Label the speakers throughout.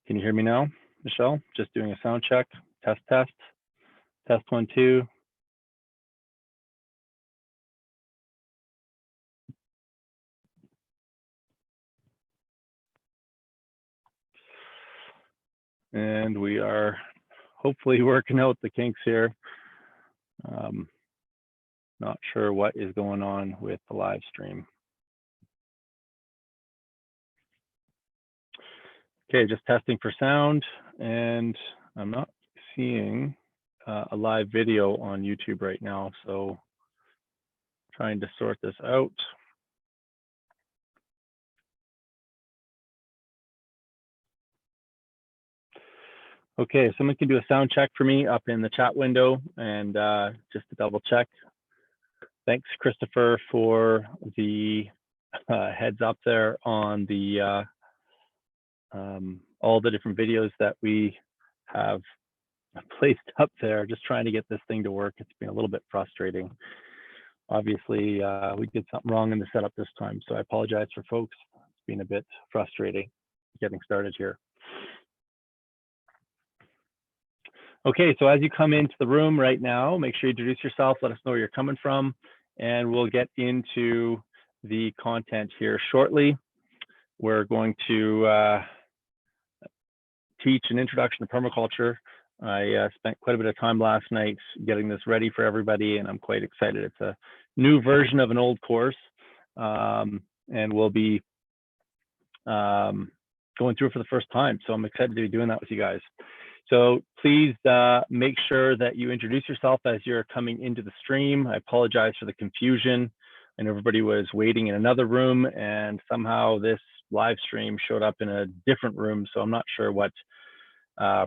Speaker 1: Can you hear me now, Michelle? Just doing a sound check. Test, test. Test 1, 2. And we are hopefully working out the kinks here. Not sure what is going on with the live stream. Okay, just testing for sound, and I'm not seeing a live video on YouTube right now, so trying to sort this out. Okay, someone can do a sound check for me up in the chat window, and just to double check. Thanks, Christopher, for the heads up there on the all the different videos that we have placed up there. Just trying to get this thing to work. It's been a little bit frustrating. Obviously, we did something wrong in the setup this time, so I apologize for folks. It's been a bit frustrating getting started here. Okay, so as you come into the room right now, make sure you introduce yourself, let us know where you're coming from, and we'll get into the content here shortly. We're going to teach an introduction to permaculture. I spent quite a bit of time last night getting this ready for everybody, and I'm quite excited. It's a new version of an old course, and we'll be going through it for the first time. So I'm excited to be doing that with you guys. So please make sure that you introduce yourself as you're coming into the stream. I apologize for the confusion. I know everybody was waiting in another room, and somehow this live stream showed up in a different room. So I'm not sure what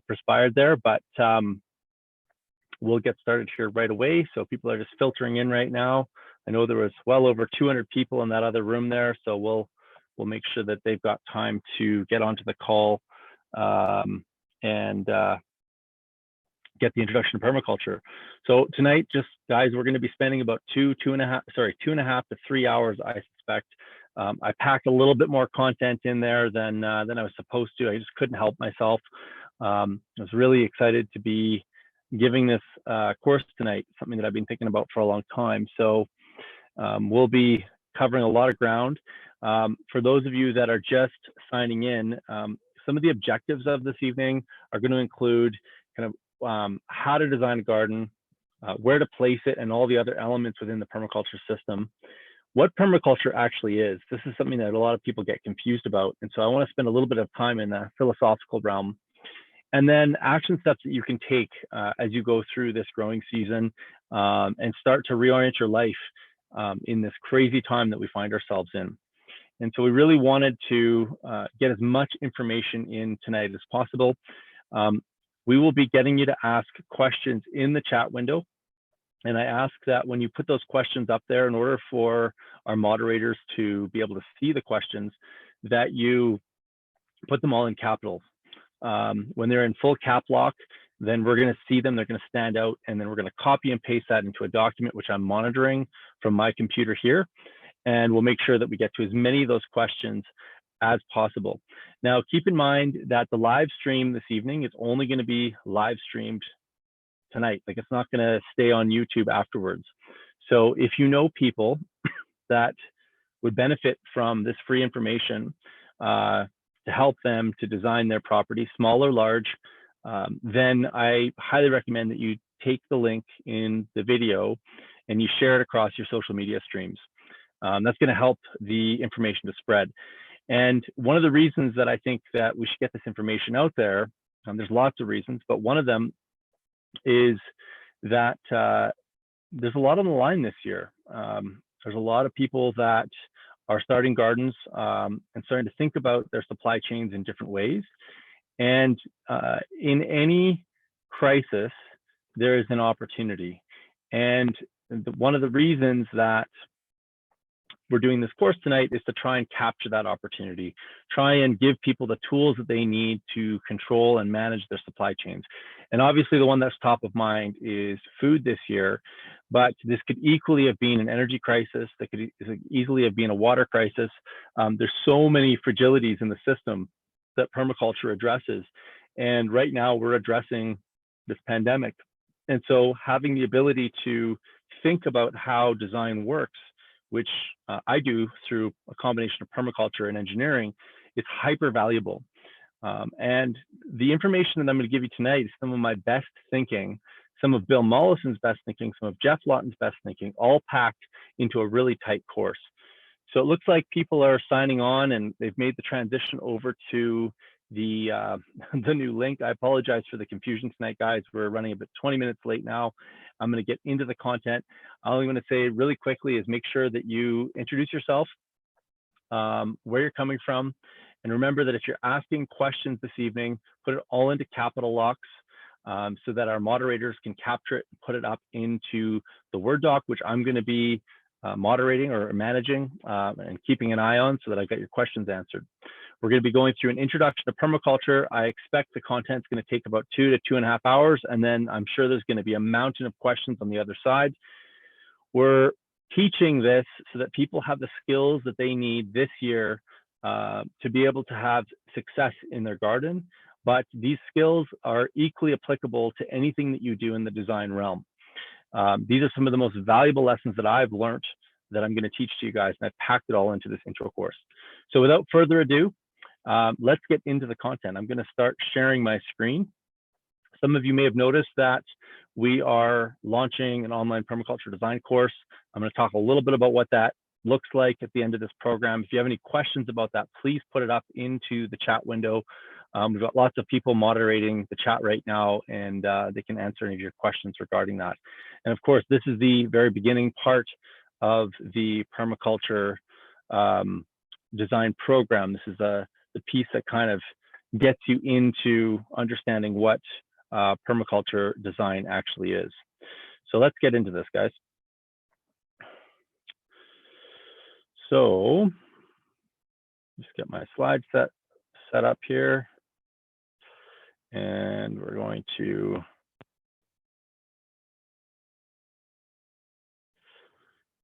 Speaker 1: transpired there, but we'll get started here right away. So people are just filtering in right now. I know there was well over 200 people in that other room there, so we'll make sure that they've got time to get onto the call and get the introduction to permaculture. So tonight, just guys, we're going to be spending about two and a half to 3 hours, I suspect. I packed a little bit more content in there than I was supposed to. I just couldn't help myself. I was really excited to be giving this course tonight, something that I've been thinking about for a long time. So we'll be covering a lot of ground. For those of you that are just signing in, some of the objectives of this evening are going to include kind of how to design a garden, where to place it, and all the other elements within the permaculture system. What permaculture actually is. This is something that a lot of people get confused about. And so I want to spend a little bit of time in the philosophical realm. And then action steps that you can take as you go through this growing season and start to reorient your life in this crazy time that we find ourselves in. And so we really wanted to get as much information in tonight as possible. We will be getting you to ask questions in the chat window. And I ask that when you put those questions up there, in order for our moderators to be able to see the questions, that you put them all in capitals. When they're in full cap lock, then we're going to see them, they're going to stand out, and then we're going to copy and paste that into a document, which I'm monitoring from my computer here. And we'll make sure that we get to as many of those questions as possible. Now, keep in mind that the live stream this evening is only going to be live streamed tonight. Like, it's not going to stay on YouTube afterwards. So if you know people that would benefit from this free information to help them to design their property, small or large, then I highly recommend that you take the link in the video and you share it across your social media streams. That's going to help the information to spread. And one of the reasons that I think that we should get this information out there, there's lots of reasons, but one of them is that there's a lot on the line this year. There's a lot of people that are starting gardens and starting to think about their supply chains in different ways. And in any crisis, there is an opportunity. And one of the reasons that we're doing this course tonight is to try and capture that opportunity, try and give people the tools that they need to control and manage their supply chains. And obviously the one that's top of mind is food this year, but this could equally have been an energy crisis, that could easily have been a water crisis. There's so many fragilities in the system that permaculture addresses. And right now we're addressing this pandemic. And so having the ability to think about how design works, which I do through a combination of permaculture and engineering, is hyper valuable. And the information that I'm going to give you tonight is some of my best thinking, some of Bill Mollison's best thinking, some of Jeff Lawton's best thinking, all packed into a really tight course. So it looks like people are signing on and they've made the transition over to the new link. I apologize for the confusion tonight, guys. We're running about 20 minutes late now. I'm going to get into the content. All I'm going to say really quickly is make sure that you introduce yourself, where you're coming from, and remember that if you're asking questions this evening, put it all into capital locks so that our moderators can capture it and put it up into the Word doc, which I'm going to be moderating or managing and keeping an eye on so that I get your questions answered. We're going to be going through an introduction to permaculture. I expect the content's going to take about 2 to 2.5 hours, and then I'm sure there's going to be a mountain of questions on the other side. We're teaching this so that people have the skills that they need this year to be able to have success in their garden, but these skills are equally applicable to anything that you do in the design realm. These are some of the most valuable lessons that I've learned that I'm going to teach to you guys, and I've packed it all into this intro course. So without further ado, let's get into the content. I'm going to start sharing my screen. Some of you may have noticed that we are launching an online permaculture design course. I'm going to talk a little bit about what that looks like at the end of this program. If you have any questions about that, please put it up into the chat window. We've got lots of people moderating the chat right now, and they can answer any of your questions regarding that. And of course, this is the very beginning part of the permaculture design program. This is the piece that kind of gets you into understanding what permaculture design actually is. So let's get into this, guys. So just get my slide set up here, and we're going to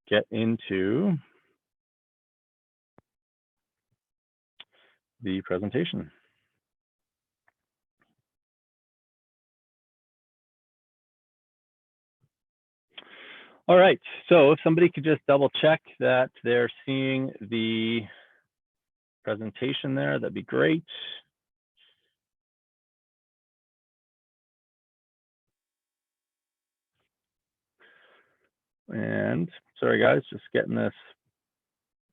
Speaker 1: get into the presentation. All right, so if somebody could just double check that they're seeing the presentation there, that'd be great. And sorry guys, just getting this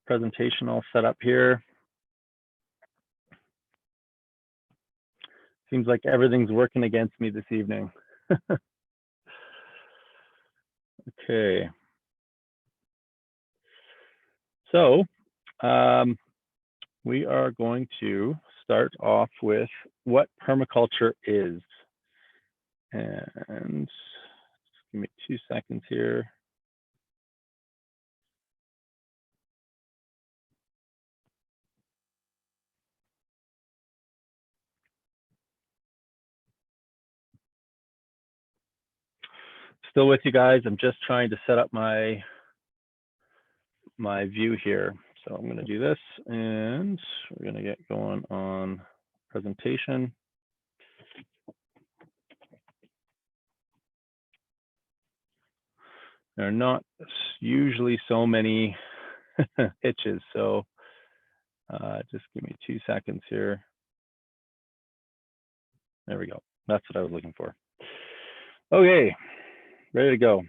Speaker 1: presentation all set up here. Seems like everything's working against me this evening. Okay. So we are going to start off with what permaculture is. And just give me 2 seconds here. Still with you guys. I'm just trying to set up my view here. So I'm going to do this, and we're going to get going on presentation. There are not usually so many hitches, so just give me 2 seconds here. There we go. That's what I was looking for. Okay, ready to go.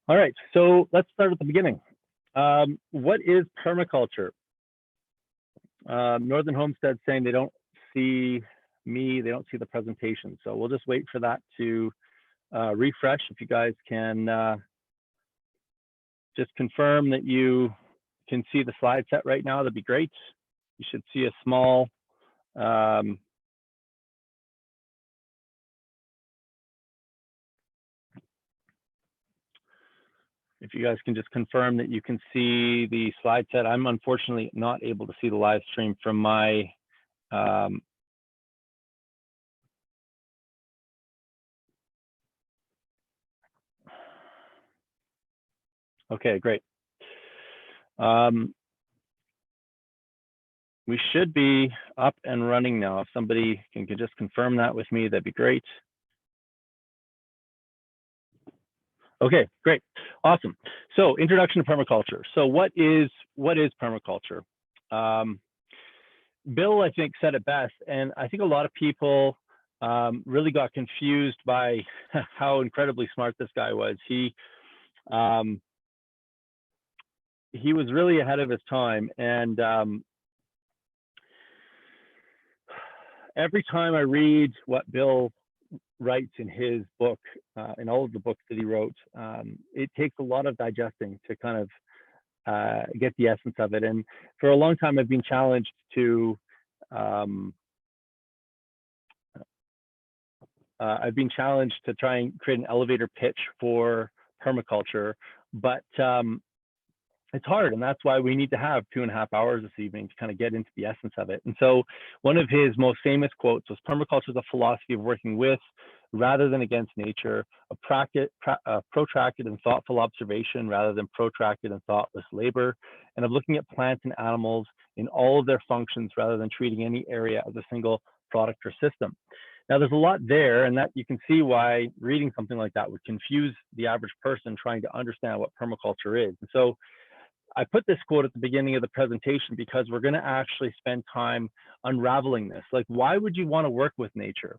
Speaker 1: All right, so let's start at the beginning. What is permaculture? Northern Homestead saying they don't see me, they don't see the presentation. So we'll just wait for that to refresh. If you guys can just confirm that you can see the slide set right now, that'd be great. You should see a small if you guys can just confirm that you can see the slide set. I'm unfortunately not able to see the live stream from my Okay, great. We should be up and running now. If somebody can just confirm that with me, that'd be great. Okay, great, awesome. So, introduction to permaculture. So, what is permaculture? Bill, I think, said it best, and I think a lot of people really got confused by how incredibly smart this guy was. He was really ahead of his time, and every time I read what Bill writes in his book, in all of the books that he wrote, it takes a lot of digesting to kind of get the essence of it. And for a long time, I've been challenged to try and create an elevator pitch for permaculture, but it's hard, and that's why we need to have 2.5 hours this evening to kind of get into the essence of it. And so one of his most famous quotes was, "Permaculture is a philosophy of working with rather than against nature, a protracted and thoughtful observation rather than protracted and thoughtless labor, and of looking at plants and animals in all of their functions rather than treating any area as a single product or system." Now, there's a lot there, and that you can see why reading something like that would confuse the average person trying to understand what permaculture is. And so I put this quote at the beginning of the presentation because we're going to actually spend time unraveling this. Like, why would you want to work with nature?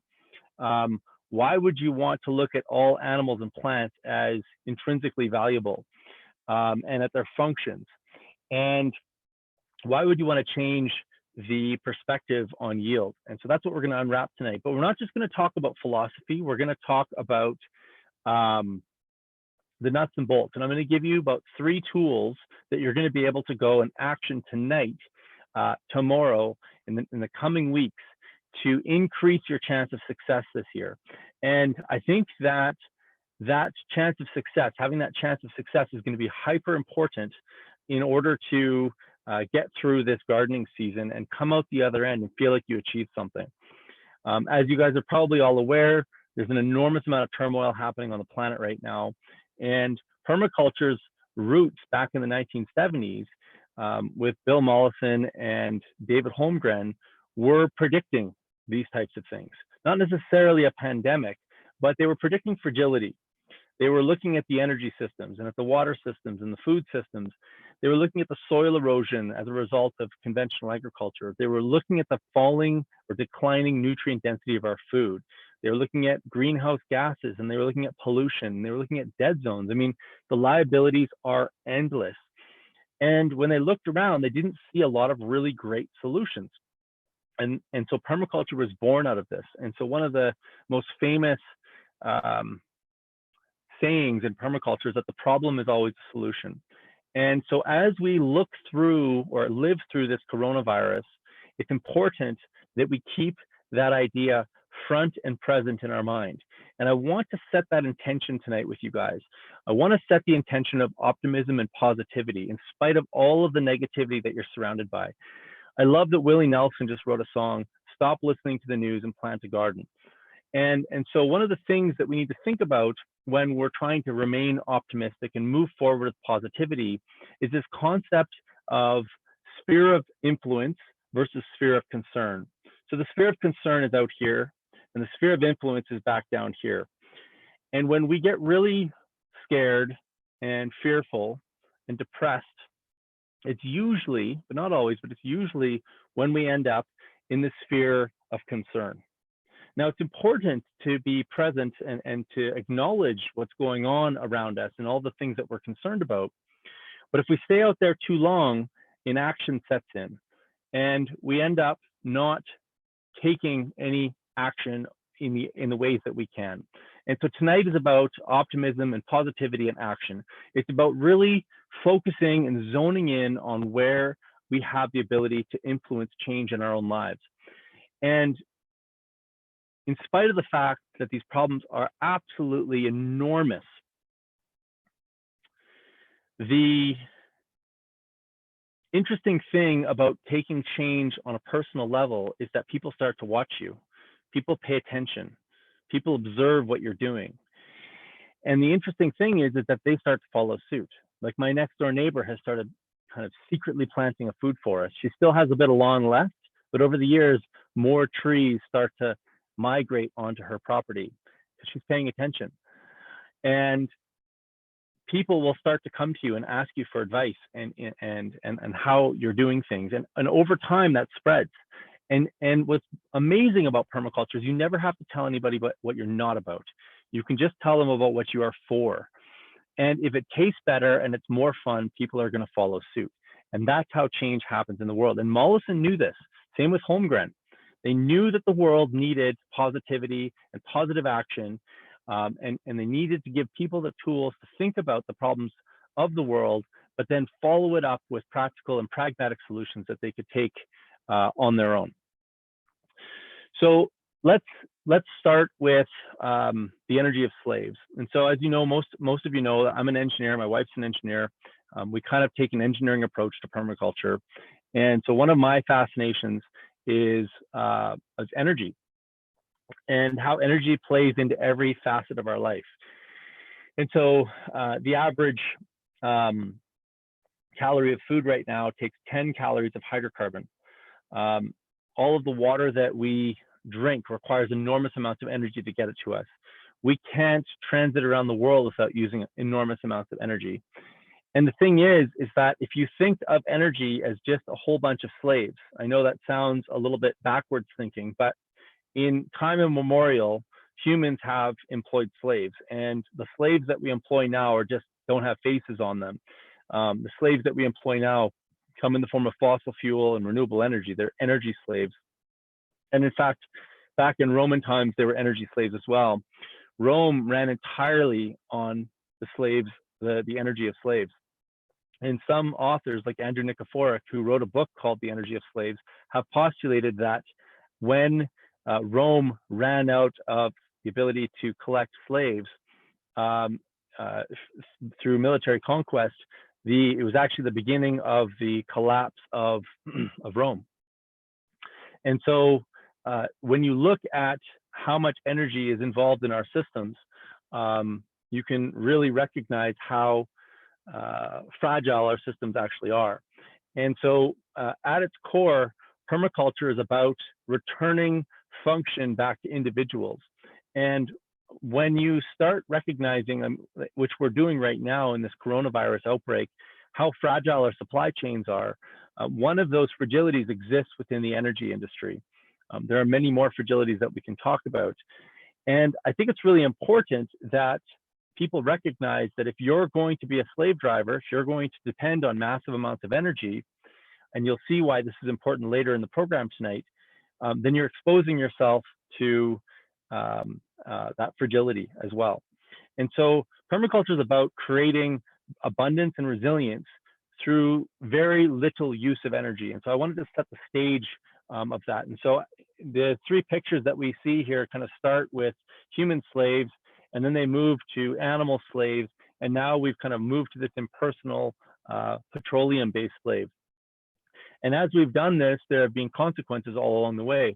Speaker 1: Why would you want to look at all animals and plants as intrinsically valuable and at their functions? And why would you want to change the perspective on yield? And so that's what we're going to unwrap tonight. But we're not just going to talk about philosophy. We're going to talk about the nuts and bolts. And I'm going to give you about 3 tools that you're going to be able to go and action tonight, tomorrow, in the coming weeks to increase your chance of success this year. And I think that chance of success, having that chance of success, is going to be hyper important in order to get through this gardening season and come out the other end and feel like you achieved something. As you guys are probably all aware, there's an enormous amount of turmoil happening on the planet right now. And permaculture's roots back in the 1970s with Bill Mollison and David Holmgren were predicting these types of things. Not necessarily a pandemic, but they were predicting fragility. They were looking at the energy systems and at the water systems and the food systems. They were looking at the soil erosion as a result of conventional agriculture. They were looking at the falling or declining nutrient density of our food. They were looking at greenhouse gases, and they were looking at pollution, and they were looking at dead zones. I mean, the liabilities are endless. And when they looked around, they didn't see a lot of really great solutions. And so permaculture was born out of this. And so one of the most famous sayings in permaculture is that the problem is always the solution. And so as we look through or live through this coronavirus, it's important that we keep that idea front and present in our mind. And I want to set that intention tonight with you guys. I want to set the intention of optimism and positivity in spite of all of the negativity that you're surrounded by. I love that Willie Nelson just wrote a song, "Stop listening to the news and plant a garden." And so one of the things that we need to think about when we're trying to remain optimistic and move forward with positivity is this concept of sphere of influence versus sphere of concern. So the sphere of concern is out here, and the sphere of influence is back down here. And when we get really scared and fearful and depressed, it's usually, but not always, but it's usually when we end up in the sphere of concern. Now, it's important to be present and to acknowledge what's going on around us and all the things that we're concerned about. But if we stay out there too long, inaction sets in, and we end up not taking any action in the ways that we can. And so tonight is about optimism and positivity and action. It's about really focusing and zoning in on where we have the ability to influence change in our own lives. And in spite of the fact that these problems are absolutely enormous, the interesting thing about taking change on a personal level is that people start to watch you. People pay attention. People observe what you're doing. And the interesting thing is that they start to follow suit. Like my next door neighbor has started kind of secretly planting a food forest. She still has a bit of lawn left, but over the years, more trees start to migrate onto her property because she's paying attention. And people will start to come to you and ask you for advice and how you're doing things. And over time that spreads. And what's amazing about permaculture is you never have to tell anybody what you're not about. You can just tell them about what you are for. And if it tastes better and it's more fun, people are going to follow suit. And that's how change happens in the world. And Mollison knew this. Same with Holmgren. They knew that the world needed positivity and positive action. And they needed to give people the tools to think about the problems of the world, but then follow it up with practical and pragmatic solutions that they could take on their own. So let's start with the energy of slaves. And so, as you know, most of you know, I'm an engineer. My wife's an engineer. We kind of take an engineering approach to permaculture. And so one of my fascinations is energy and how energy plays into every facet of our life. And so the average calorie of food right now takes 10 calories of hydrocarbon. All of the water that we drink requires enormous amounts of energy to get it to us. We can't transit around the world without using enormous amounts of energy. And the thing is that if you think of energy as just a whole bunch of slaves, I know that sounds a little bit backwards thinking, but in time immemorial, humans have employed slaves, and the slaves that we employ now don't have faces on them. The slaves that we employ now come in the form of fossil fuel and renewable energy. They're energy slaves. And in fact, back in Roman times, they were energy slaves as well. Rome ran entirely on the slaves, the energy of slaves. And some authors like Andrew Nikiforuk, who wrote a book called The Energy of Slaves, have postulated that when Rome ran out of the ability to collect slaves through military conquest, it was actually the beginning of the collapse of Rome. And so when you look at how much energy is involved in our systems, you can really recognize how fragile our systems actually are. And so at its core, permaculture is about returning function back to individuals. And when you start recognizing, which we're doing right now in this coronavirus outbreak, how fragile our supply chains are, one of those fragilities exists within the energy industry. There are many more fragilities that we can talk about. And I think it's really important that people recognize that if you're going to be a slave driver, if you're going to depend on massive amounts of energy, and you'll see why this is important later in the program tonight, then you're exposing yourself to that fragility as well. And so permaculture is about creating abundance and resilience through very little use of energy. And so I wanted to set the stage of that. And so the three pictures that we see here kind of start with human slaves, and then they move to animal slaves, and now we've kind of moved to this impersonal petroleum-based slave. And as we've done this, there have been consequences all along the way.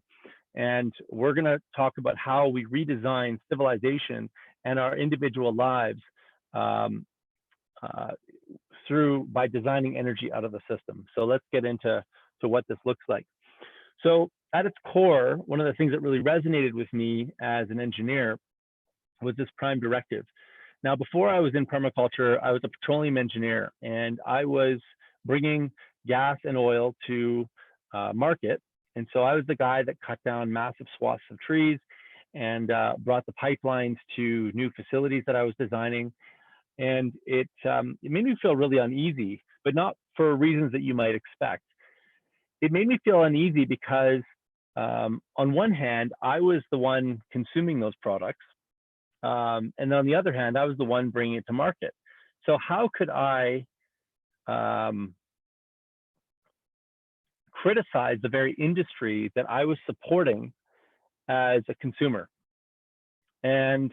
Speaker 1: And we're going to talk about how we redesign civilization and our individual lives by designing energy out of the system. So let's get into what this looks like. So at its core, one of the things that really resonated with me as an engineer was this prime directive. Now, before I was in permaculture, I was a petroleum engineer, and I was bringing gas and oil to market. And so I was the guy that cut down massive swaths of trees and brought the pipelines to new facilities that I was designing. And it made me feel really uneasy, but not for reasons that you might expect. It made me feel uneasy because on one hand, I was the one consuming those products. And then on the other hand, I was the one bringing it to market. So how could I criticize the very industry that I was supporting as a consumer? And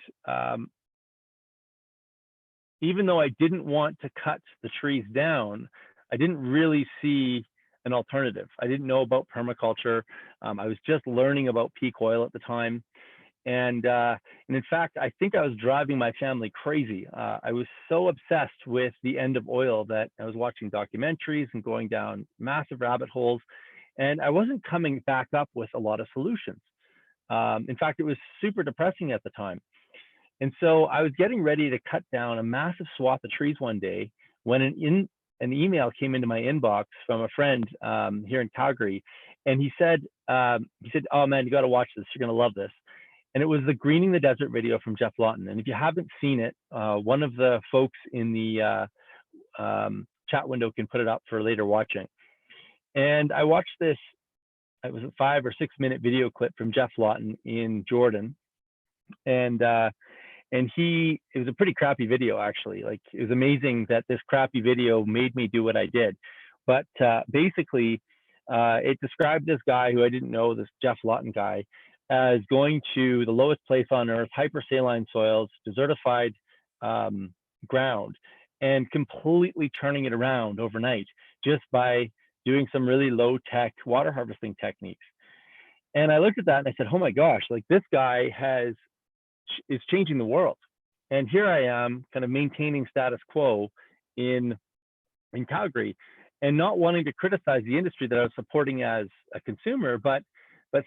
Speaker 1: even though I didn't want to cut the trees down, I didn't really see an alternative. I didn't know about permaculture. I was just learning about peak oil at the time. And in fact, I think I was driving my family crazy. I was so obsessed with the end of oil that I was watching documentaries and going down massive rabbit holes, and I wasn't coming back up with a lot of solutions. In fact, it was super depressing at the time. And so I was getting ready to cut down a massive swath of trees one day when an email came into my inbox from a friend here in Calgary, and he said, "Oh man, you got to watch this. You're gonna love this." And it was the Greening the Desert video from Jeff Lawton. And if you haven't seen it, one of the folks in the chat window can put it up for later watching. And I watched this. It was a 5 or 6 minute video clip from Jeff Lawton in Jordan, and it was a pretty crappy video actually. Like, it was amazing that this crappy video made me do what I did. But basically, it described this guy who I didn't know, this Jeff Lawton guy, as going to the lowest place on earth, hypersaline soils, desertified ground, and completely turning it around overnight just by doing some really low tech water harvesting techniques. And I looked at that and I said, oh my gosh, like, this guy is changing the world. And here I am kind of maintaining status quo in Calgary, and not wanting to criticize the industry that I was supporting as a consumer, but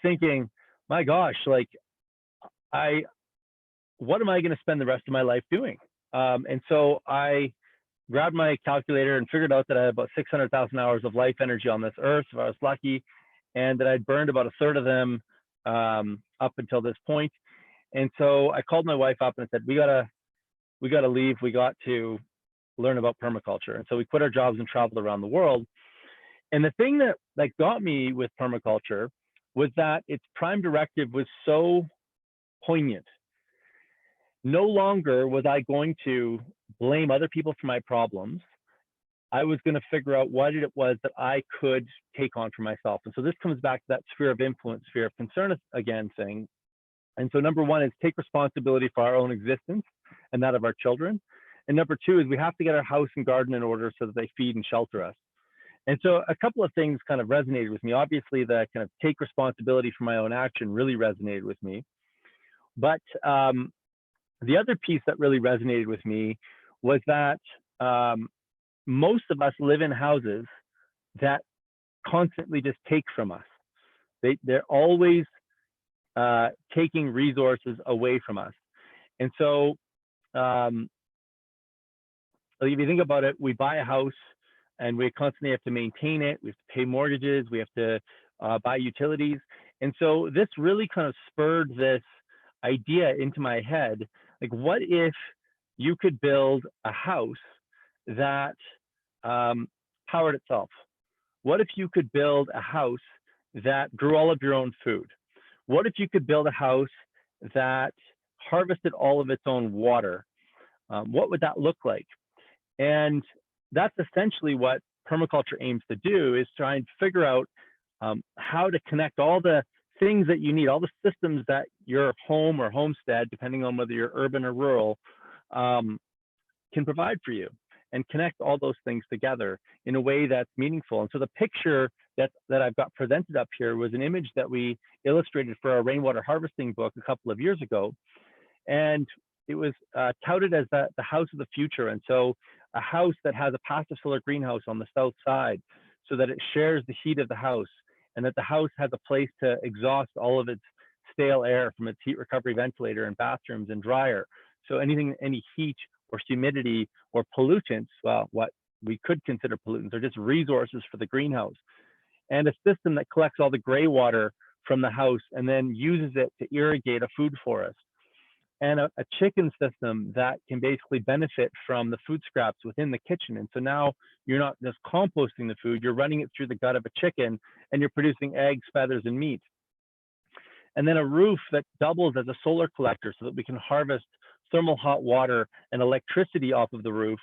Speaker 1: thinking, my gosh, like, what am I going to spend the rest of my life doing? And so I grabbed my calculator and figured out that I had about 600,000 hours of life energy on this earth, if I was lucky, and that I'd burned about a third of them up until this point. And so I called my wife up and I said, we gotta leave. We got to learn about permaculture. And so we quit our jobs and traveled around the world. And the thing that got me with permaculture was that its prime directive was so poignant. No longer was I going to blame other people for my problems. I was going to figure out what it was that I could take on for myself. And so this comes back to that sphere of influence, sphere of concern again thing. And so number one is take responsibility for our own existence and that of our children. And number two is we have to get our house and garden in order so that they feed and shelter us. And so a couple of things kind of resonated with me. Obviously, the kind of take responsibility for my own action really resonated with me. But the other piece that really resonated with me was that most of us live in houses that constantly just take from us. They're always taking resources away from us. And so if you think about it, we buy a house and we constantly have to maintain it. We have to pay mortgages. We have to buy utilities. And so this really kind of spurred this idea into my head. Like, what if you could build a house that powered itself? What if you could build a house that grew all of your own food? What if you could build a house that harvested all of its own water? What would that look like? And that's essentially what permaculture aims to do, is try and figure out how to connect all the things that you need, all the systems that your home or homestead, depending on whether you're urban or rural, can provide for you, and connect all those things together in a way that's meaningful. And so the picture that I've got presented up here was an image that we illustrated for our rainwater harvesting book a couple of years ago. And it was touted as the house of the future. And so a house that has a passive solar greenhouse on the south side so that it shares the heat of the house, and that the house has a place to exhaust all of its stale air from its heat recovery ventilator and bathrooms and dryer. So any heat or humidity or pollutants, well, what we could consider pollutants, are just resources for the greenhouse. And a system that collects all the gray water from the house and then uses it to irrigate a food forest. And a chicken system that can basically benefit from the food scraps within the kitchen. And so now you're not just composting the food, you're running it through the gut of a chicken and you're producing eggs, feathers, and meat. And then a roof that doubles as a solar collector so that we can harvest thermal hot water and electricity off of the roof.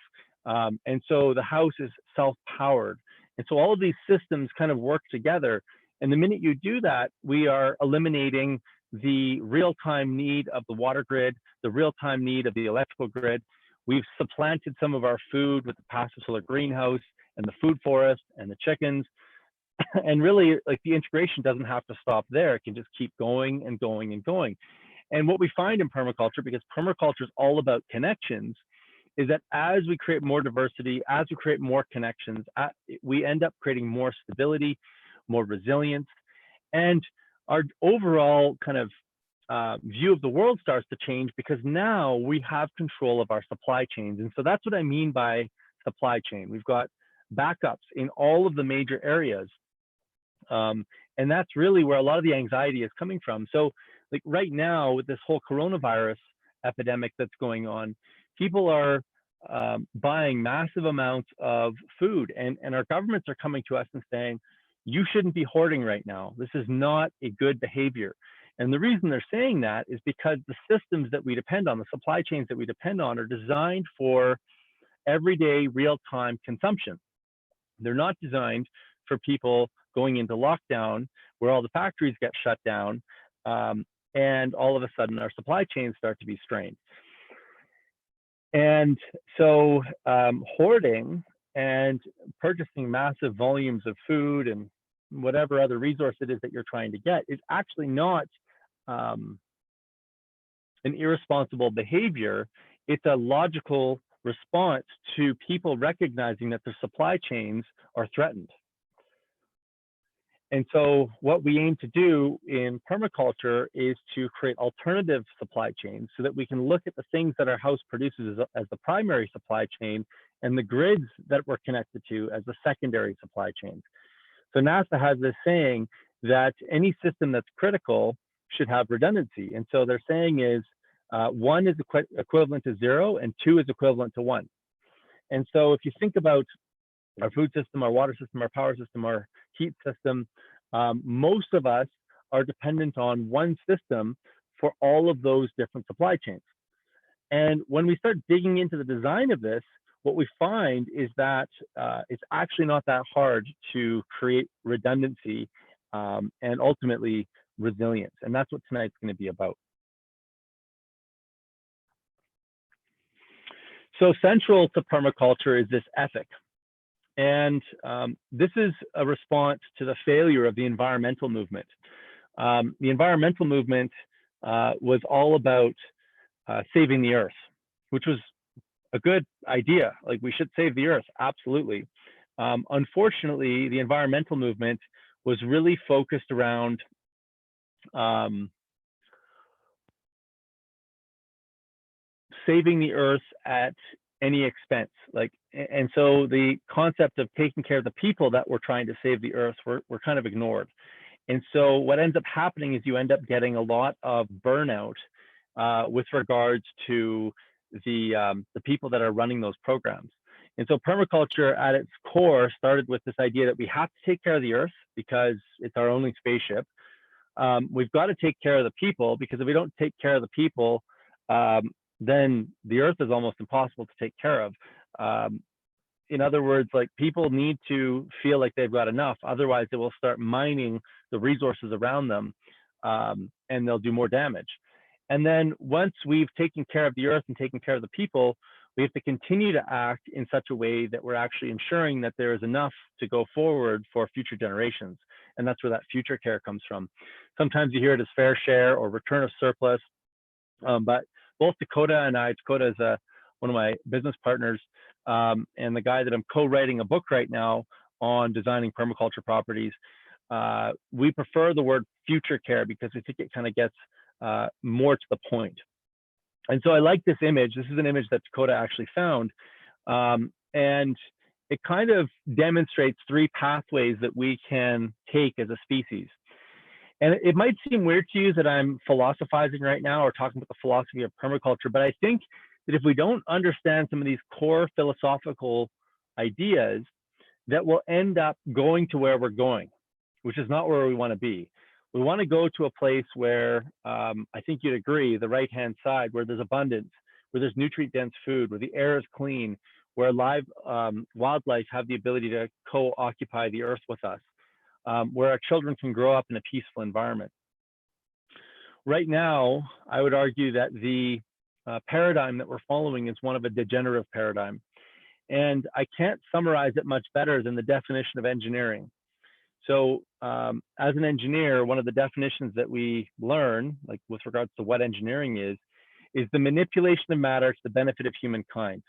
Speaker 1: And so the house is self-powered. And so all of these systems kind of work together. And the minute you do that, we are eliminating the real-time need of the water grid, the real-time need of the electrical grid. We've supplanted some of our food with the passive solar greenhouse and the food forest and the chickens. And really, like, the integration doesn't have to stop there. It can just keep going and going and going. And what we find in permaculture, because permaculture is all about connections, is that as we create more diversity, as we create more connections, we end up creating more stability, more resilience, and our overall kind of view of the world starts to change, because now we have control of our supply chains. And so that's what I mean by supply chain. We've got backups in all of the major areas. And that's really where a lot of the anxiety is coming from. So like right now with this whole coronavirus epidemic that's going on, people are buying massive amounts of food, and our governments are coming to us and saying, you shouldn't be hoarding right now. This is not a good behavior. And the reason they're saying that is because the systems that we depend on, the supply chains that we depend on, are designed for everyday real-time consumption. They're not designed for people going into lockdown where all the factories get shut down, and all of a sudden our supply chains start to be strained. And so hoarding and purchasing massive volumes of food and whatever other resource it is that you're trying to get is actually not an irresponsible behavior. It's a logical response to people recognizing that their supply chains are threatened. And so what we aim to do in permaculture is to create alternative supply chains so that we can look at the things that our house produces as the primary supply chain, and the grids that we're connected to as the secondary supply chains. So NASA has this saying that any system that's critical should have redundancy. And so they're saying is 1 is equivalent to 0 and 2 is equivalent to 1. And so if you think about our food system, our water system, our power system, our heat system, most of us are dependent on one system for all of those different supply chains. And when we start digging into the design of this, what we find is that it's actually not that hard to create redundancy and ultimately resilience. And that's what tonight's going to be about. So central to permaculture is this ethic. And this is a response to the failure of the environmental movement. The environmental movement was all about saving the earth, which was a good idea. Like, we should save the earth, absolutely. Unfortunately, the environmental movement was really focused around saving the earth at any expense. And so the concept of taking care of the people that were trying to save the earth were kind of ignored. And so what ends up happening is you end up getting a lot of burnout with regards to the people that are running those programs. And so permaculture at its core started with this idea that we have to take care of the earth because it's our only spaceship. We've got to take care of the people, because if we don't take care of the people, then the earth is almost impossible to take care of. In other words, like, people need to feel like they've got enough. Otherwise, they will start mining the resources around them, and they'll do more damage. And then once we've taken care of the earth and taken care of the people, we have to continue to act in such a way that we're actually ensuring that there is enough to go forward for future generations. And that's where that future care comes from. Sometimes you hear it as fair share or return of surplus, but both Dakota and I, Dakota is one of my business partners, and the guy that I'm co-writing a book right now on designing permaculture properties. We prefer the word future care because we think it kind of gets more to the point. And so I like this image. This is an image that Dakota actually found. And it kind of demonstrates 3 pathways that we can take as a species. And it might seem weird to you that I'm philosophizing right now or talking about the philosophy of permaculture, but I think that if we don't understand some of these core philosophical ideas, that we'll end up going to where we're going, which is not where we want to be. We want to go to a place where, I think you'd agree, the right-hand side, where there's abundance, where there's nutrient-dense food, where the air is clean, where live wildlife have the ability to co-occupy the earth with us, where our children can grow up in a peaceful environment. Right now, I would argue that the paradigm that we're following is one of a degenerative paradigm. And I can't summarize it much better than the definition of engineering. So as an engineer, one of the definitions that we learn, like with regards to what engineering is the manipulation of matter to the benefit of humankind.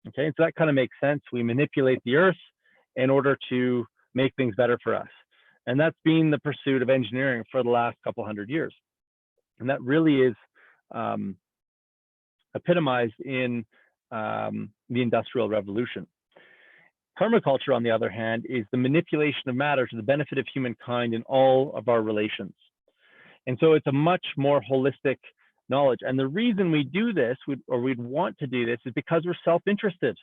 Speaker 1: Okay, so that kind of makes sense. We manipulate the earth in order to make things better for us. And that's been the pursuit of engineering for the last couple hundred years. And that really is epitomized in the Industrial Revolution. Permaculture, on the other hand, is the manipulation of matter to the benefit of humankind in all of our relations. And so it's a much more holistic knowledge. And the reason we do this, or we'd want to do this, is because we're self-interested.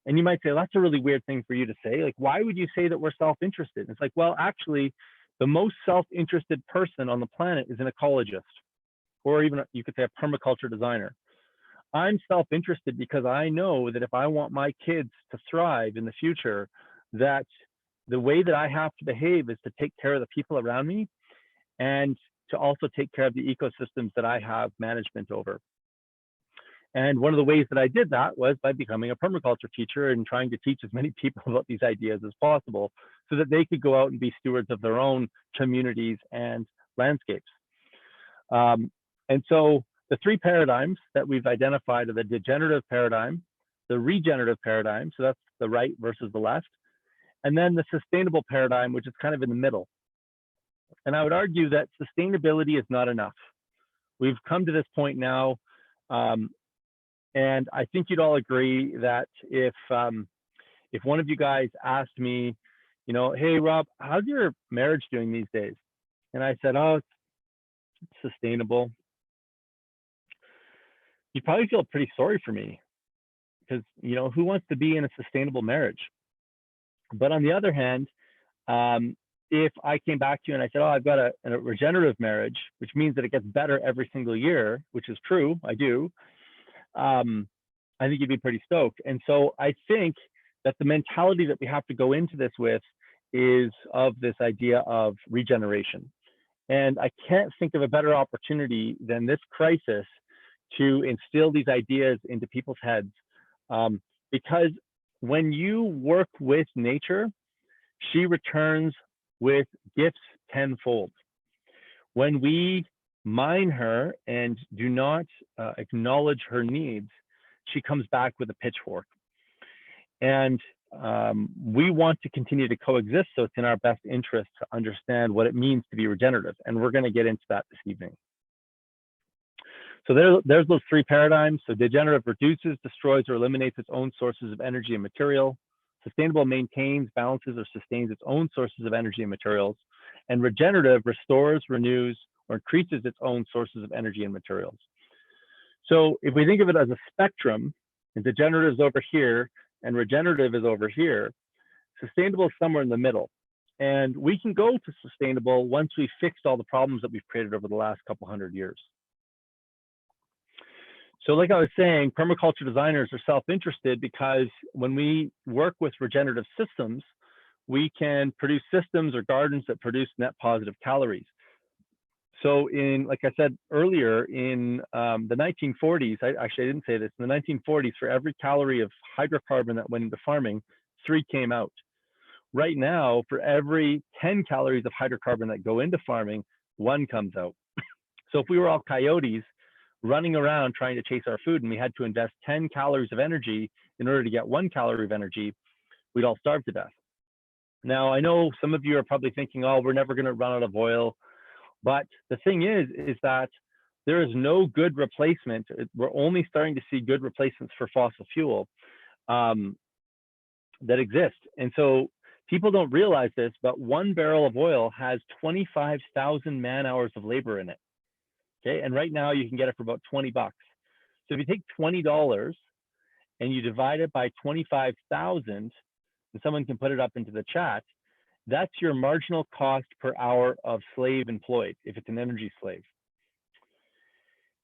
Speaker 1: And you might say, well, that's a really weird thing for you to say. Like, why would you say that we're self-interested? It's like, well, actually, the most self-interested person on the planet is an ecologist, or even you could say a permaculture designer. I'm self-interested because I know that if I want my kids to thrive in the future, that the way that I have to behave is to take care of the people around me and to also take care of the ecosystems that I have management over. And one of the ways that I did that was by becoming a permaculture teacher and trying to teach as many people about these ideas as possible so that they could go out and be stewards of their own communities and landscapes. And so the three paradigms that we've identified are the degenerative paradigm, the regenerative paradigm, so that's the right versus the left, and then the sustainable paradigm, which is kind of in the middle. And I would argue that sustainability is not enough. We've come to this point now, and I think you'd all agree that if one of you guys asked me, you know, hey, Rob, how's your marriage doing these days? And I said, oh, it's sustainable. You'd probably feel pretty sorry for me because, you know, who wants to be in a sustainable marriage? But on the other hand, if I came back to you and I said, oh, I've got a regenerative marriage, which means that it gets better every single year, which is true, I do, I think you'd be pretty stoked. And so I think that the mentality that we have to go into this with is of this idea of regeneration. And I can't think of a better opportunity than this crisis to instill these ideas into people's heads. Because when you work with nature, she returns with gifts tenfold. When we mine her and do not acknowledge her needs, she comes back with a pitchfork. And we want to continue to coexist, so it's in our best interest to understand what it means to be regenerative. And we're going to get into that this evening. So there's those three paradigms. So degenerative reduces, destroys, or eliminates its own sources of energy and material. Sustainable maintains, balances, or sustains its own sources of energy and materials. And regenerative restores, renews, or increases its own sources of energy and materials. So if we think of it as a spectrum, and degenerative is over here, and regenerative is over here, sustainable is somewhere in the middle. And we can go to sustainable once we've fixed all the problems that we've created over the last couple hundred years. So like I was saying, permaculture designers are self-interested because when we work with regenerative systems, we can produce systems or gardens that produce net positive calories. So like I said earlier, in the 1940s, I didn't say this, in the 1940s, for every calorie of hydrocarbon that went into farming, 3 came out. Right now, for every 10 calories of hydrocarbon that go into farming, 1 comes out. So if we were all coyotes running around trying to chase our food and we had to invest 10 calories of energy in order to get 1 calorie of energy, we'd all starve to death. Now, I know some of you are probably thinking, oh, we're never going to run out of oil. But the thing is that there is no good replacement. We're only starting to see good replacements for fossil fuel that exist. And so people don't realize this, but 1 barrel of oil has 25,000 man hours of labor in it. Okay, and right now you can get it for about 20 bucks. So if you take $20 and you divide it by 25,000, and someone can put it up into the chat, that's your marginal cost per hour of slave employed, if it's an energy slave.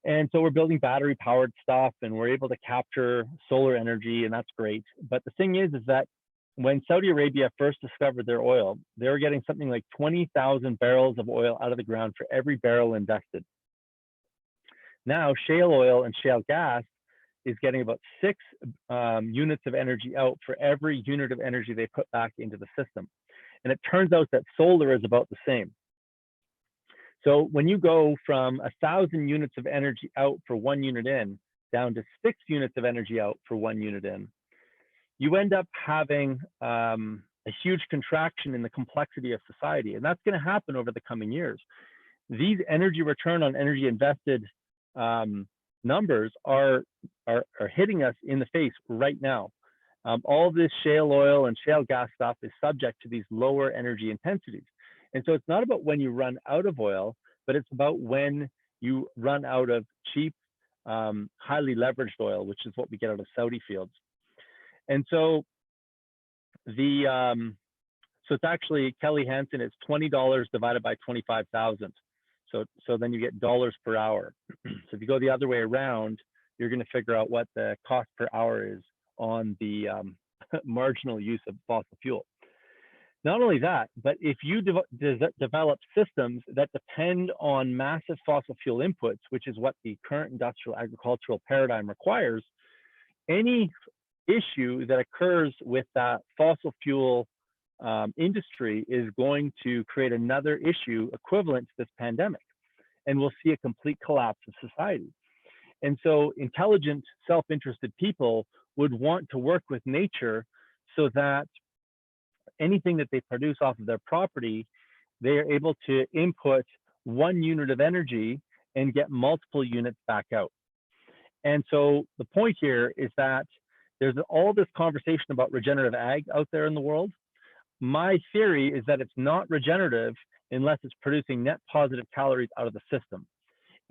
Speaker 1: And so we're building battery powered stuff and we're able to capture solar energy, and that's great. But the thing is that when Saudi Arabia first discovered their oil, they were getting something like 20,000 barrels of oil out of the ground for every barrel invested. Now, shale oil and shale gas is getting about 6 units of energy out for every unit of energy they put back into the system. And it turns out that solar is about the same. So when you go from 1,000 units of energy out for 1 unit in, down to 6 units of energy out for 1 unit in, you end up having a huge contraction in the complexity of society. And that's going to happen over the coming years. These energy return on energy invested numbers are hitting us in the face right now. All this shale oil and shale gas stuff is subject to these lower energy intensities. And so it's not about when you run out of oil, but it's about when you run out of cheap, highly leveraged oil, which is what we get out of Saudi fields. And so so it's actually, Kelly Hansen, it's $20 divided by 25,000. So then you get dollars per hour. So if you go the other way around, you're going to figure out what the cost per hour is on the marginal use of fossil fuel. Not only that, but if you develop systems that depend on massive fossil fuel inputs, which is what the current industrial agricultural paradigm requires, any issue that occurs with that fossil fuel industry is going to create another issue equivalent to this pandemic. And we'll see a complete collapse of society. And so intelligent, self-interested people would want to work with nature so that anything that they produce off of their property, they are able to input 1 unit of energy and get multiple units back out. And so the point here is that there's all this conversation about regenerative ag out there in the world. My theory is that it's not regenerative unless it's producing net positive calories out of the system.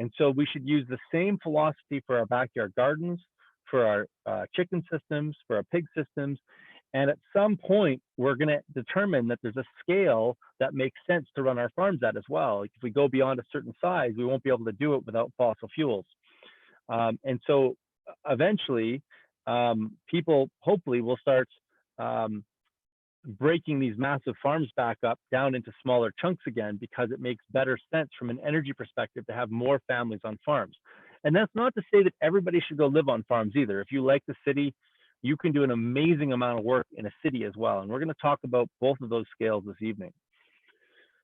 Speaker 1: And so we should use the same philosophy for our backyard gardens, for our chicken systems, for our pig systems. And at some point, we're going to determine that there's a scale that makes sense to run our farms at as well. If we go beyond a certain size, we won't be able to do it without fossil fuels. And so eventually, people hopefully will start breaking these massive farms back up down into smaller chunks again, because it makes better sense from an energy perspective to have more families on farms. And that's not to say that everybody should go live on farms either. If you like the city, you can do an amazing amount of work in a city as well. And we're going to talk about both of those scales this evening.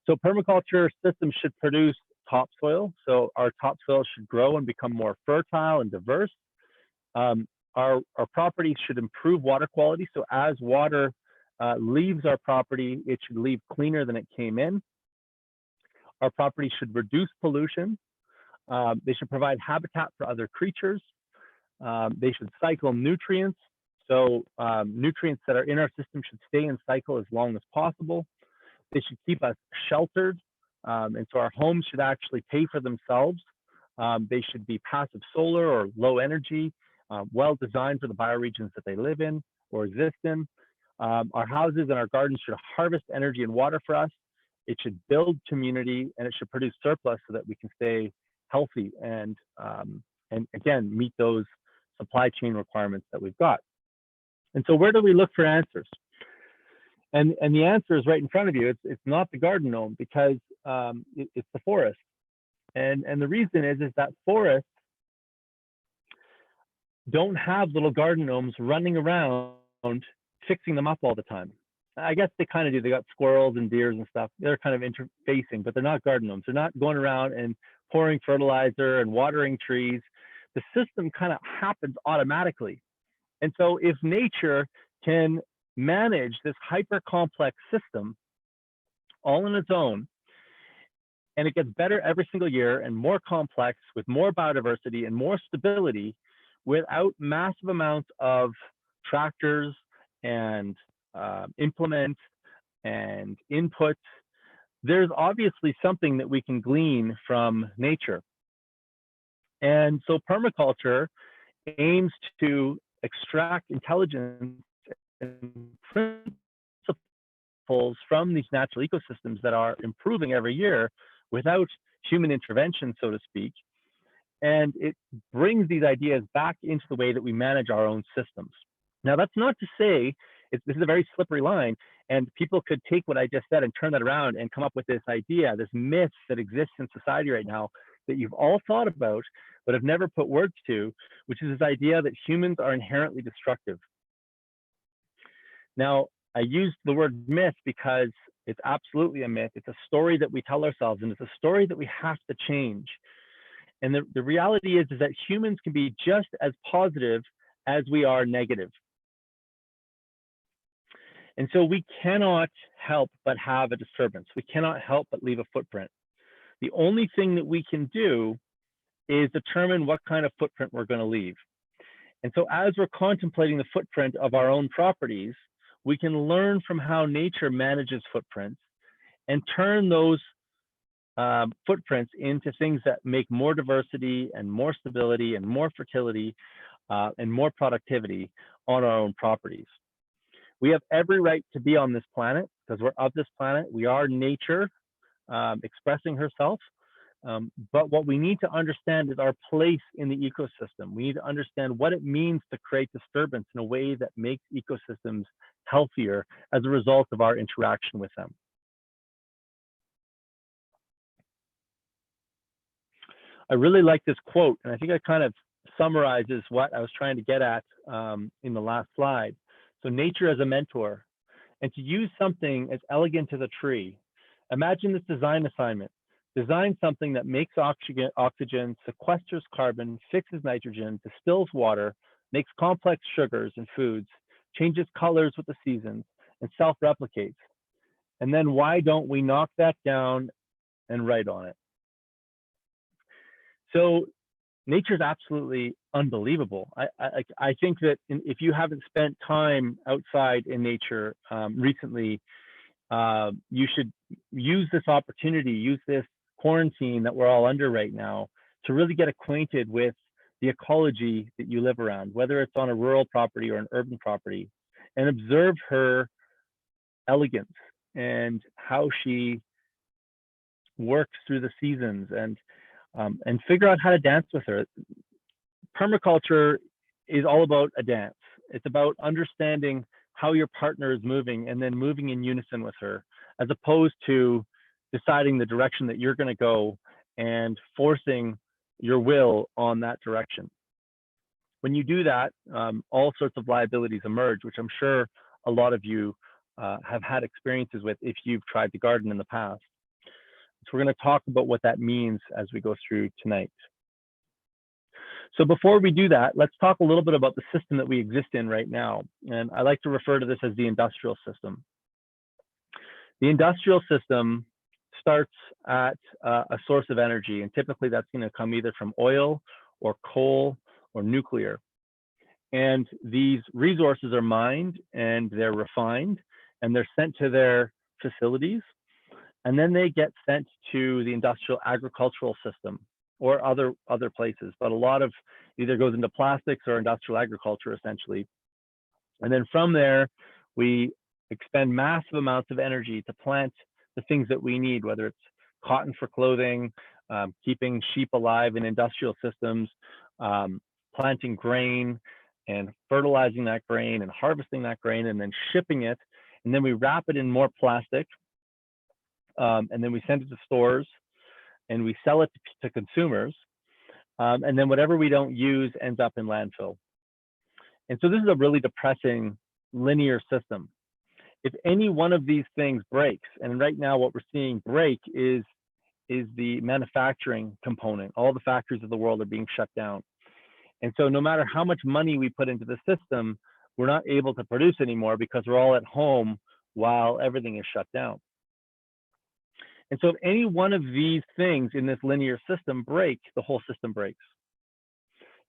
Speaker 1: So permaculture systems should produce topsoil. So our topsoil should grow and become more fertile and diverse. Our properties should improve water quality. So as water leaves our property, it should leave cleaner than it came in. Our property should reduce pollution. They should provide habitat for other creatures. They should cycle nutrients. So nutrients that are in our system should stay in cycle as long as possible. They should keep us sheltered. And so our homes should actually pay for themselves. They should be passive solar or low energy, well designed for the bioregions that they live in or exist in. Our houses and our gardens should harvest energy and water for us. It should build community, and it should produce surplus so that we can stay healthy and again, meet those supply chain requirements that we've got. And so where do we look for answers? And the answer is right in front of you. It's not the garden gnome, because it's the forest. And the reason is that forests don't have little garden gnomes running around fixing them up all the time. I guess they kind of do. They got squirrels and deers and stuff. They're kind of interfacing, but they're not garden gnomes. They're not going around and pouring fertilizer and watering trees. The system kind of happens automatically. And so if nature can manage this hyper complex system all on its own, and it gets better every single year and more complex with more biodiversity and more stability without massive amounts of tractors and implements and inputs, there's obviously something that we can glean from nature. And so permaculture aims to extract intelligence and principles from these natural ecosystems that are improving every year without human intervention, so to speak. And it brings these ideas back into the way that we manage our own systems. Now, that's not to say, this is a very slippery line, and people could take what I just said and turn that around and come up with this idea, this myth that exists in society right now that you've all thought about, but have never put words to, which is this idea that humans are inherently destructive. Now, I used the word myth because It's absolutely a myth. It's a story that we tell ourselves, and it's a story that we have to change. And the reality is that humans can be just as positive as we are negative. And so we cannot help but have a disturbance. We cannot help but leave a footprint. The only thing that we can do is determine what kind of footprint we're going to leave. And so as we're contemplating the footprint of our own properties, we can learn from how nature manages footprints and turn those footprints into things that make more diversity and more stability and more fertility and more productivity on our own properties. We have every right to be on this planet because we're of this planet. We are nature expressing herself. But what we need to understand is our place in the ecosystem. We need to understand what it means to create disturbance in a way that makes ecosystems healthier as a result of our interaction with them. I really like this quote, and I think it kind of summarizes what I was trying to get at in the last slide. So nature as a mentor, and to use something as elegant as a tree. Imagine this design assignment. Design something that makes oxygen, sequesters carbon, fixes nitrogen, distills water, makes complex sugars and foods, changes colors with the seasons, and self-replicates. And then why don't we knock that down and write on it? So nature is absolutely unbelievable. I think that if you haven't spent time outside in nature recently, you should use this opportunity, use this quarantine that we're all under right now to really get acquainted with the ecology that you live around, whether it's on a rural property or an urban property, and observe her elegance and how she works through the seasons and figure out how to dance with her. Permaculture is all about a dance. It's about understanding how your partner is moving and then moving in unison with her, as opposed to deciding the direction that you're going to go and forcing your will on that direction. When you do that, all sorts of liabilities emerge, which I'm sure a lot of you have had experiences with if you've tried to garden in the past. So we're going to talk about what that means as we go through tonight. So before we do that, let's talk a little bit about the system that we exist in right now. And I like to refer to this as the industrial system. The industrial system starts at a source of energy, and typically that's going to come either from oil or coal or nuclear. And these resources are mined and they're refined and they're sent to their facilities. And then they get sent to the industrial agricultural system or other places. But a lot of either goes into plastics or industrial agriculture, essentially. And then from there, we expend massive amounts of energy to plant the things that we need, whether it's cotton for clothing, keeping sheep alive in industrial systems, planting grain and fertilizing that grain and harvesting that grain and then shipping it. And then we wrap it in more plastic. And then we send it to stores and we sell it to consumers. And then whatever we don't use ends up in landfill. And so this is a really depressing linear system. If any one of these things breaks, and right now what we're seeing break is the manufacturing component. All the factories of the world are being shut down. And so no matter how much money we put into the system, we're not able to produce anymore because we're all at home while everything is shut down. And so if any one of these things in this linear system break, the whole system breaks.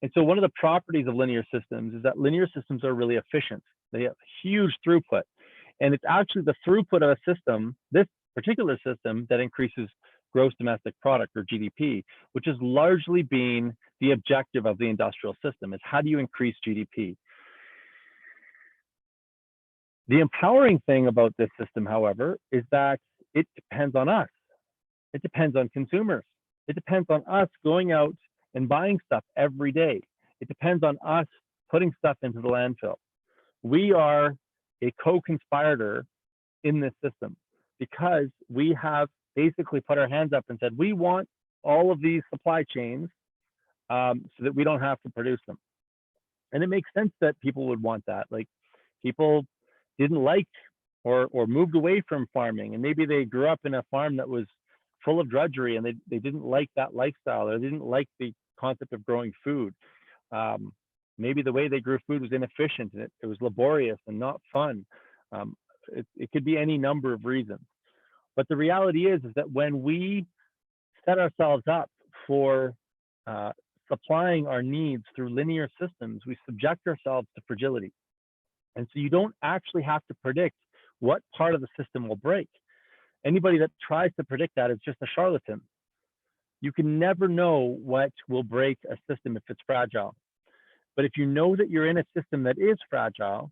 Speaker 1: And so one of the properties of linear systems is that linear systems are really efficient. They have huge throughput. And it's actually the throughput of a system, this particular system, that increases gross domestic product, or GDP, which has largely been the objective of the industrial system, is how do you increase GDP? The empowering thing about this system, however, is that it depends on us. It depends on consumers. It depends on us going out and buying stuff every day. It depends on us putting stuff into the landfill. We are a co-conspirator in this system because we have basically put our hands up and said, we want all of these supply chains so that we don't have to produce them. And it makes sense that people would want that. Like, people didn't like or moved away from farming, and maybe they grew up in a farm that was full of drudgery, and they didn't like that lifestyle, or they didn't like the concept of growing food. Maybe the way they grew food was inefficient, and it was laborious and not fun. It could be any number of reasons. But the reality is that when we set ourselves up for supplying our needs through linear systems, we subject ourselves to fragility. And so you don't actually have to predict what part of the system will break. Anybody that tries to predict that is just a charlatan. You can never know what will break a system if it's fragile. But if you know that you're in a system that is fragile,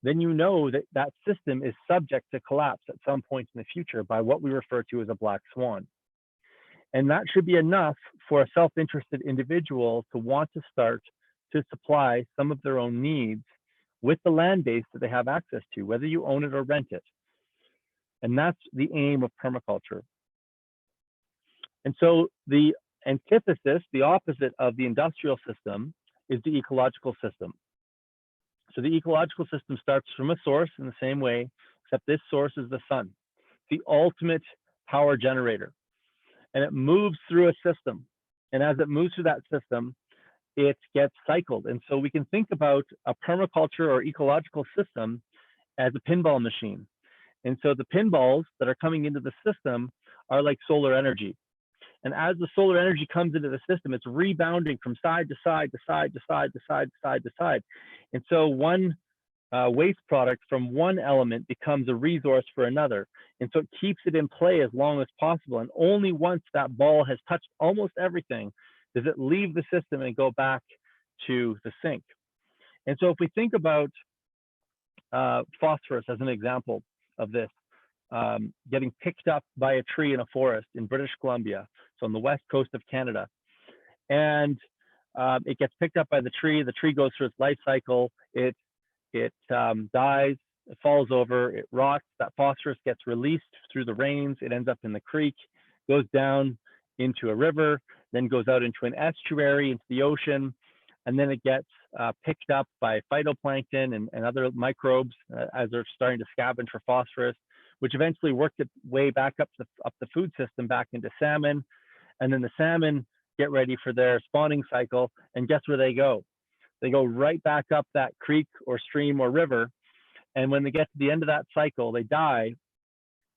Speaker 1: then you know that that system is subject to collapse at some point in the future by what we refer to as a black swan. And that should be enough for a self-interested individual to want to start to supply some of their own needs with the land base that they have access to, whether you own it or rent it. And that's the aim of permaculture. And so the antithesis, the opposite of the industrial system, is the ecological system. So the ecological system starts from a source in the same way, except this source is the sun, the ultimate power generator. And it moves through a system. And as it moves through that system, it gets cycled. And so we can think about a permaculture or ecological system as a pinball machine. And so the pinballs that are coming into the system are like solar energy. And as the solar energy comes into the system, it's rebounding from side to side to side to side to side to side to side. And so one waste product from one element becomes a resource for another. And so it keeps it in play as long as possible. And only once that ball has touched almost everything does it leave the system and go back to the sink. And so if we think about phosphorus as an example of this, getting picked up by a tree in a forest in British Columbia, so on the west coast of Canada. And it gets picked up by the tree goes through its life cycle, it dies, it falls over, it rots, that phosphorus gets released through the rains, it ends up in the creek, goes down into a river, then goes out into an estuary, into the ocean, and then it gets picked up by phytoplankton and other microbes as they're starting to scavenge for phosphorus, which eventually worked its way back up the food system back into salmon. And then the salmon get ready for their spawning cycle, and guess where they go? They go right back up that creek or stream or river. And when they get to the end of that cycle, they die,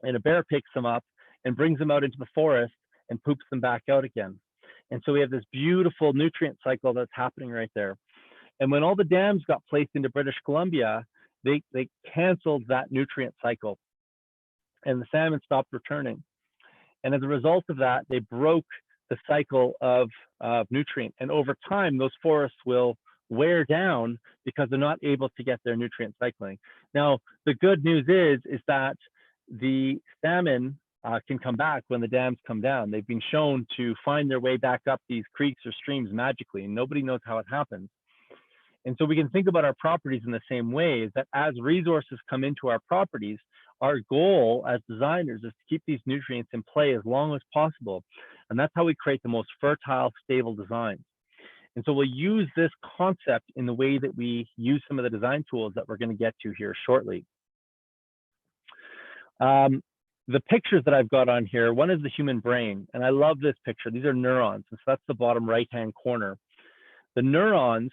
Speaker 1: and a bear picks them up and brings them out into the forest and poops them back out again. And so we have this beautiful nutrient cycle that's happening right there. And when all the dams got placed into British Columbia, they canceled that nutrient cycle, and the salmon stopped returning. And as a result of that, they broke the cycle of nutrient. And over time, those forests will wear down because they're not able to get their nutrient cycling. Now, the good news is that the salmon can come back when the dams come down. They've been shown to find their way back up these creeks or streams magically, and nobody knows how it happens. And so we can think about our properties in the same way, is that as resources come into our properties, our goal as designers is to keep these nutrients in play as long as possible. And that's how we create the most fertile, stable designs. And so we'll use this concept in the way that we use some of the design tools that we're going to get to here shortly. The pictures that I've got on here, one is the human brain, and I love this picture. These are neurons, and so that's the bottom right-hand corner. The neurons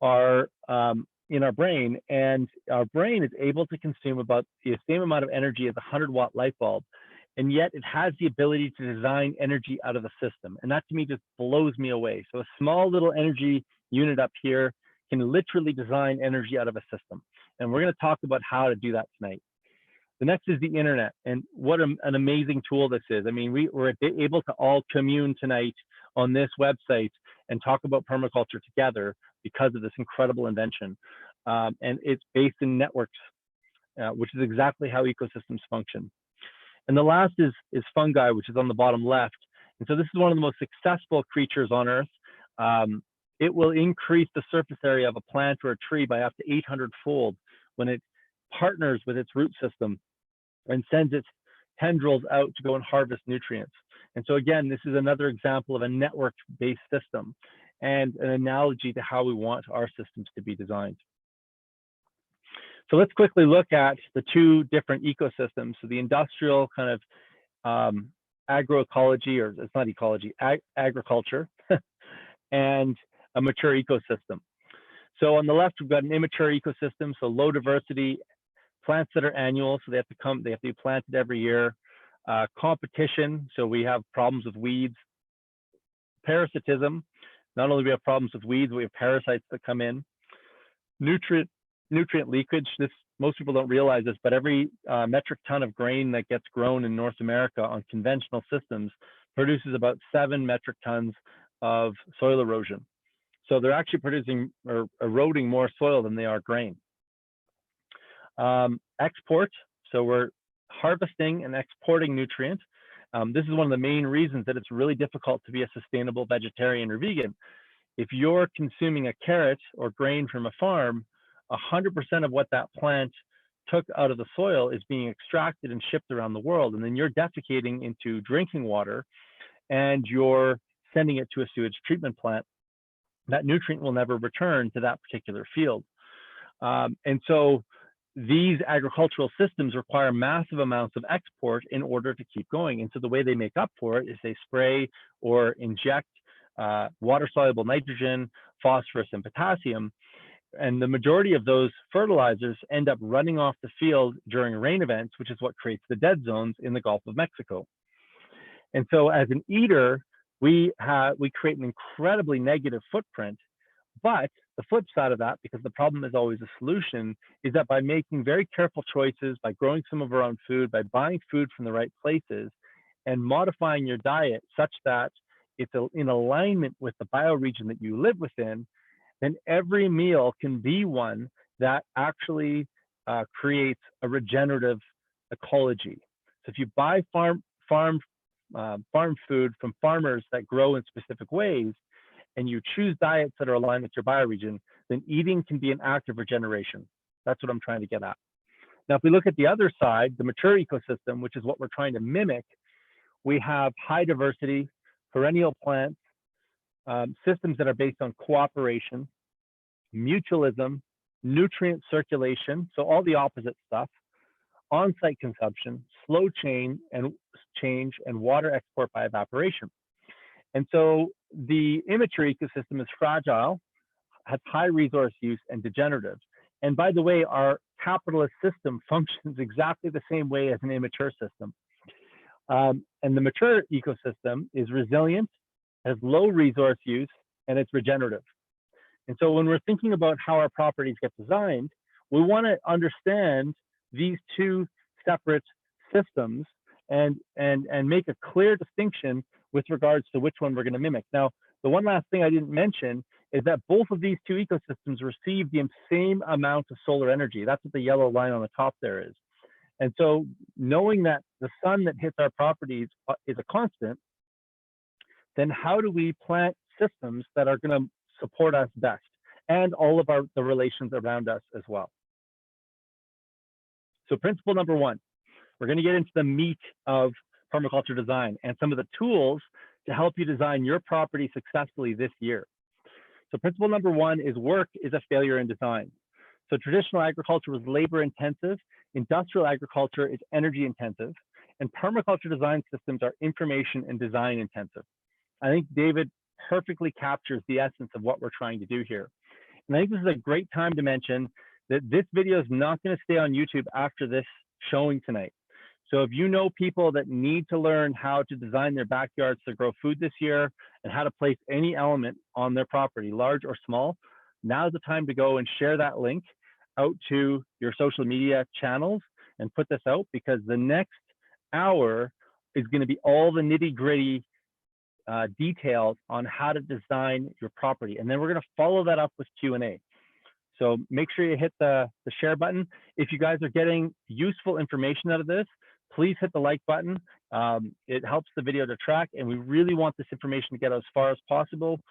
Speaker 1: are in our brain, and our brain is able to consume about the same amount of energy as a 100-watt light bulb, and yet it has the ability to design energy out of the system. And that to me just blows me away. So a small little energy unit up here can literally design energy out of a system. And we're going to talk about how to do that tonight. The next is the internet, and what an amazing tool this is. I mean, we're able to all commune tonight on this website and talk about permaculture together because of this incredible invention. And it's based in networks, which is exactly how ecosystems function. And the last is fungi, which is on the bottom left. And so this is one of the most successful creatures on Earth. It will increase the surface area of a plant or a tree by up to 800-fold when it partners with its root system and sends its tendrils out to go and harvest nutrients. And so again, this is another example of a network-based system and an analogy to how we want our systems to be designed. So let's quickly look at the two different ecosystems. So the industrial kind of agroecology, or it's not ecology, agriculture, and a mature ecosystem. So on the left, we've got an immature ecosystem, so low diversity, plants that are annual, so they have to be planted every year. Competition, so we have problems with weeds. Parasitism, not only do we have problems with weeds, we have parasites that come in. Nutrient leakage, this, most people don't realize this, but every metric ton of grain that gets grown in North America on conventional systems produces about 7 metric tons of soil erosion. So they're actually producing or eroding more soil than they are grain. Export, so we're harvesting and exporting nutrients. This is one of the main reasons that it's really difficult to be a sustainable vegetarian or vegan. If you're consuming a carrot or grain from a farm, 100% of what that plant took out of the soil is being extracted and shipped around the world. And then you're defecating into drinking water and you're sending it to a sewage treatment plant. That nutrient will never return to that particular field. And so these agricultural systems require massive amounts of export in order to keep going. And so the way they make up for it is they spray or inject water-soluble nitrogen, phosphorus, and potassium. And the majority of those fertilizers end up running off the field during rain events, which is what creates the dead zones in the Gulf of Mexico. And so as an eater, we create an incredibly negative footprint. But the flip side of that, because the problem is always a solution, is that by making very careful choices, by growing some of our own food, by buying food from the right places, and modifying your diet such that it's in alignment with the bioregion that you live within, then every meal can be one that actually creates a regenerative ecology. So if you buy farm food from farmers that grow in specific ways, and you choose diets that are aligned with your bioregion, then eating can be an act of regeneration. That's what I'm trying to get at. Now, if we look at the other side, the mature ecosystem, which is what we're trying to mimic, we have high diversity, perennial plants, systems that are based on cooperation, mutualism, nutrient circulation, so all the opposite stuff, on-site consumption, slow change and water export by evaporation. And so the immature ecosystem is fragile, has high resource use, and degenerative. And by the way, our capitalist system functions exactly the same way as an immature system. And the mature ecosystem is resilient, has low resource use, and it's regenerative. And so when we're thinking about how our properties get designed, we want to understand these two separate systems and make a clear distinction with regards to which one we're going to mimic. Now, the one last thing I didn't mention is that both of these two ecosystems receive the same amount of solar energy. That's what the yellow line on the top there is. And so knowing that the sun that hits our properties is a constant, then how do we plant systems that are going to support us best and all of the relations around us as well? So principle number one, we're going to get into the meat of permaculture design and some of the tools to help you design your property successfully this year. So principle number one is work is a failure in design. So traditional agriculture was labor intensive, industrial agriculture is energy intensive, and permaculture design systems are information and design intensive. I think David perfectly captures the essence of what we're trying to do here. And I think this is a great time to mention that this video is not going to stay on YouTube after this showing tonight. So if you know people that need to learn how to design their backyards to grow food this year and how to place any element on their property, large or small, now's the time to go and share that link out to your social media channels and put this out, because the next hour is going to be all the nitty-gritty details on how to design your property. And then we're going to follow that up with Q&A. So make sure you hit the share button. If you guys are getting useful information out of this, please hit the like button. It helps the video to track, and we really want this information to get as far as possible.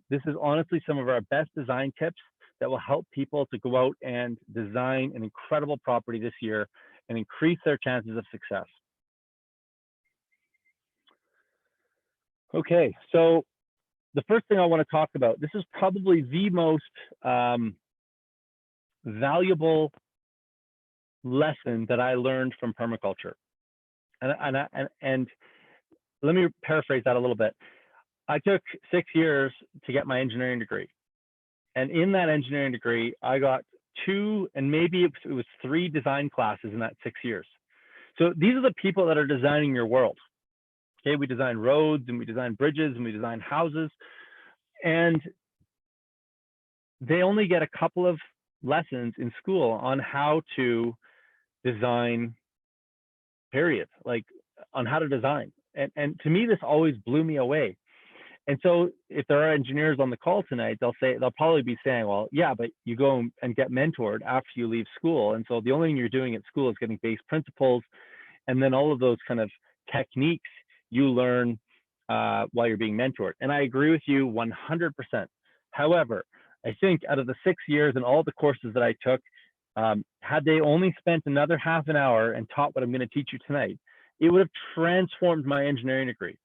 Speaker 1: This is honestly some of our best design tips that will help people to go out and design an incredible property this year and increase their chances of success. Okay, so the first thing I want to talk about, this is probably the most valuable lesson that I learned from permaculture. And let me paraphrase that a little bit. I took 6 years to get my engineering degree. And in that engineering degree, I got 2 and maybe it was 3 design classes in that 6 years. So these are the people that are designing your world. Okay, we design roads and we design bridges and we design houses. And they only get a couple of lessons in school on how to design, period, like on how to design. And to me, this always blew me away. And so if there are engineers on the call tonight, they'll probably be saying, well, yeah, but you go and get mentored after you leave school. And so the only thing you're doing at school is getting base principles. And then all of those kind of techniques you learn while you're being mentored. And I agree with you 100%. However, I think out of the 6 years and all the courses that I took, had they only spent another half an hour and taught what I'm going to teach you tonight, it would have transformed my engineering degree.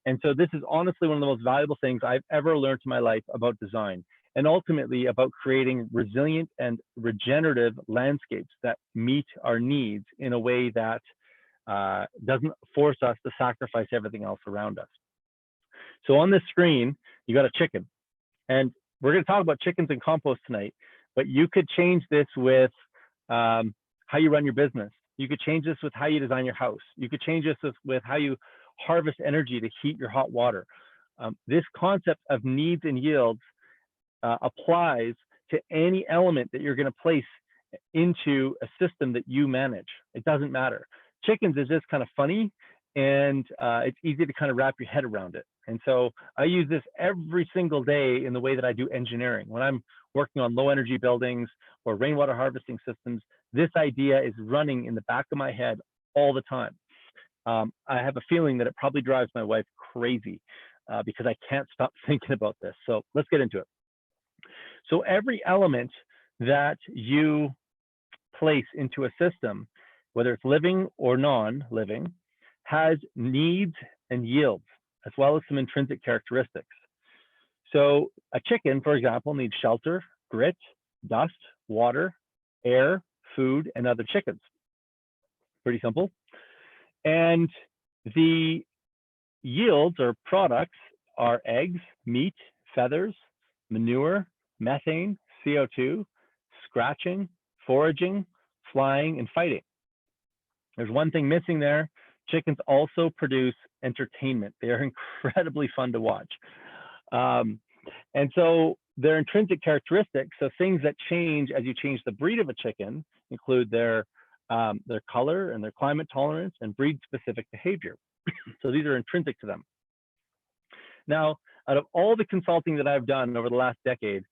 Speaker 1: And so this is honestly one of the most valuable things I've ever learned in my life about design, and ultimately about creating resilient and regenerative landscapes that meet our needs in a way that doesn't force us to sacrifice everything else around us. So on this screen, you got a chicken. And we're going to talk about chickens and compost tonight, but you could change this with how you run your business. You could change this with how you design your house. You could change this with how you harvest energy to heat your hot water. This concept of needs and yields applies to any element that you're going to place into a system that you manage. It doesn't matter. Chickens is just kind of funny, and it's easy to kind of wrap your head around it. And so I use this every single day in the way that I do engineering. When I'm working on low energy buildings or rainwater harvesting systems, this idea is running in the back of my head all the time. I have a feeling that it probably drives my wife crazy because I can't stop thinking about this. So let's get into it. So every element that you place into a system, whether it's living or non-living, has needs and yields, as well as some intrinsic characteristics. So a chicken, for example, needs shelter, grit, dust, water, air, food, and other chickens. Pretty simple. And the yields or products are eggs, meat, feathers, manure, methane, CO2, scratching, foraging, flying, and fighting. There's one thing missing there. Chickens also produce entertainment. They are incredibly fun to watch. And so their intrinsic characteristics, so things that change as you change the breed of a chicken, include their color and their climate tolerance and breed-specific behavior. So these are intrinsic to them. Now, out of all the consulting that I've done over the last decade,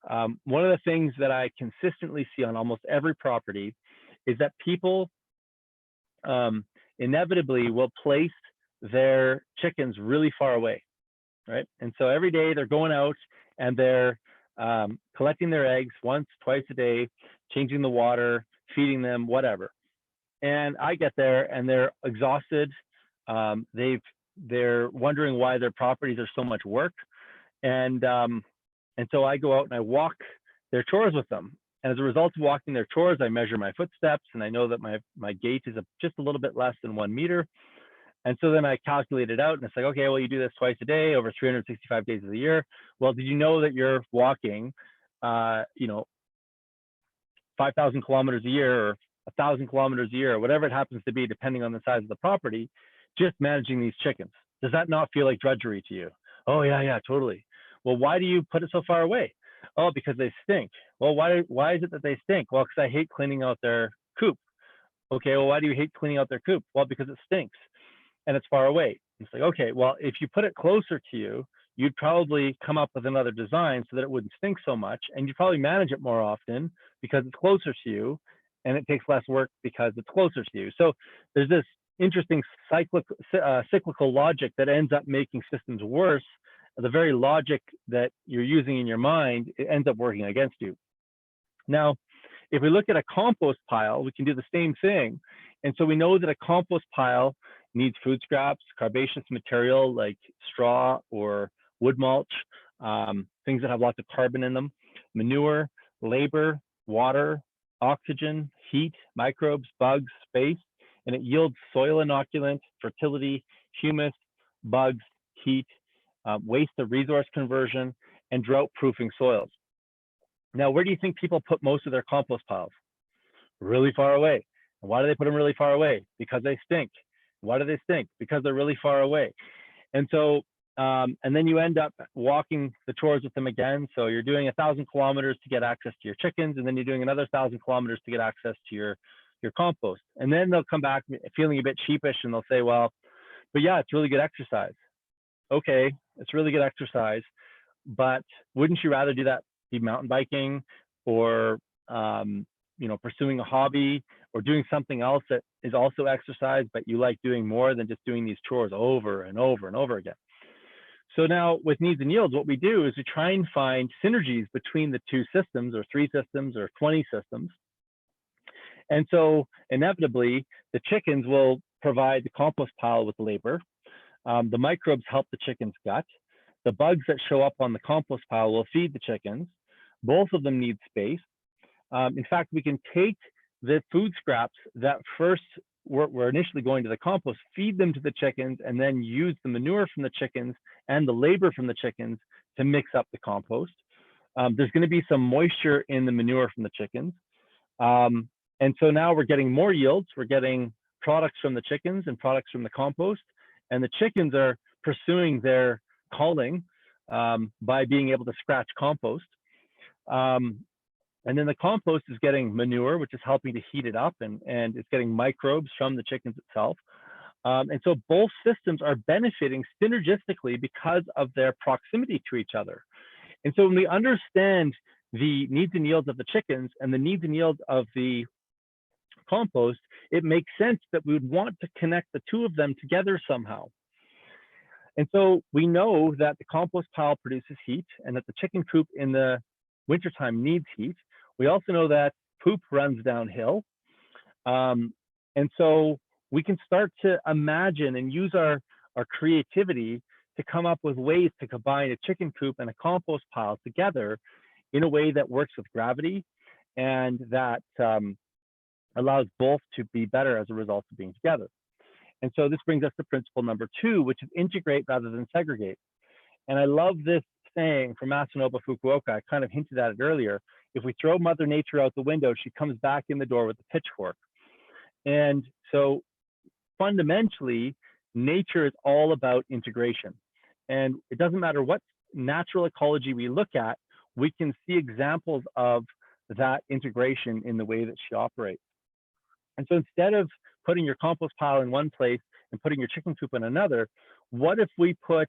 Speaker 1: one of the things that I consistently see on almost every property is that people inevitably will place their chickens really far away, right? And so every day they're going out and they're collecting their eggs once, twice a day, changing the water, feeding them, whatever. And I get there and they're exhausted. They're wondering why their properties are so much work. And so I go out and I walk their chores with them. And as a result of walking their chores, I measure my footsteps and I know that my gait is just a little bit less than 1 meter. And so then I calculate it out and it's like, okay, well, you do this twice a day over 365 days of the year. Well, did you know that you're walking, 5,000 kilometers a year or 1,000 kilometers a year, or whatever it happens to be, depending on the size of the property, just managing these chickens? Does that not feel like drudgery to you? Oh, yeah, totally. Well, why do you put it so far away? Oh, because they stink. Well, why is it that they stink? Well, because I hate cleaning out their coop. Okay, well, why do you hate cleaning out their coop? Well, because it stinks and it's far away. It's like, okay, well, if you put it closer to you, you'd probably come up with another design so that it wouldn't stink so much, and you'd probably manage it more often because it's closer to you, and it takes less work because it's closer to you. So there's this interesting cyclical logic that ends up making systems worse. The very logic that you're using in your mind, it ends up working against you. Now, if we look at a compost pile, we can do the same thing. And so we know that a compost pile needs food scraps, carbaceous material like straw or wood mulch, things that have lots of carbon in them, manure, labor, water, oxygen, heat, microbes, bugs, space, and it yields soil inoculant, fertility, humus, bugs, heat, waste to resource conversion, and drought proofing soils. Now, where do you think people put most of their compost piles? Really far away. And why do they put them really far away? Because they stink. Why do they stink? Because they're really far away. And so, and then you end up walking the chores with them again. So you're doing 1,000 kilometers to get access to your chickens, and then you're doing another 1,000 kilometers to get access to your compost. And then they'll come back feeling a bit sheepish, and they'll say, well, but yeah, it's really good exercise. Okay, it's really good exercise, but wouldn't you rather do that, be mountain biking, or pursuing a hobby, or doing something else that is also exercise, but you like doing more than just doing these chores over and over and over again? So now with needs and yields, what we do is we try and find synergies between the two systems, or 3 systems, or 20 systems. And so inevitably, the chickens will provide the compost pile with labor. The microbes help the chicken's gut. The bugs that show up on the compost pile will feed the chickens. Both of them need space. In fact, we can take the food scraps that first were initially going to the compost, feed them to the chickens, and then use the manure from the chickens and the labor from the chickens to mix up the compost. There's going to be some moisture in the manure from the chickens. And so now we're getting more yields. We're getting products from the chickens and products from the compost. And the chickens are pursuing their calling by being able to scratch compost. And then the compost is getting manure, which is helping to heat it up, and it's getting microbes from the chickens itself. And so both systems are benefiting synergistically because of their proximity to each other. And so when we understand the needs and yields of the chickens and the needs and yields of the compost, it makes sense that we would want to connect the two of them together somehow. And so we know that the compost pile produces heat, and that the chicken coop in the wintertime needs heat. We also know that poop runs downhill. And so we can start to imagine and use our creativity to come up with ways to combine a chicken coop and a compost pile together in a way that works with gravity, and that allows both to be better as a result of being together. And so this brings us to principle number 2, which is integrate rather than segregate. And I love this saying from Masanobu Fukuoka. I kind of hinted at it earlier. If we throw Mother Nature out the window, she comes back in the door with a pitchfork. And so fundamentally, nature is all about integration. And it doesn't matter what natural ecology we look at, we can see examples of that integration in the way that she operates. And so instead of putting your compost pile in one place and putting your chicken coop in another, what if we put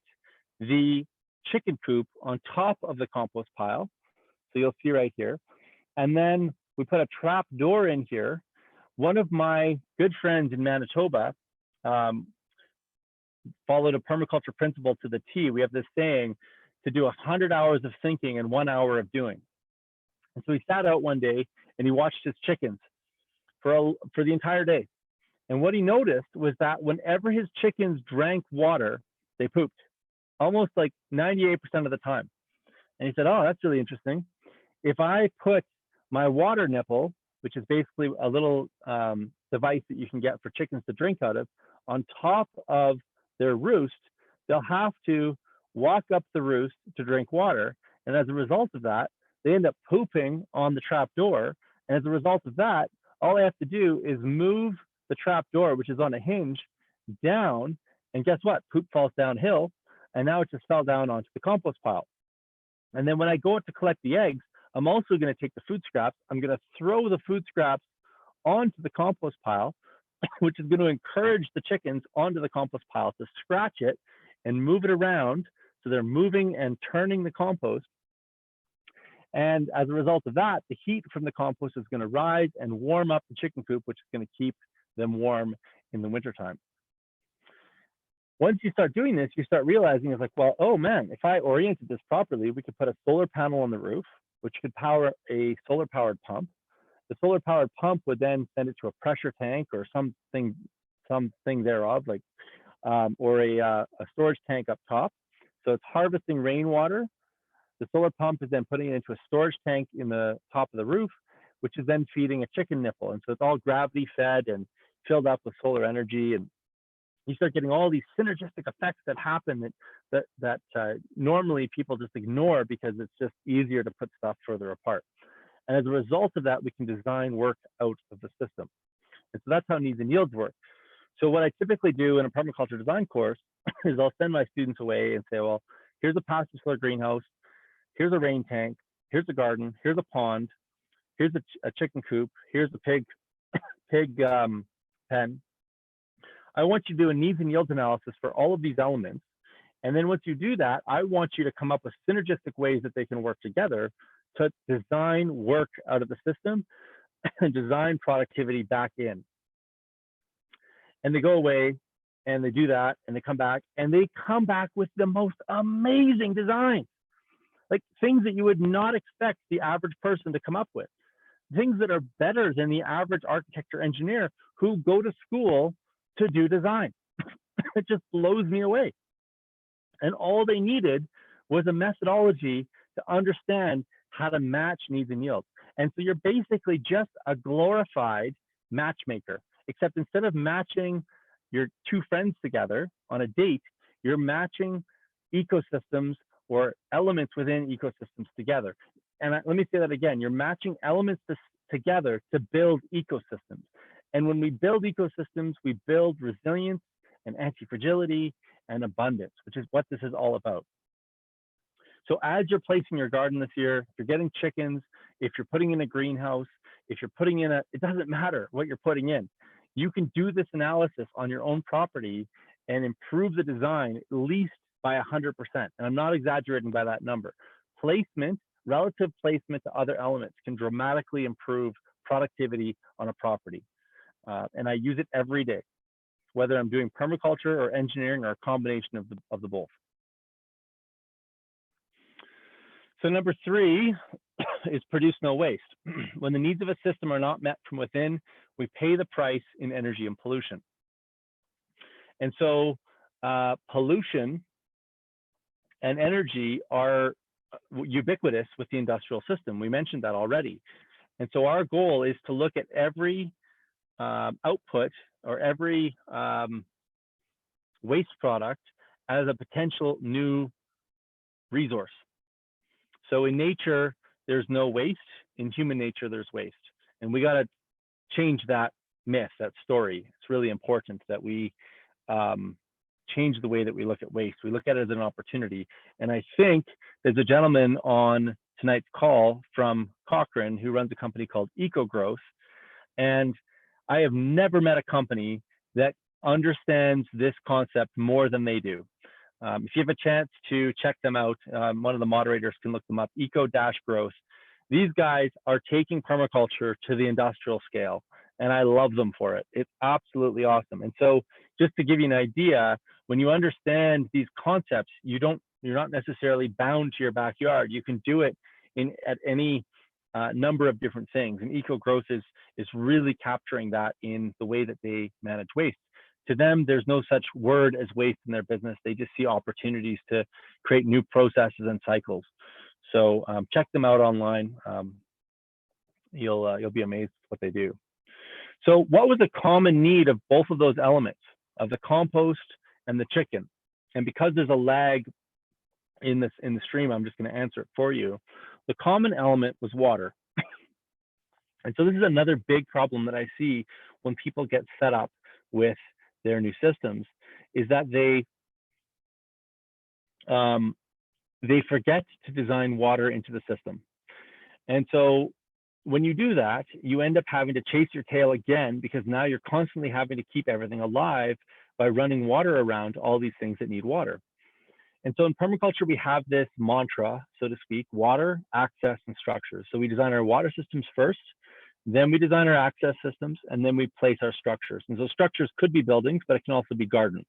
Speaker 1: the chicken coop on top of the compost pile? So you'll see right here. And then we put a trap door in here. One of my good friends in Manitoba followed a permaculture principle to the T. We have this saying, to do 100 hours of thinking and 1 hour of doing. And so he sat out one day and he watched his chickens for the entire day. And what he noticed was that whenever his chickens drank water, they pooped, almost like 98% of the time. And he said, oh, that's really interesting. If I put my water nipple, which is basically a little device that you can get for chickens to drink out of, on top of their roost, they'll have to walk up the roost to drink water. And as a result of that, they end up pooping on the trap door. And as a result of that, all I have to do is move the trap door, which is on a hinge, down. And guess what? Poop falls downhill. And now it just fell down onto the compost pile. And then when I go out to collect the eggs, I'm also going to take the food scraps. I'm going to throw the food scraps onto the compost pile, which is going to encourage the chickens onto the compost pile to scratch it and move it around. So they're moving and turning the compost. And as a result of that, the heat from the compost is going to rise and warm up the chicken coop, which is going to keep them warm in the wintertime. Once you start doing this, you start realizing it's like, well, oh man, if I oriented this properly, we could put a solar panel on the roof, which could power a solar powered pump. The solar powered pump would then send it to a pressure tank or something thereof, like or a storage tank up top. So it's harvesting rainwater. The solar pump is then putting it into a storage tank in the top of the roof, which is then feeding a chicken nipple. And so it's all gravity fed and filled up with solar energy. And you start getting all these synergistic effects that happen that normally people just ignore because it's just easier to put stuff further apart. And as a result of that, we can design work out of the system. And so that's how needs and yields work. So what I typically do in a permaculture design course is I'll send my students away and say, well, here's a passive solar greenhouse, here's a rain tank, here's a garden, here's a pond, here's a chicken coop, here's a pig pen. I want you to do a needs and yields analysis for all of these elements. And then once you do that, I want you to come up with synergistic ways that they can work together to design work out of the system and design productivity back in. And they go away and they do that and they come back with the most amazing designs, like things that you would not expect the average person to come up with, things that are better than the average architect or engineer who go to school to do design. It just blows me away. And all they needed was a methodology to understand how to match needs and yields. And so you're basically just a glorified matchmaker, except instead of matching your two friends together on a date, you're matching ecosystems or elements within ecosystems together. And let me say that again, you're matching elements together to build ecosystems. And when we build ecosystems, we build resilience and anti-fragility and abundance, which is what this is all about. So as you're placing your garden this year, if you're getting chickens, if you're putting in a greenhouse, if you're putting in it doesn't matter what you're putting in. You can do this analysis on your own property and improve the design at least by 100%. And I'm not exaggerating by that number. Placement, relative placement to other elements can dramatically improve productivity on a property. And I use it every day, whether I'm doing permaculture or engineering or a combination of the both. So number 3 is produce no waste. When the needs of a system are not met from within, we pay the price in energy and pollution. And so pollution and energy are ubiquitous with the industrial system. We mentioned that already. And so our goal is to look at every output or every waste product as a potential new resource. So in nature, there's no waste. In human nature, there's waste. And we got to change that myth, that story. It's really important that we change the way that we look at waste. We look at it as an opportunity. And I think there's a gentleman on tonight's call from Cochrane who runs a company called Eco Growth. And I have never met a company that understands this concept more than they do. If you have a chance to check them out, one of the moderators can look them up, Eco-Growth. These guys are taking permaculture to the industrial scale, and I love them for it. It's absolutely awesome. And so just to give you an idea, when you understand these concepts, you're not necessarily bound to your backyard. You can do it at any number of different things. And Eco Growth is really capturing that in the way that they manage waste. To them, there's no such word as waste in their business. They just see opportunities to create new processes and cycles. So check them out online. You'll be amazed what they do. So what was the common need of both of those elements, of the compost and the chicken? And because there's a lag in the stream, I'm just going to answer it for you. The common element was water. And so this is another big problem that I see when people get set up with their new systems, is that they forget to design water into the system. And so when you do that, you end up having to chase your tail again, because now you're constantly having to keep everything alive by running water around all these things that need water. And so in permaculture, we have this mantra, so to speak: water, access, and structures. So we design our water systems first, then we design our access systems, and then we place our structures. And so structures could be buildings, but it can also be gardens.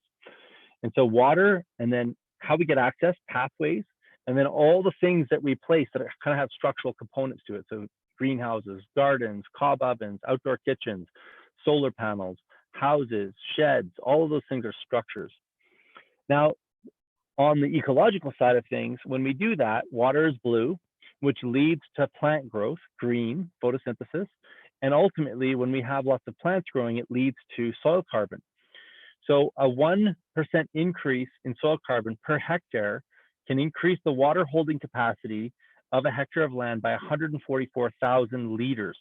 Speaker 1: And so water, and then how we get access, pathways, and then all the things that we place that kind of have structural components to it. So greenhouses, gardens, cob ovens, outdoor kitchens, solar panels, houses, sheds, all of those things are structures. Now, on the ecological side of things, when we do that, water is blue, which leads to plant growth, green, photosynthesis. And ultimately, when we have lots of plants growing, it leads to soil carbon. So a 1% increase in soil carbon per hectare can increase the water holding capacity of a hectare of land by 144,000 liters.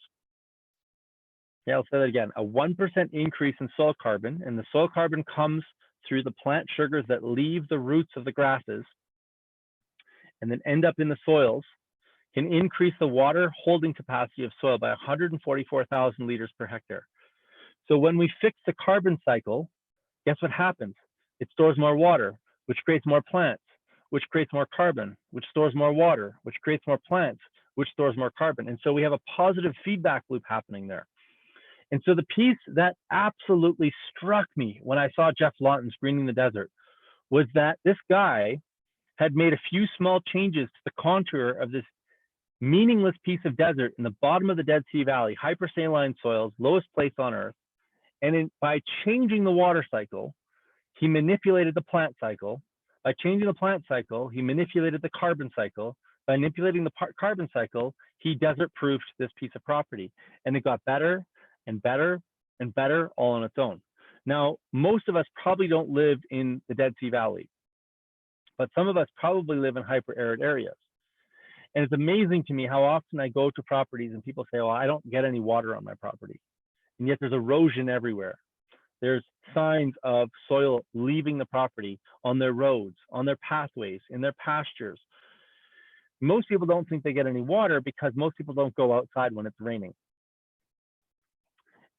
Speaker 1: Yeah, I'll say that again. A 1% increase in soil carbon, and the soil carbon comes through the plant sugars that leave the roots of the grasses and then end up in the soils, can increase the water holding capacity of soil by 144,000 liters per hectare. So when we fix the carbon cycle, guess what happens? It stores more water, which creates more plants, which creates more carbon, which stores more water, which creates more plants, which stores more carbon. And so we have a positive feedback loop happening there. And so the piece that absolutely struck me when I saw Jeff Lawton's Greening the Desert was that this guy had made a few small changes to the contour of this meaningless piece of desert in the bottom of the Dead Sea Valley, hypersaline soils, lowest place on earth. And by changing the water cycle, he manipulated the plant cycle. By changing the plant cycle, he manipulated the carbon cycle. By manipulating the carbon cycle, he desert-proofed this piece of property. And it got better and better and better all on its own. Now, most of us probably don't live in the Dead Sea Valley, but some of us probably live in hyper-arid areas. And it's amazing to me how often I go to properties and people say, well, I don't get any water on my property. And yet there's erosion everywhere. There's signs of soil leaving the property on their roads, on their pathways, in their pastures. Most people don't think they get any water because most people don't go outside when it's raining.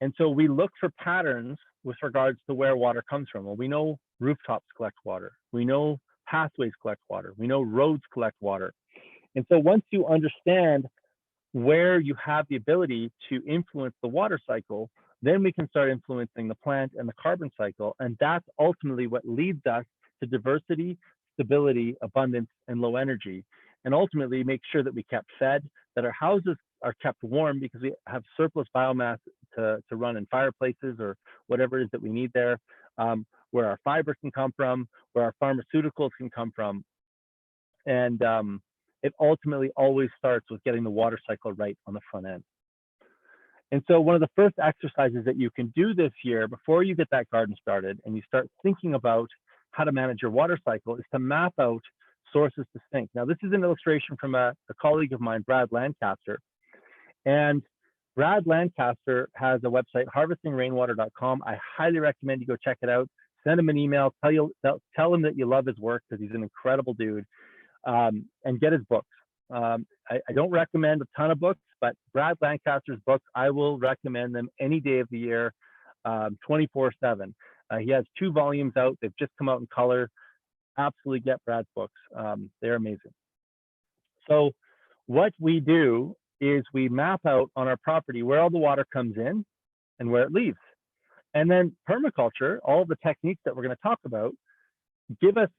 Speaker 1: And so we look for patterns with regards to where water comes from. Well, we know rooftops collect water. We know pathways collect water. We know roads collect water. And so once you understand where you have the ability to influence the water cycle, then we can start influencing the plant and the carbon cycle. And that's ultimately what leads us to diversity, stability, abundance, and low energy. And ultimately make sure that we kept fed, that our houses are kept warm because we have surplus biomass to run in fireplaces or whatever it is that we need there, where our fiber can come from, where our pharmaceuticals can come from. And it ultimately always starts with getting the water cycle right on the front end. And so one of the first exercises that you can do this year before you get that garden started and you start thinking about how to manage your water cycle is to map out sources to sink. Now, this is an illustration from a colleague of mine, Brad Lancaster. And Brad Lancaster has a website, harvestingrainwater.com. I highly recommend you go check it out. Send him an email, tell him that you love his work because he's an incredible dude, and get his books. I don't recommend a ton of books, but Brad Lancaster's books, I will recommend them any day of the year, 24/7. He has 2 volumes out. They've just come out in color. Absolutely get Brad's books. They're amazing. So what we do is we map out on our property where all the water comes in and where it leaves. And then permaculture, all of the techniques that we're going to talk about, give us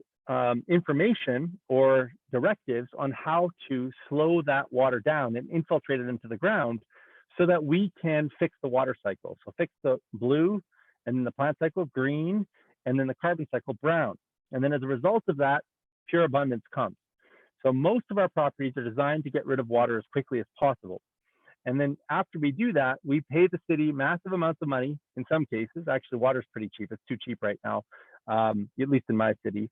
Speaker 1: information or directives on how to slow that water down and infiltrate it into the ground so that we can fix the water cycle. So fix the blue, and then the plant cycle green, and then the carbon cycle brown. And then as a result of that, pure abundance comes. So most of our properties are designed to get rid of water as quickly as possible. And then after we do that, we pay the city massive amounts of money in some cases. Actually, water's pretty cheap. It's too cheap right now, at least in my city.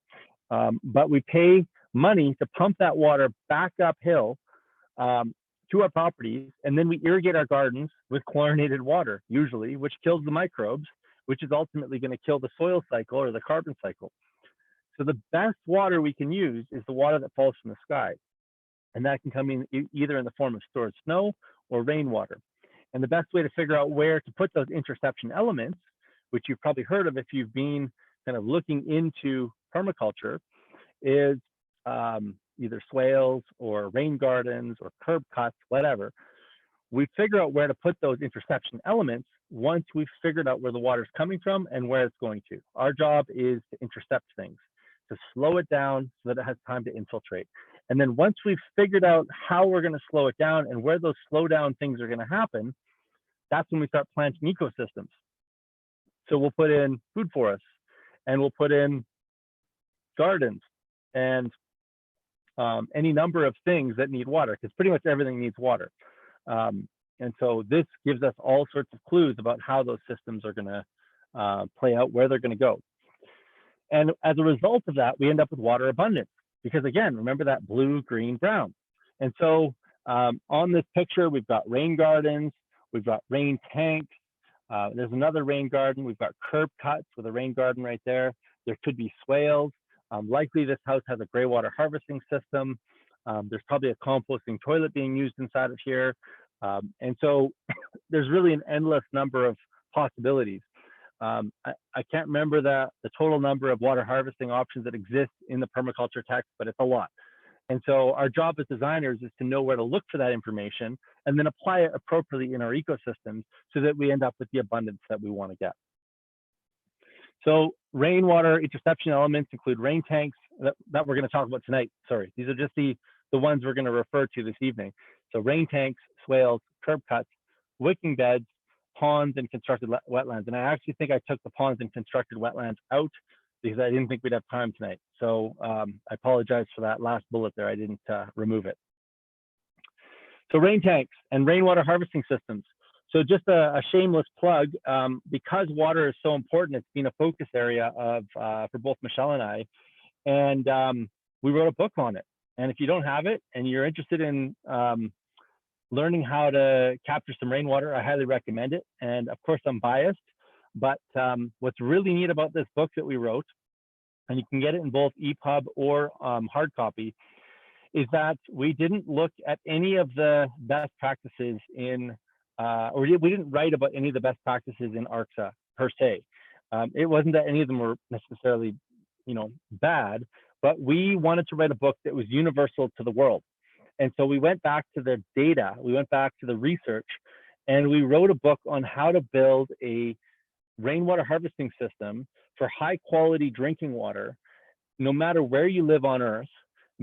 Speaker 1: But we pay money to pump that water back uphill to our properties. And then we irrigate our gardens with chlorinated water, usually, which kills the microbes, which is ultimately going to kill the soil cycle or the carbon cycle. So the best water we can use is the water that falls from the sky. And that can come in either in the form of stored snow or rainwater. And the best way to figure out where to put those interception elements, which you've probably heard of if you've been kind of looking into permaculture, is either swales or rain gardens or curb cuts, whatever. We figure out where to put those interception elements once we've figured out where the water is coming from and where it's going to. Our job is to intercept things, to slow it down so that it has time to infiltrate. And then once we've figured out how we're going to slow it down and where those slow down things are going to happen, that's when we start planting ecosystems. So we'll put in food forests, and we'll put in gardens and any number of things that need water, because pretty much everything needs water. And so this gives us all sorts of clues about how those systems are going to play out, where they're going to go. And as a result of that, we end up with water abundance, because again, remember that blue, green, brown. And so on this picture, we've got rain gardens, we've got rain tanks, there's another rain garden, we've got curb cuts with a rain garden right there. There could be swales. Likely this house has a gray water harvesting system. There's probably a composting toilet being used inside of here. And so there's really an endless number of possibilities. I can't remember the total number of water harvesting options that exist in the permaculture text, but it's a lot. And so our job as designers is to know where to look for that information and then apply it appropriately in our ecosystems so that we end up with the abundance that we want to get. So rainwater interception elements include rain tanks that we're going to talk about tonight. Sorry, these are just the ones we're going to refer to this evening. So rain tanks, swales, curb cuts, wicking beds, ponds, and constructed wetlands. And I actually think I took the ponds and constructed wetlands out because I didn't think we'd have time tonight. So I apologize for that last bullet there. I didn't remove it. So rain tanks and rainwater harvesting systems. So just a shameless plug, because water is so important, it's been a focus area of for both Michelle and I, and we wrote a book on it. And if you don't have it and you're interested in learning how to capture some rainwater, I highly recommend it. And of course, I'm biased, but what's really neat about this book that we wrote, and you can get it in both EPUB or hard copy, is that we didn't look at any of the best practices in or we didn't write about any of the best practices in ARCSA per se. It wasn't that any of them were necessarily, bad, but we wanted to write a book that was universal to the world. And so we went back to the data, we went back to the research, and we wrote a book on how to build a rainwater harvesting system for high quality drinking water, no matter where you live on Earth,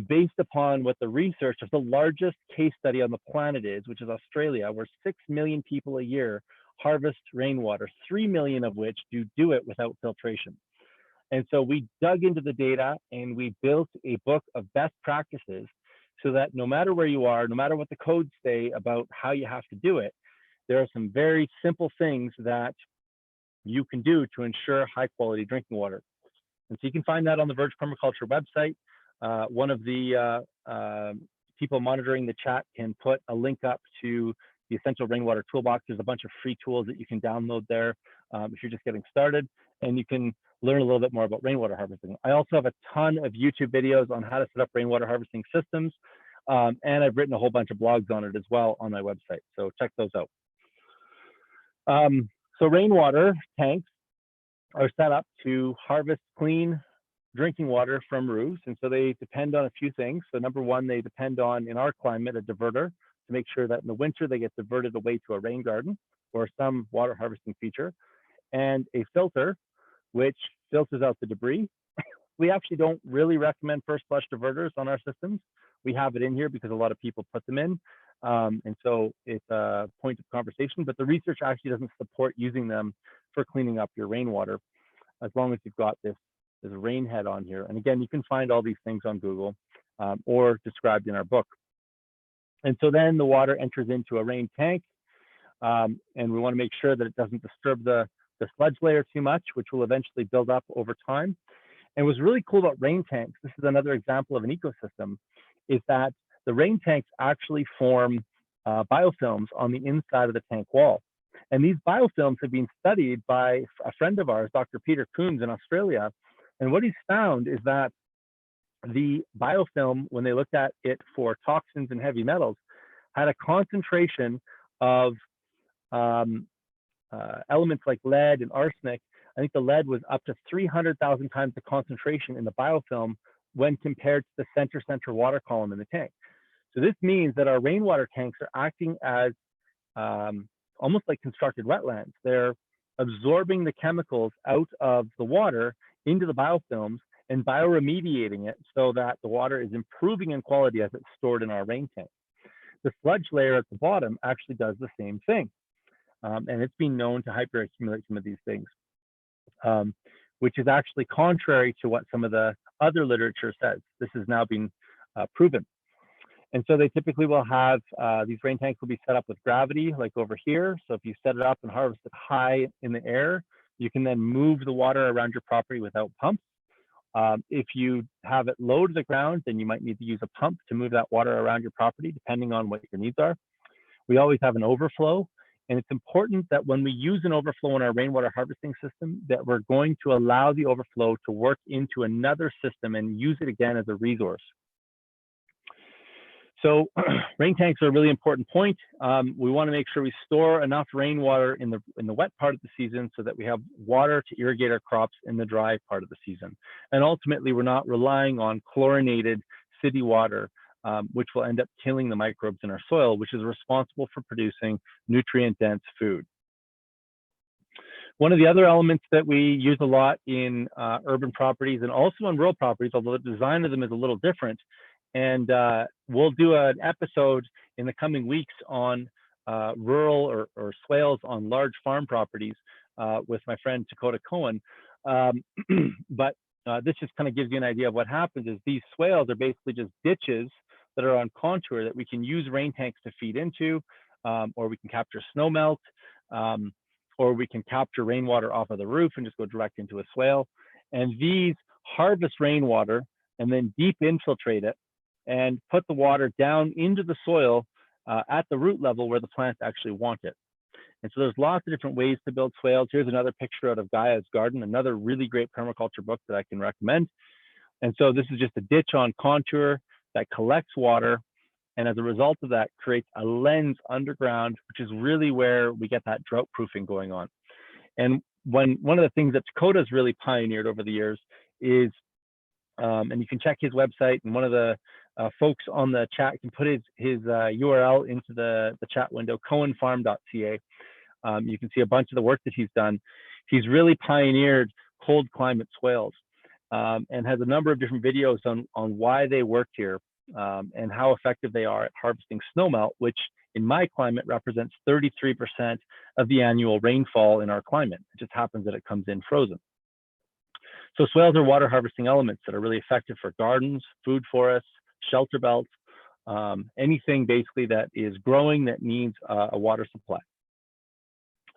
Speaker 1: based upon what the research of the largest case study on the planet is, which is Australia, where 6 million people a year harvest rainwater, 3 million of which do it without filtration. And so we dug into the data and we built a book of best practices so that no matter where you are, no matter what the codes say about how you have to do it, there are some very simple things that you can do to ensure high quality drinking water. And so you can find that on the Verge Permaculture website. One of the people monitoring the chat can put a link up to the Essential Rainwater Toolbox. There's a bunch of free tools that you can download there if you're just getting started, and you can learn a little bit more about rainwater harvesting. I also have a ton of YouTube videos on how to set up rainwater harvesting systems, and I've written a whole bunch of blogs on it as well on my website, so check those out. So rainwater tanks are set up to harvest clean drinking water from roofs, and so they depend on a few things. So number one, they depend on, in our climate, a diverter to make sure that in the winter they get diverted away to a rain garden or some water harvesting feature, and a filter which filters out the debris. We actually don't really recommend first flush diverters on our systems. We have it in here because a lot of people put them in, and so it's a point of conversation, but the research actually doesn't support using them for cleaning up your rainwater as long as you've got this rain head on here. And again, you can find all these things on Google or described in our book. And so then the water enters into a rain tank, and we want to make sure that it doesn't disturb the sludge layer too much, which will eventually build up over time. And what's really cool about rain tanks, this is another example of an ecosystem, is that the rain tanks actually form biofilms on the inside of the tank wall. And these biofilms have been studied by a friend of ours, Dr. Peter Coombs in Australia. And what he's found is that the biofilm, when they looked at it for toxins and heavy metals, had a concentration of elements like lead and arsenic. I think the lead was up to 300,000 times the concentration in the biofilm when compared to the center water column in the tank. So this means that our rainwater tanks are acting as almost like constructed wetlands. They're absorbing the chemicals out of the water into the biofilms and bioremediating it so that the water is improving in quality as it's stored in our rain tank. The sludge layer at the bottom actually does the same thing. And it's been known to hyperaccumulate some of these things, which is actually contrary to what some of the other literature says. This has now been proven. And so they typically will have, these rain tanks will be set up with gravity, like over here. So if you set it up and harvest it high in the air, you can then move the water around your property without pumps. If you have it low to the ground, then you might need to use a pump to move that water around your property, depending on what your needs are. We always have an overflow. And it's important that when we use an overflow in our rainwater harvesting system, that we're going to allow the overflow to work into another system and use it again as a resource. So rain tanks are a really important point. We want to make sure we store enough rainwater in the wet part of the season so that we have water to irrigate our crops in the dry part of the season. And ultimately, we're not relying on chlorinated city water, which will end up killing the microbes in our soil, which is responsible for producing nutrient-dense food. One of the other elements that we use a lot in urban properties and also on rural properties, although the design of them is a little different, and we'll do an episode in the coming weeks on rural or swales on large farm properties with my friend Dakota Cohen. But this just kind of gives you an idea of what happens is these swales are basically just ditches that are on contour that we can use rain tanks to feed into, or we can capture snow melt, or we can capture rainwater off of the roof and just go direct into a swale. And these harvest rainwater and then deep infiltrate it and put the water down into the soil at the root level where the plants actually want it. And so there's lots of different ways to build swales. Here's another picture out of Gaia's garden, another really great permaculture book that I can recommend. And so this is just a ditch on contour that collects water, and as a result of that creates a lens underground, which is really where we get that drought proofing going on. And one of the things that Dakota's really pioneered over the years is, and you can check his website, and one of the folks on the chat can put his URL into the chat window, cohenfarm.ca. You can see a bunch of the work that he's done. He's really pioneered cold climate swales and has a number of different videos on why they work here and how effective they are at harvesting snowmelt, which in my climate represents 33% of the annual rainfall in our climate. It just happens that it comes in frozen. So swales are water harvesting elements that are really effective for gardens, food forests, shelter belts, anything basically that is growing that needs a water supply.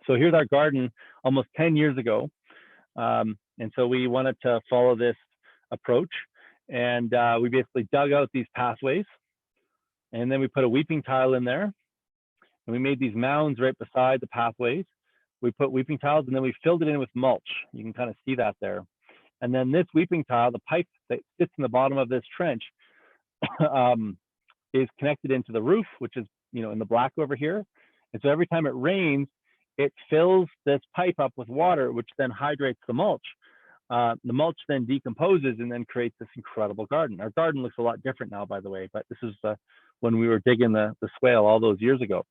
Speaker 1: So here's our garden almost 10 years ago. And so we wanted to follow this approach. And we basically dug out these pathways. And then we put a weeping tile in there. And we made these mounds right beside the pathways. We put weeping tiles and then we filled it in with mulch. You can kind of see that there. And then this weeping tile, the pipe that sits in the bottom of this trench, is connected into the roof, which is, in the black over here. And so every time it rains, it fills this pipe up with water, which then hydrates the mulch. The mulch then decomposes and then creates this incredible garden. Our garden looks a lot different now, by the way, but this is when we were digging the swale all those years ago.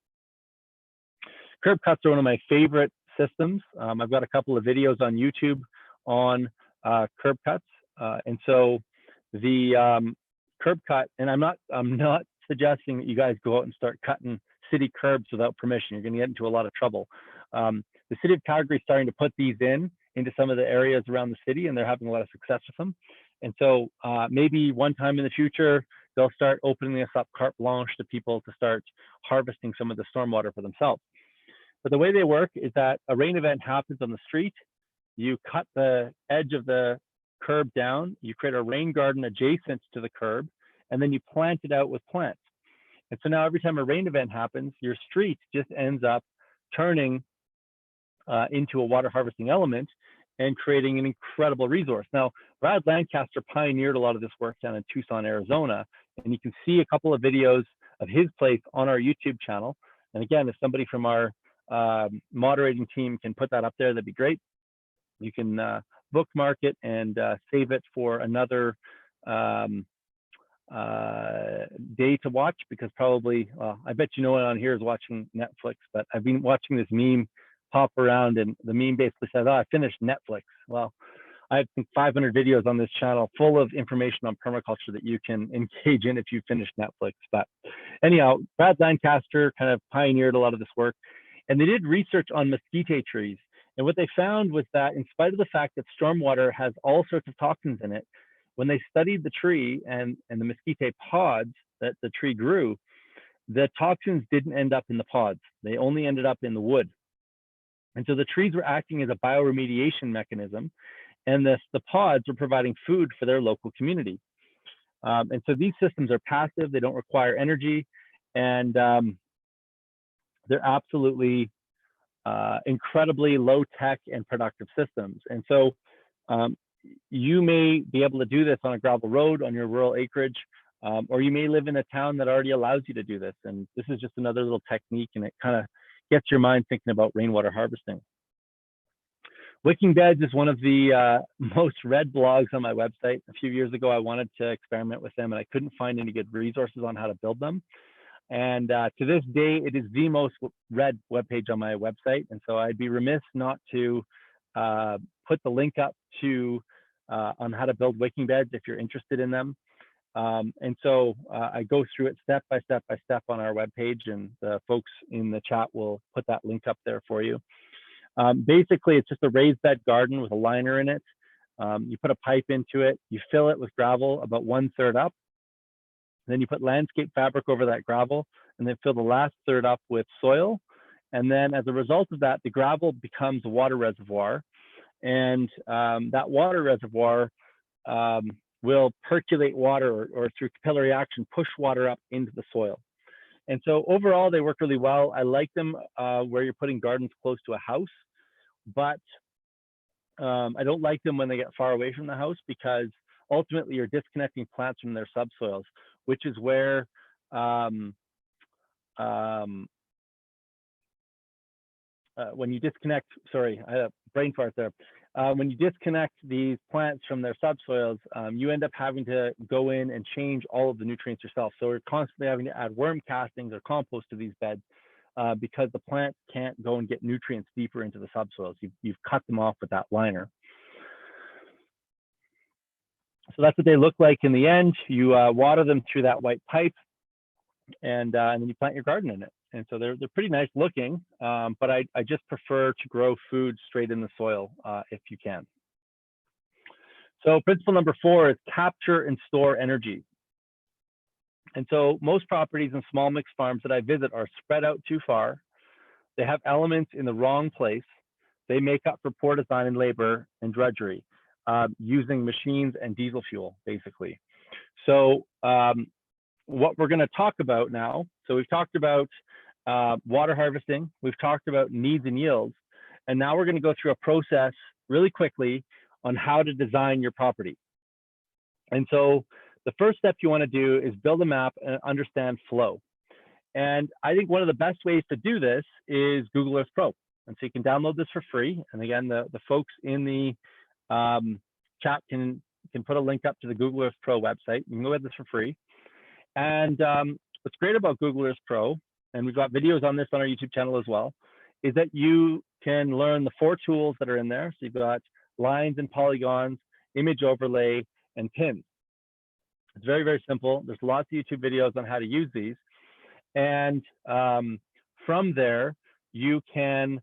Speaker 1: Curb cuts are one of my favorite systems. I've got a couple of videos on YouTube on curb cuts. And so the curb cut, and I'm not suggesting that you guys go out and start cutting city curbs without permission. You're going to get into a lot of trouble. The city of Calgary is starting to put these into some of the areas around the city, and they're having a lot of success with them. And so maybe one time in the future, they'll start opening this up carte blanche to people to start harvesting some of the stormwater for themselves. But the way they work is that a rain event happens on the street. You cut the edge of the curb down, you create a rain garden adjacent to the curb, and then you plant it out with plants. And so now every time a rain event happens, your street just ends up turning into a water harvesting element and creating an incredible resource. Now, Brad Lancaster pioneered a lot of this work down in Tucson, Arizona, and you can see a couple of videos of his place on our YouTube channel. And again, if somebody from our moderating team can put that up there, that'd be great. You can bookmark it and save it for another day to watch, because probably, I bet no one on here is watching Netflix, but I've been watching this meme pop around, and the meme basically says, I finished Netflix. Well, I have 500 videos on this channel full of information on permaculture that you can engage in if you finish Netflix. But anyhow, Brad Lancaster kind of pioneered a lot of this work, and they did research on mesquite trees. And what they found was that in spite of the fact that stormwater has all sorts of toxins in it, when they studied the tree and the mesquite pods that the tree grew, the toxins didn't end up in the pods. They only ended up in the wood. And so the trees were acting as a bioremediation mechanism, and the pods were providing food for their local community. And so these systems are passive, they don't require energy, and they're absolutely incredibly low tech and productive systems. And so you may be able to do this on a gravel road on your rural acreage, or you may live in a town that already allows you to do this. And this is just another little technique, and it kind of gets your mind thinking about rainwater harvesting. Wicking beds is one of the most read blogs on my website. A few years ago, I wanted to experiment with them, and I couldn't find any good resources on how to build them. And to this day, it is the most read webpage on my website. And so I'd be remiss not to put the link up to on how to build wicking beds if you're interested in them. And so I go through it step by step by step on our webpage, and the folks in the chat will put that link up there for you. Basically, it's just a raised bed garden with a liner in it. You put a pipe into it, you fill it with gravel about 1/3 up. Then you put landscape fabric over that gravel, and then fill the last third up with soil. And then as a result of that, the gravel becomes a water reservoir. And that water reservoir will percolate water, or through capillary action, push water up into the soil. And so overall, they work really well. I like them where you're putting gardens close to a house, but I don't like them when they get far away from the house, because ultimately you're disconnecting plants from their subsoils, which is where when you disconnect, sorry, I had a brain fart there. When you disconnect these plants from their subsoils, you end up having to go in and change all of the nutrients yourself. So we're constantly having to add worm castings or compost to these beds because the plants can't go and get nutrients deeper into the subsoils. You've cut them off with that liner. So that's what they look like in the end. You water them through that white pipe, and then you plant your garden in it. And so they're pretty nice looking, but I just prefer to grow food straight in the soil if you can. So principle number 4 is capture and store energy. And so most properties and small mixed farms that I visit are spread out too far. They have elements in the wrong place. They make up for poor design and labor and drudgery, using machines and diesel fuel, basically. So what we're going to talk about now, so we've talked about water harvesting, we've talked about needs and yields, and now we're going to go through a process really quickly on how to design your property. And so the first step you want to do is build a map and understand flow. And I think one of the best ways to do this is Google Earth Pro. And so you can download this for free. And again, the folks in the chat can put a link up to the Google Earth Pro website. You can go get this for free. And what's great about Google Earth Pro, and we've got videos on this on our YouTube channel as well, is that you can learn the 4 tools that are in there. So you've got lines and polygons, image overlay, and pins. It's very, very simple. There's lots of YouTube videos on how to use these. And from there, you can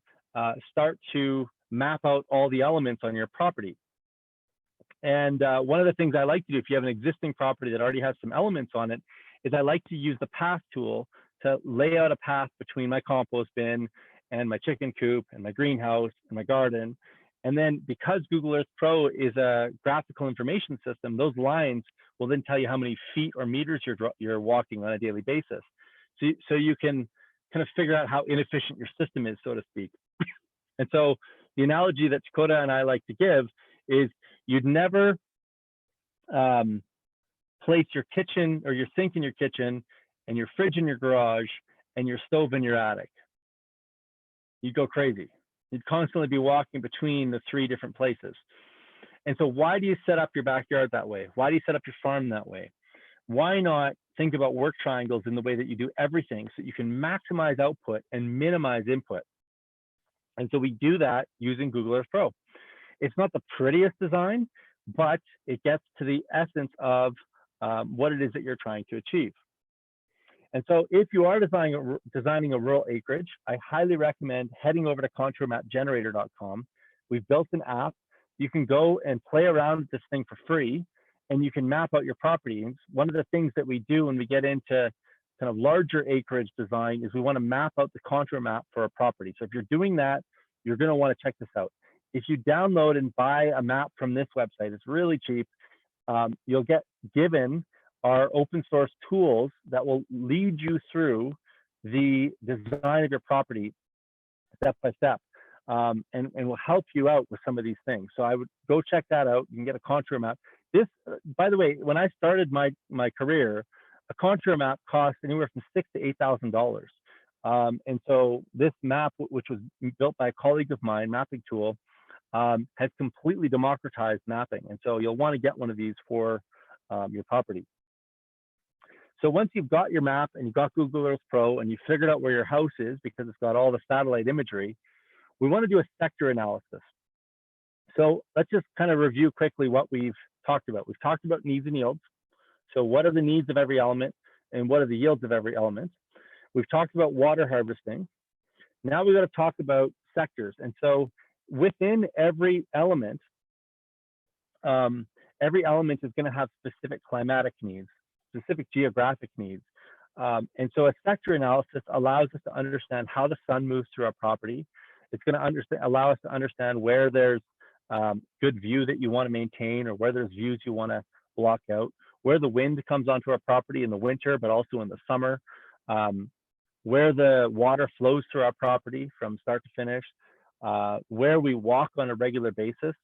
Speaker 1: start to map out all the elements on your property. And one of the things I like to do, if you have an existing property that already has some elements on it, is I like to use the path tool to lay out a path between my compost bin and my chicken coop and my greenhouse and my garden. And then because Google Earth Pro is a graphical information system, those lines will then tell you how many feet or meters you're walking on a daily basis. So you can kind of figure out how inefficient your system is, so to speak. And so the analogy that Dakota and I like to give is you'd never place your kitchen or your sink in your kitchen and your fridge in your garage and your stove in your attic. You'd go crazy. You'd constantly be walking between the 3 different places. And so why do you set up your backyard that way? Why do you set up your farm that way? Why not think about work triangles in the way that you do everything so that you can maximize output and minimize input? And so we do that using Google Earth Pro. It's not the prettiest design, but it gets to the essence of what it is that you're trying to achieve. And so if you are designing a rural acreage, I highly recommend heading over to contourmapgenerator.com. We've built an app. You can go and play around with this thing for free. and you can map out your property. And one of the things that we do when we get into kind of larger acreage design is we want to map out the contour map for a property. So if you're doing that, you're going to want to check this out. If you download and buy a map from this website, it's really cheap. You'll get given our open source tools that will lead you through the design of your property step by step, and will help you out with some of these things. So I would go check that out. You can get a contour map. This, by the way, when I started my career, a contour map cost anywhere from $6,000 to $8,000. And so this map, which was built by a colleague of mine, mapping tool, has completely democratized mapping. And so you'll want to get one of these for your property. So once you've got your map and you've got Google Earth Pro and you've figured out where your house is because it's got all the satellite imagery, we want to do a sector analysis. So let's just kind of review quickly what we've talked about. We've talked about needs and yields. So what are the needs of every element and what are the yields of every element? We've talked about water harvesting. Now we've got to talk about sectors. And so within every element is going to have specific climatic needs, specific geographic needs. And so a sector analysis allows us to understand how the sun moves through our property. It's going to allow us to understand where there's good view that you want to maintain or where there's views you want to block out, where the wind comes onto our property in the winter, but also in the summer, where the water flows through our property from start to finish, where we walk on a regular basis.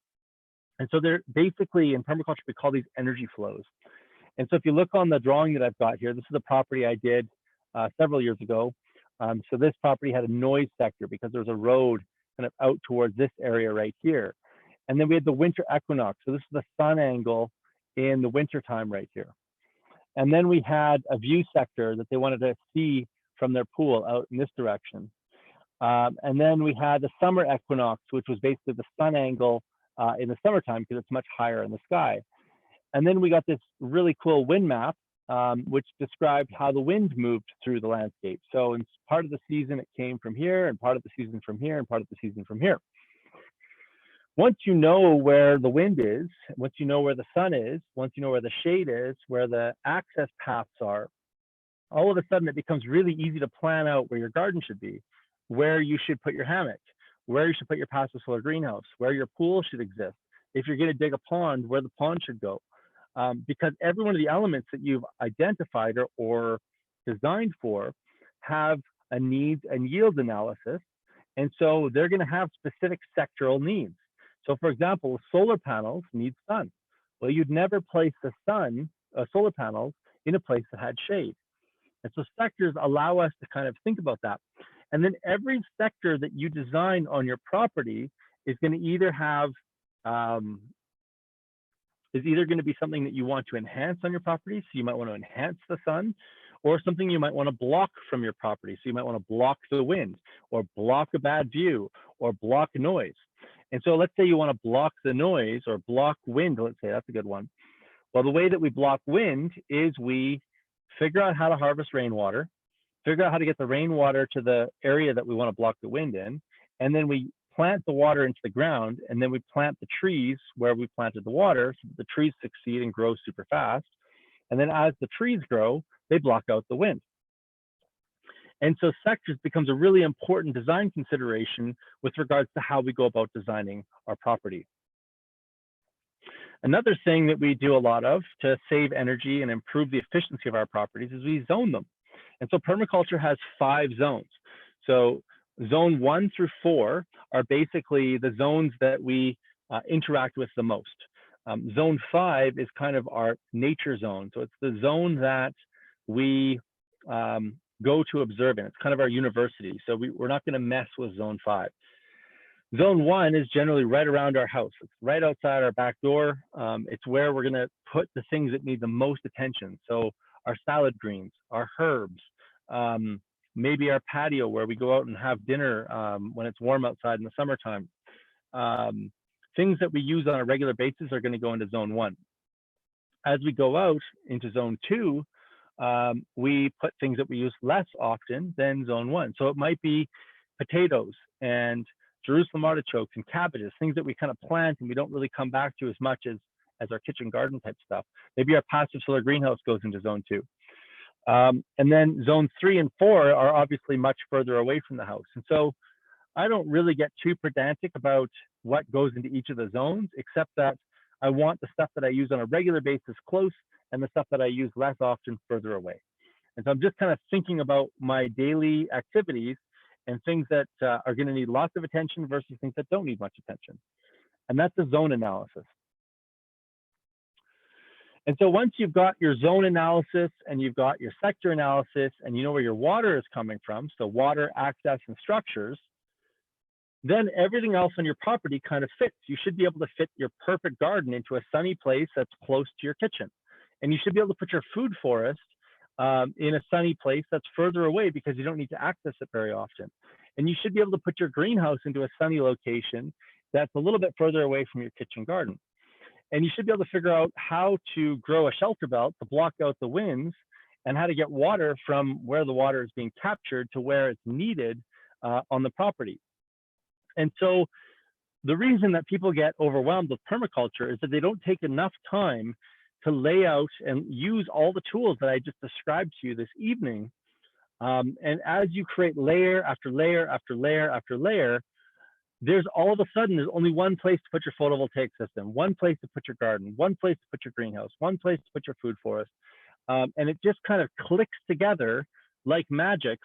Speaker 1: And so they're basically, in permaculture, we call these energy flows. And so if you look on the drawing that I've got here, this is a property I did several years ago. So this property had a noise sector because there's a road kind of out towards this area right here. And then we had the winter equinox. So this is the sun angle in the winter time right here. And then we had a view sector that they wanted to see from their pool out in this direction. And then we had the summer equinox, which was basically the sun angle in the summertime because it's much higher in the sky. And then we got this really cool wind map, which described how the wind moved through the landscape. So in part of the season, it came from here, and part of the season from here, and part of the season from here. Once you know where the wind is, once you know where the sun is, once you know where the shade is, where the access paths are, all of a sudden it becomes really easy to plan out where your garden should be, where you should put your hammock, where you should put your passive solar greenhouse, where your pool should exist. If you're going to dig a pond, where the pond should go. Because every one of the elements that you've identified or designed for have a needs and yield analysis. And so they're going to have specific sectoral needs. So for example, solar panels need sun. Well, you'd never place the solar panels in a place that had shade. And so sectors allow us to kind of think about that. And then every sector that you design on your property is going to either have is either going to be something that you want to enhance on your property. So you might want to enhance the sun, or something you might want to block from your property. So you might want to block the wind, or block a bad view, or block noise. And so let's say you want to block the noise or block wind. Let's say that's a good one. Well, the way that we block wind is we figure out how to harvest rainwater, figure out how to get the rainwater to the area that we want to block the wind in, and then we plant the water into the ground, and then we plant the trees where we planted the water so that the trees succeed and grow super fast. And then as the trees grow, they block out the wind. And so sectors becomes a really important design consideration with regards to how we go about designing our property. Another thing that we do a lot of to save energy and improve the efficiency of our properties is we zone them. And so permaculture has 5 zones. So zone 1 through 4 are basically the zones that we interact with the most. Zone 5 is kind of our nature zone. So it's the zone that we go to observe in. It's kind of our university. So we're not going to mess with zone 5. Zone 1 is generally right around our house. It's right outside our back door. It's where we're going to put the things that need the most attention. So our salad greens, our herbs, maybe our patio where we go out and have dinner when it's warm outside in the summertime. Things that we use on a regular basis are going to go into zone 1. As we go out into zone 2, we put things that we use less often than zone 1. So it might be potatoes and Jerusalem artichokes and cabbages, things that we kind of plant and we don't really come back to as much as as our kitchen garden type stuff. Maybe our passive solar greenhouse goes into zone 2. And then zones 3 and 4 are obviously much further away from the house. And so I don't really get too pedantic about what goes into each of the zones, except that I want the stuff that I use on a regular basis close and the stuff that I use less often further away. And so I'm just kind of thinking about my daily activities and things that are going to need lots of attention versus things that don't need much attention. And that's the zone analysis. And so once you've got your zone analysis and you've got your sector analysis and you know where your water is coming from, so water, access, and structures, then everything else on your property kind of fits. You should be able to fit your perfect garden into a sunny place that's close to your kitchen. And you should be able to put your food forest in a sunny place that's further away because you don't need to access it very often. And you should be able to put your greenhouse into a sunny location that's a little bit further away from your kitchen garden. And you should be able to figure out how to grow a shelter belt to block out the winds and how to get water from where the water is being captured to where it's needed on the property. And so the reason that people get overwhelmed with permaculture is that they don't take enough time to lay out and use all the tools that I just described to you this evening. And as you create layer after layer after layer after layer, there's all of a sudden, there's only one place to put your photovoltaic system, one place to put your garden, one place to put your greenhouse, one place to put your food forest. And it just kind of clicks together like magic.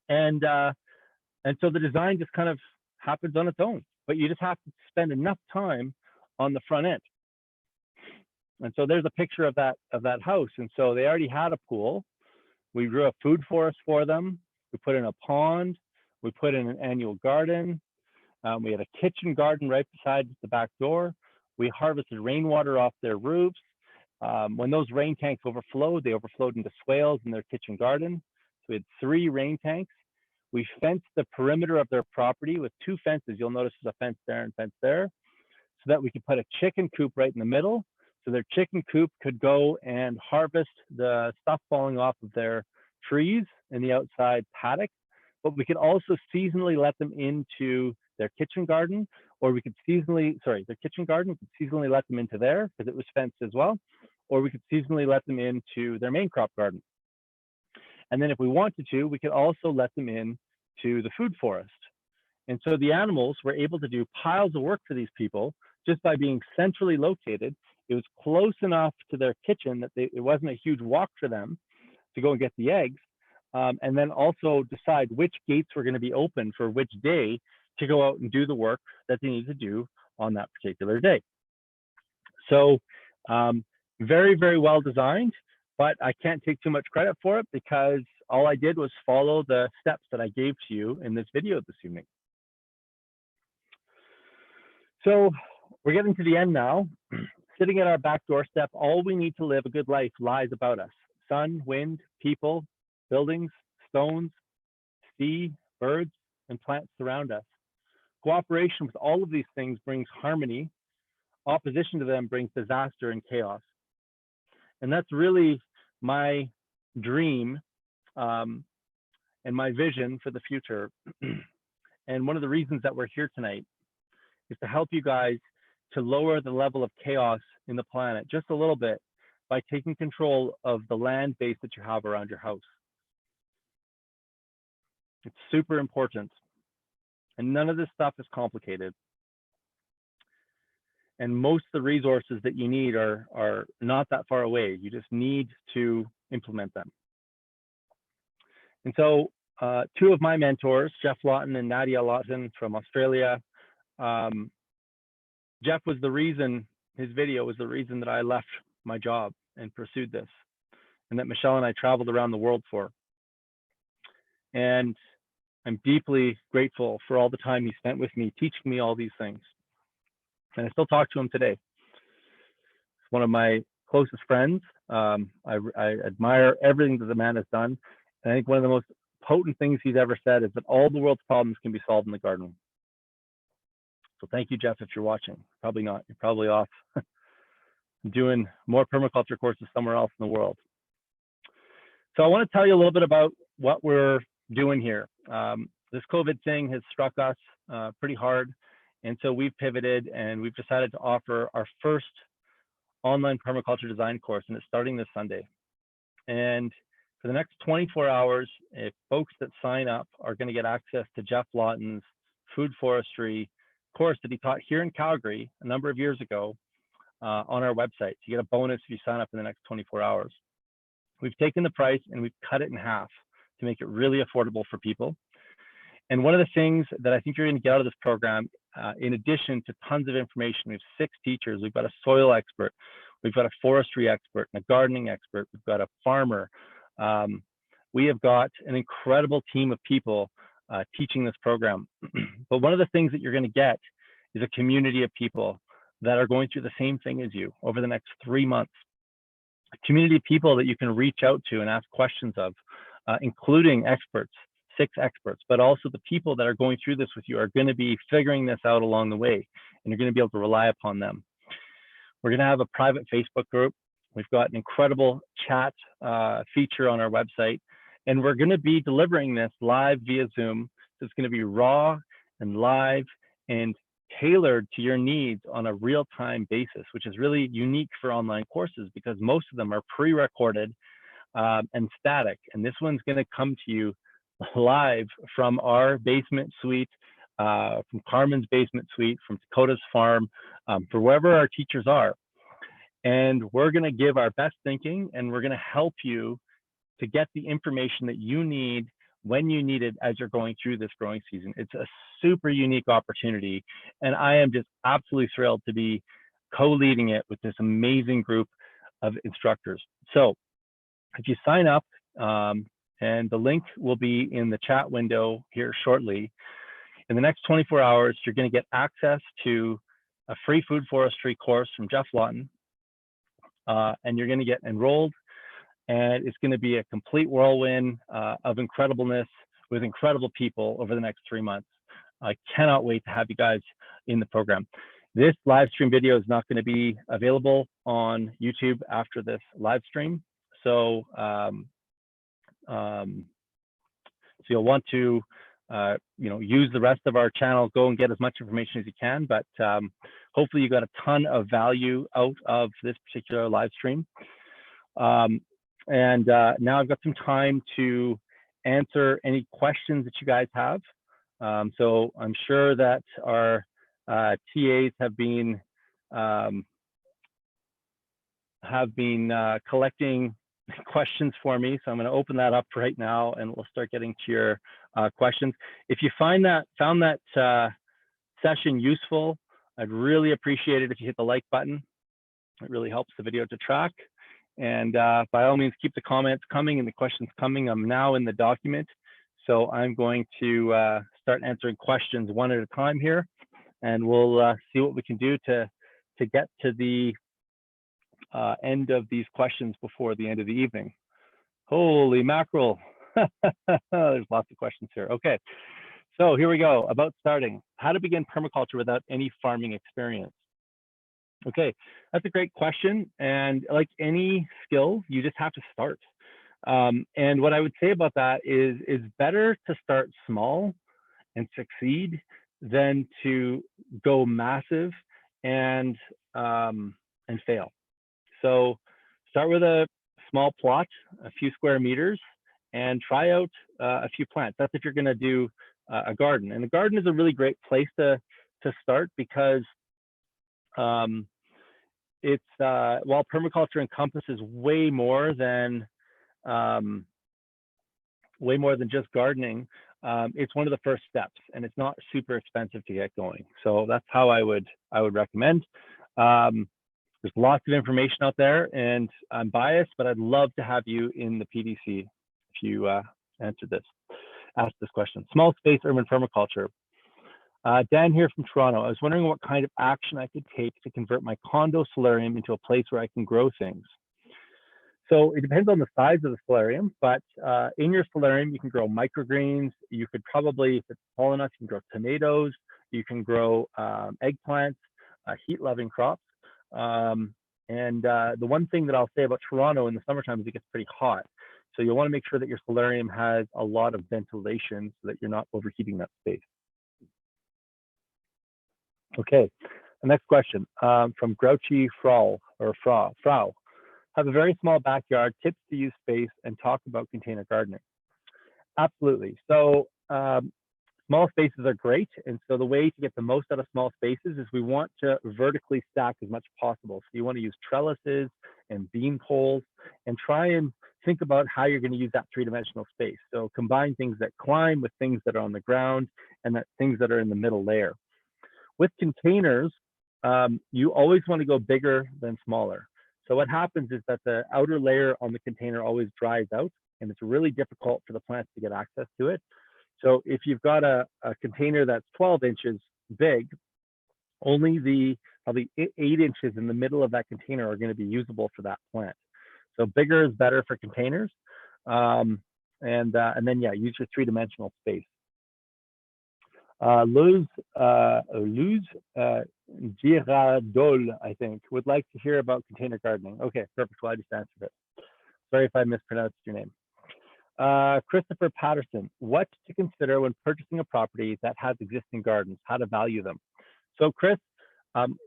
Speaker 1: And so the design just kind of happens on its own, but you just have to spend enough time on the front end. And so there's a picture of that house. And so they already had a pool. We grew a food forest for them. We put in a pond. We put in an annual garden. We had a kitchen garden right beside the back door. We harvested rainwater off their roofs. When those rain tanks overflowed, they overflowed into swales in their kitchen garden. So we had 3 rain tanks. We fenced the perimeter of their property with 2 fences. You'll notice there's a fence there and fence there, so that we could put a chicken coop right in the middle. So their chicken coop could go and harvest the stuff falling off of their trees in the outside paddock, but we could also seasonally let them into their kitchen garden, or we could seasonally, their kitchen garden, we could seasonally let them into there because it was fenced as well, or we could seasonally let them into their main crop garden. And then if we wanted to, we could also let them in to the food forest. And so the animals were able to do piles of work for these people just by being centrally located. It was close enough to their kitchen that it wasn't a huge walk for them to go and get the eggs. And then also decide which gates were going to be open for which day to go out and do the work that they need to do on that particular day. So very, very well designed, but I can't take too much credit for it because all I did was follow the steps that I gave to you in this video this evening. So we're getting to the end now. Sitting at our back doorstep, all we need to live a good life lies about us. Sun, wind, people, buildings, stones, sea, birds, and plants surround us. Cooperation with all of these things brings harmony. Opposition to them brings disaster and chaos. And that's really my dream and my vision for the future. And one of the reasons that we're here tonight is to help you guys to lower the level of chaos in the planet just a little bit by taking control of the land base that you have around your house. It's super important. And none of this stuff is complicated. And most of the resources that you need are not that far away. You just need to implement them. And so 2 of my mentors, Jeff Lawton and Nadia Lawton from Australia, Jeff was the reason, his video was the reason that I left my job and pursued this, and that Michelle and I traveled around the world for. And I'm deeply grateful for all the time he spent with me, teaching me all these things. And I still talk to him today. He's one of my closest friends. I admire everything that the man has done. And I think one of the most potent things he's ever said is that all the world's problems can be solved in the garden. So thank you, Jeff, if you're watching. Probably not. You're probably off doing more permaculture courses somewhere else in the world. So I want to tell you a little bit about what we're doing here. This COVID thing has struck us pretty hard. And so we've pivoted and we've decided to offer our first online permaculture design course, and it's starting this Sunday. And for the next 24 hours, if folks that sign up are going to get access to Jeff Lawton's food forestry course that he taught here in Calgary a number of years ago on our website. You get a bonus if you sign up in the next 24 hours. We've taken the price and we've cut it in half to make it really affordable for people. And one of the things that I think you're going to get out of this program, in addition to tons of information, we have 6 teachers. We've got a soil expert, we've got a forestry expert, and a gardening expert. We've got a farmer. We have got an incredible team of people teaching this program. But one of the things that you're going to get is a community of people that are going through the same thing as you over the next 3 months. A community of people that you can reach out to and ask questions of, including experts, 6 experts, but also the people that are going through this with you are going to be figuring this out along the way, and you're going to be able to rely upon them. We're going to have a private Facebook group. We've got an incredible chat feature on our website, and we're going to be delivering this live via Zoom. So it's going to be raw and live and tailored to your needs on a real-time basis, which is really unique for online courses because most of them are pre-recorded and static. And this one's going to come to you live from our basement suite, from Carmen's basement suite, from Dakota's farm, for wherever our teachers are. And we're going to give our best thinking, and we're going to help you to get the information that you need when you need it as you're going through this growing season. It's a super unique opportunity, and I am just absolutely thrilled to be co-leading it with this amazing group of instructors. So if you sign up, and the link will be in the chat window here shortly, in the next 24 hours, you're going to get access to a free food forestry course from Jeff Lawton, and you're going to get enrolled. And it's going to be a complete whirlwind of incredibleness with incredible people over the next 3 months. I cannot wait to have you guys in the program. This live stream video is not going to be available on YouTube after this live stream. So, you'll want to, use the rest of our channel, go and get as much information as you can. But hopefully you got a ton of value out of this particular live stream. And now I've got some time to answer any questions that you guys have. So I'm sure that our TAs have been collecting questions for me. So I'm going to open that up right now, and we'll start getting to your questions. If you found that session useful, I'd really appreciate it if you hit the like button. It really helps the video to track. And by all means, keep the comments coming and the questions coming. I'm now in the document, so I'm going to start answering questions one at a time here, and we'll see what we can do to get to the end of these questions before the end of the evening. Holy mackerel. There's lots of questions here. Okay, so here we go. About starting. How to begin permaculture without any farming experience. Okay, that's a great question. And like any skill, you just have to start. And what I would say about that is better to start small and succeed than to go massive and fail. So start with a small plot, a few square meters, and try out a few plants. That's if you're going to do a garden. And a garden is a really great place to start because it's while permaculture encompasses way more than just gardening, it's one of the first steps, and it's not super expensive to get going. So that's how I would recommend. There's lots of information out there, and I'm biased, but I'd love to have you in the PDC if you ask this question. Small space urban permaculture. Dan here from Toronto. I was wondering what kind of action I could take to convert my condo solarium into a place where I can grow things. So it depends on the size of the solarium, but in your solarium, you can grow microgreens. You could probably, if it's tall enough, you can grow tomatoes. You can grow eggplants, heat-loving crops. And the one thing that I'll say about Toronto in the summertime is it gets pretty hot. So you'll want to make sure that your solarium has a lot of ventilation so that you're not overheating that space. Okay, the next question from Grouchy Frall. or Frau. Have a very small backyard, tips to use space, and talk about container gardening. Absolutely. So small spaces are great. And so the way to get the most out of small spaces is we want to vertically stack as much as possible. So you want to use trellises and beam poles and try and think about how you're going to use that three-dimensional space. So combine things that climb with things that are on the ground and that things that are in the middle layer. With containers, you always want to go bigger than smaller. So what happens is that the outer layer on the container always dries out, and it's really difficult for the plants to get access to it. So if you've got a container that's 12 inches big, only the probably 8 inches in the middle of that container are going to be usable for that plant. So bigger is better for containers. And then, yeah, use your three-dimensional space. Luz Giradol, I think, would like to hear about container gardening. Okay, perfect. Well, I just answered it. Sorry if I mispronounced your name. Christopher Patterson, what to consider when purchasing a property that has existing gardens, how to value them. So Chris,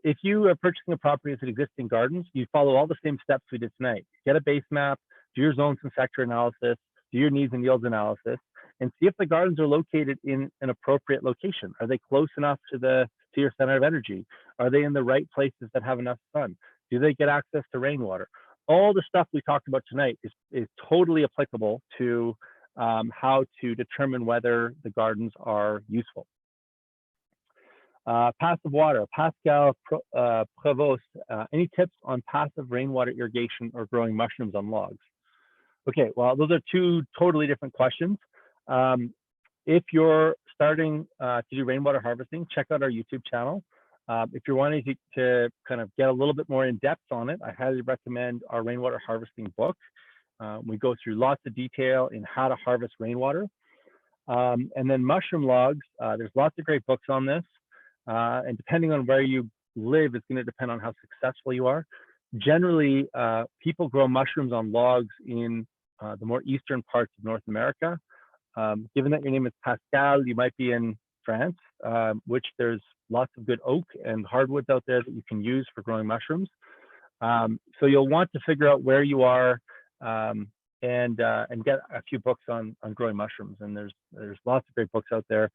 Speaker 1: if you are purchasing a property with existing gardens, you follow all the same steps we did tonight. Get a base map, do your zones and sector analysis, do your needs and yields analysis, and see if the gardens are located in an appropriate location. Are they close enough to your center of energy? Are they in the right places that have enough sun? Do they get access to rainwater? All the stuff we talked about tonight is totally applicable to how to determine whether the gardens are useful. Passive water, Pascal Prevost, any tips on passive rainwater irrigation or growing mushrooms on logs? Okay, well, those are two totally different questions. If you're starting to do rainwater harvesting, check out our YouTube channel. If you're wanting to kind of get a little bit more in depth on it, I highly recommend our rainwater harvesting book. We go through lots of detail in how to harvest rainwater. And then mushroom logs, there's lots of great books on this. And depending on where you live, it's going to depend on how successful you are. Generally, people grow mushrooms on logs in the more eastern parts of North America. Given that your name is Pascal, you might be in France, which there's lots of good oak and hardwoods out there that you can use for growing mushrooms. So you'll want to figure out where you are and get a few books on growing mushrooms. And there's lots of great books out there.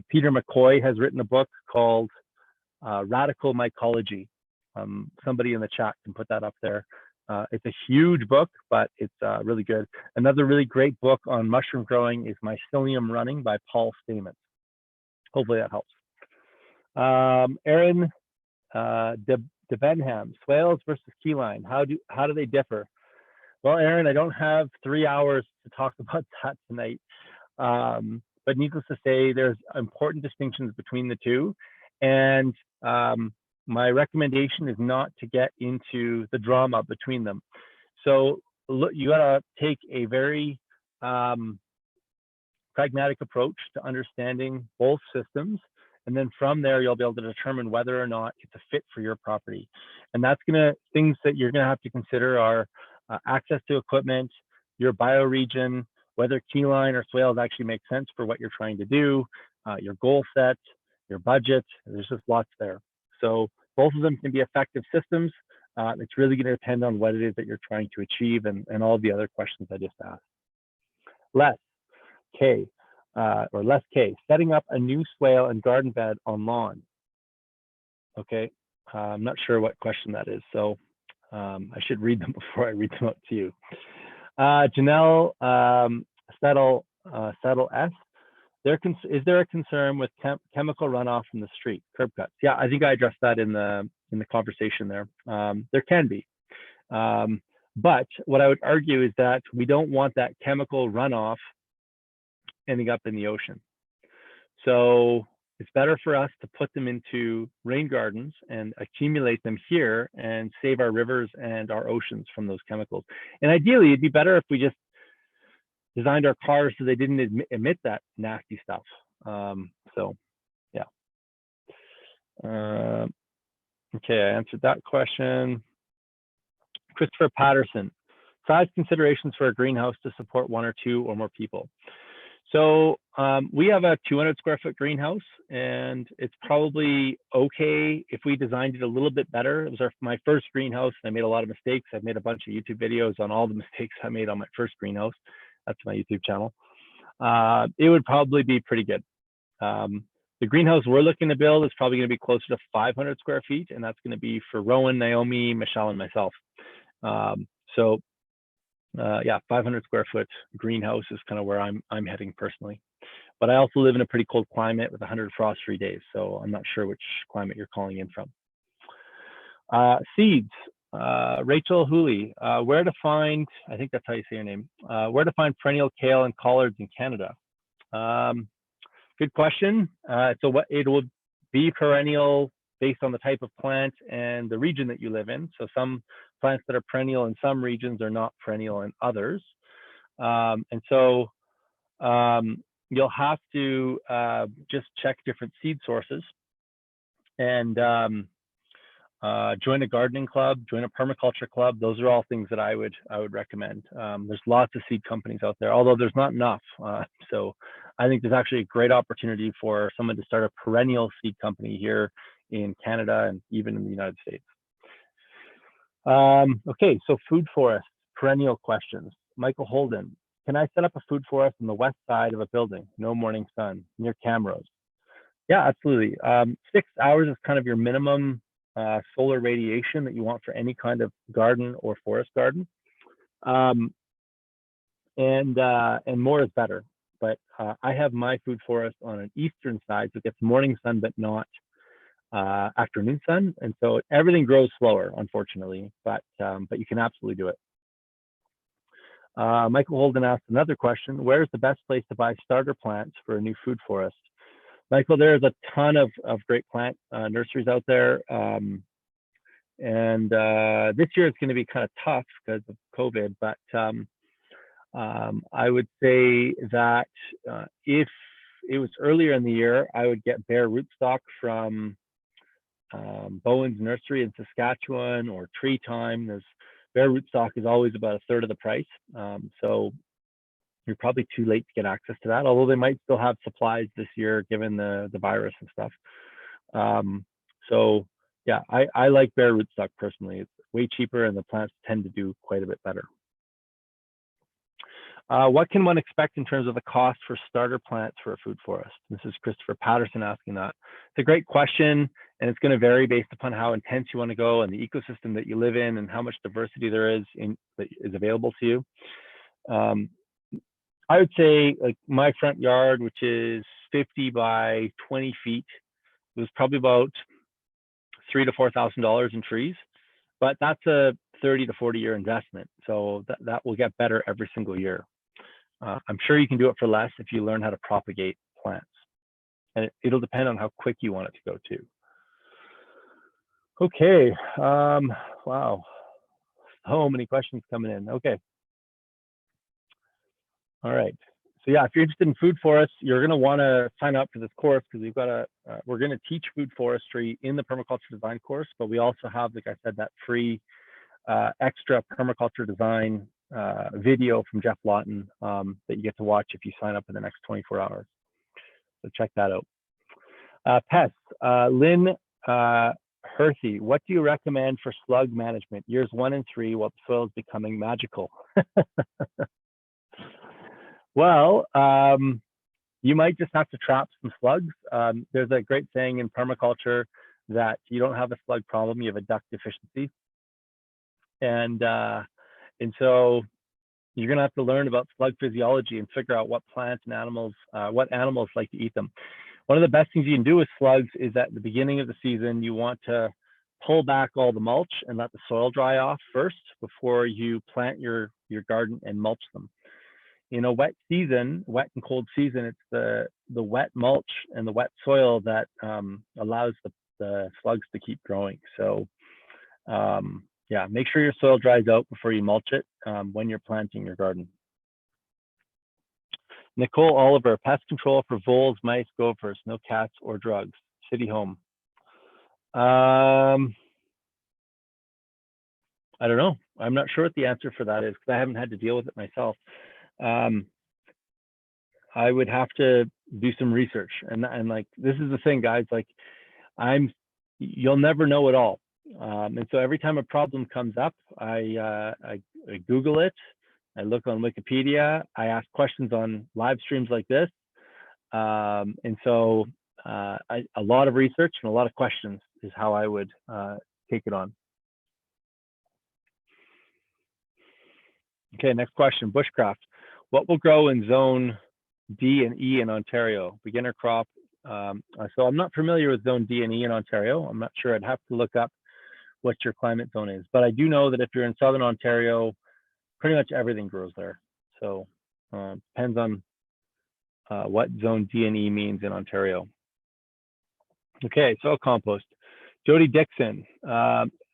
Speaker 1: Peter McCoy has written a book called Radical Mycology. Somebody in the chat can put that up there. It's a huge book, but it's really good. Another really great book on mushroom growing is Mycelium Running by Paul Stamets. Hopefully that helps. Aaron de Benham, swales versus keyline, how do they differ? Well, Aaron, I don't have 3 hours to talk about that tonight. But needless to say, there's important distinctions between the two. And my recommendation is not to get into the drama between them. So look, you gotta take a very pragmatic approach to understanding both systems. And then from there, you'll be able to determine whether or not it's a fit for your property. And things that you're gonna have to consider are access to equipment, your bioregion, whether keyline or swales actually make sense for what you're trying to do, your goal set, your budget. There's just lots there. So both of them can be effective systems. It's really going to depend on what it is that you're trying to achieve and all the other questions I just asked. Les K, setting up a new swale and garden bed on lawn. Okay, I'm not sure what question that is, so I should read them before I read them out to you. Janelle Settle S. Is there a concern with chemical runoff from the street, curb cuts? Yeah, I think I addressed that in the conversation there. There can be, but what I would argue is that we don't want that chemical runoff ending up in the ocean. So it's better for us to put them into rain gardens and accumulate them here and save our rivers and our oceans from those chemicals. And ideally, it'd be better if we just designed our cars so they didn't emit that nasty stuff. So, yeah. Okay, I answered that question. Christopher Patterson, size considerations for a greenhouse to support 1 or 2 or more people. So we have a 200 square foot greenhouse, and it's probably okay if we designed it a little bit better. It was my first greenhouse. I made a lot of mistakes. I've made a bunch of YouTube videos on all the mistakes I made on my first greenhouse. That's my YouTube channel. It would probably be pretty good. The greenhouse we're looking to build is probably going to be closer to 500 square feet, and that's going to be for Rowan, Naomi, Michelle, and myself. Yeah, 500 square foot greenhouse is kind of where I'm heading personally. But I also live in a pretty cold climate with 100 frost-free days, so I'm not sure which climate you're calling in from. Seeds, Rachel Hooley, where to find, I think that's how you say your name, where to find perennial kale and collards in Canada? Good question. So what it will be perennial based on the type of plant and the region that you live in. So some plants that are perennial in some regions are not perennial in others. And so you'll have to just check different seed sources and join a gardening club, join a permaculture club. Those are all things that I would recommend. There's lots of seed companies out there, although there's not enough. So I think there's actually a great opportunity for someone to start a perennial seed company here in Canada and even in the United States. Okay, so food forest, perennial questions. Michael Holden, can I set up a food forest on the west side of a building, no morning sun, near cameras? Yeah, absolutely. 6 hours is kind of your minimum solar radiation that you want for any kind of garden or forest garden. And more is better. But I have my food forest on an eastern side, so it gets morning sun, but not afternoon sun. And so everything grows slower, unfortunately, but you can absolutely do it. Michael Holden asked another question, where's the best place to buy starter plants for a new food forest? Michael, there's a ton of great plant nurseries out there. And this year it's going to be kind of tough because of COVID, but I would say that if it was earlier in the year, I would get bare rootstock from Bowen's Nursery in Saskatchewan or Tree Time. There's bare rootstock is always about a third of the price. So you're probably too late to get access to that, although they might still have supplies this year given the virus and stuff. So yeah, I like bare rootstock personally. It's way cheaper and the plants tend to do quite a bit better. What can one expect in terms of the cost for starter plants for a food forest? This is Christopher Patterson asking that. It's a great question, and it's going to vary based upon how intense you want to go and the ecosystem that you live in and how much diversity there is that is available to you. I would say like my front yard, which is 50 by 20 feet, it was probably about $3,000 to $4,000 in trees, but that's a 30 to 40 year investment. So that will get better every single year. I'm sure you can do it for less if you learn how to propagate plants, and it'll depend on how quick you want it to go too. Okay, wow, so many questions coming in. Okay, all right. So yeah, if you're interested in food forests, you're going to want to sign up for this course because we've got we're going to teach food forestry in the permaculture design course, but we also have, like I said, that free extra permaculture design video from Jeff Lawton that you get to watch if you sign up in the next 24 hours. So check that out. Pests, Lynn Herthy, what do you recommend for slug management years 1 and 3 while the soil is becoming magical? Well, you might just have to trap some slugs. There's a great saying in permaculture that you don't have a slug problem, you have a duct deficiency. And so you're going to have to learn about slug physiology and figure out what plants and animals, what animals like to eat them. One of the best things you can do with slugs is at the beginning of the season, you want to pull back all the mulch and let the soil dry off first before you plant your garden and mulch them. In a wet season, wet and cold season, it's the wet mulch and the wet soil that allows the slugs to keep growing. So yeah, make sure your soil dries out before you mulch it when you're planting your garden. Nicole Oliver, pest control for voles, mice, gophers, no cats or drugs, city home. I don't know. I'm not sure what the answer for that is because I haven't had to deal with it myself. I would have to do some research, and like this is the thing, guys. Like you'll never know it all, and so every time a problem comes up, I Google it, I look on Wikipedia, I ask questions on live streams like this, and so a lot of research and a lot of questions is how I would take it on. Okay, next question, bushcraft. What will grow in zone D and E in Ontario? Beginner crop. So I'm not familiar with zone D and E in Ontario. I'm not sure. I'd have to look up what your climate zone is. But I do know that if you're in Southern Ontario, pretty much everything grows there. So depends on what zone D and E means in Ontario. Okay, soil compost. Jody Dixon,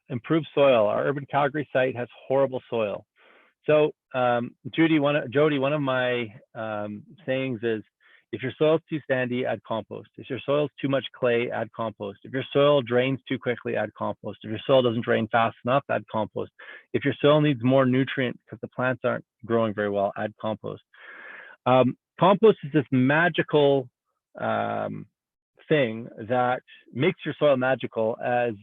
Speaker 1: improved soil. Our urban Calgary site has horrible soil. So Jody, one of my sayings is, if your soil is too sandy, add compost. If your soil is too much clay, add compost. If your soil drains too quickly, add compost. If your soil doesn't drain fast enough, add compost. If your soil needs more nutrient because the plants aren't growing very well, add compost. Compost is this magical thing that makes your soil magical, as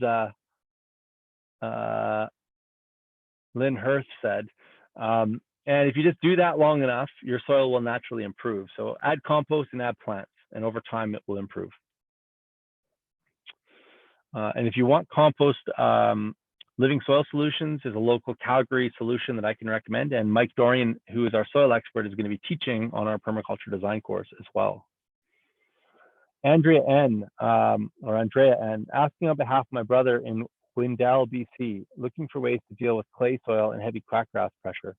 Speaker 1: Lynn Hurst said. And if you just do that long enough, your soil will naturally improve. So add compost and add plants, and over time it will improve. And if you want compost, Living Soil Solutions is a local Calgary solution that I can recommend. And Mike Dorian, who is our soil expert, is going to be teaching on our permaculture design course as well. Andrea N, asking on behalf of my brother in Windell, BC, looking for ways to deal with clay soil and heavy quackgrass pressure.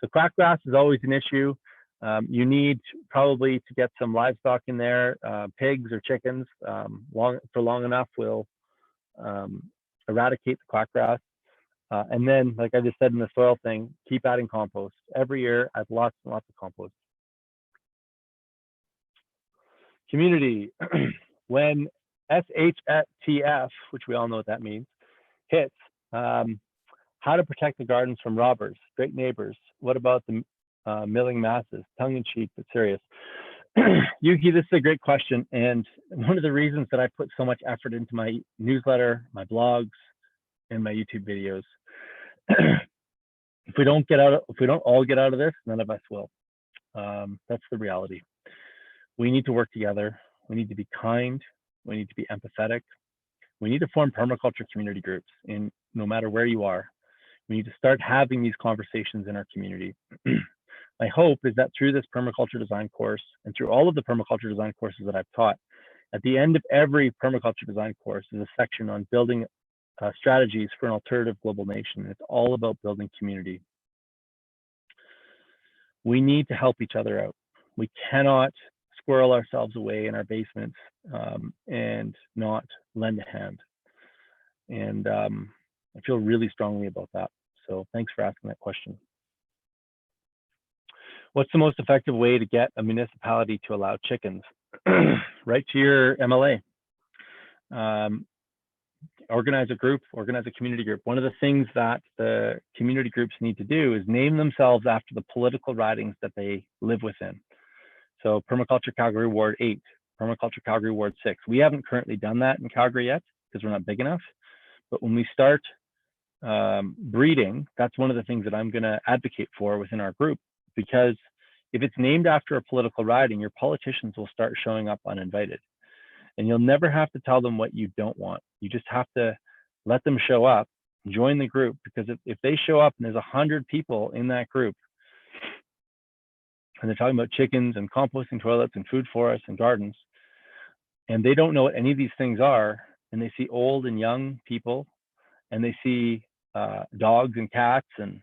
Speaker 1: So quackgrass is always an issue. You need probably to get some livestock in there, pigs or chickens, for long enough will eradicate the quackgrass. And then, like I just said in the soil thing, keep adding compost. Every year, add lots and lots of compost. Community, when SHTF, which we all know what that means, hits, how to protect the gardens from robbers, great neighbors. What about the milling masses? Tongue in cheek, but serious. Yuki, this is a great question. And one of the reasons that I put so much effort into my newsletter, my blogs, and my YouTube videos, if we don't all get out of this, none of us will. That's the reality. We need to work together. We need to be kind. We need to be empathetic. We need to form permaculture community groups in no matter where you are. We need to start having these conversations in our community. My hope is that through this permaculture design course and through all of the permaculture design courses that I've taught, at the end of every permaculture design course is a section on building strategies for an alternative global nation. It's all about building community. We need to help each other out. We cannot squirrel ourselves away in our basements and not lend a hand. And I feel really strongly about that. So thanks for asking that question. What's the most effective way to get a municipality to allow chickens? Write to your MLA. Organize a group, organize a community group. One of the things that the community groups need to do is name themselves after the political ridings that they live within. So Permaculture Calgary Ward 8, Permaculture Calgary Ward 6. We haven't currently done that in Calgary yet because we're not big enough. But when we start breeding, that's one of the things that I'm going to advocate for within our group, because if it's named after a political riding, your politicians will start showing up uninvited. And you'll never have to tell them what you don't want. You just have to let them show up, join the group, because if they show up and there's 100 people in that group, and they're talking about chickens and composting toilets and food forests and gardens, and they don't know what any of these things are, and they see old and young people, and they see dogs and cats, and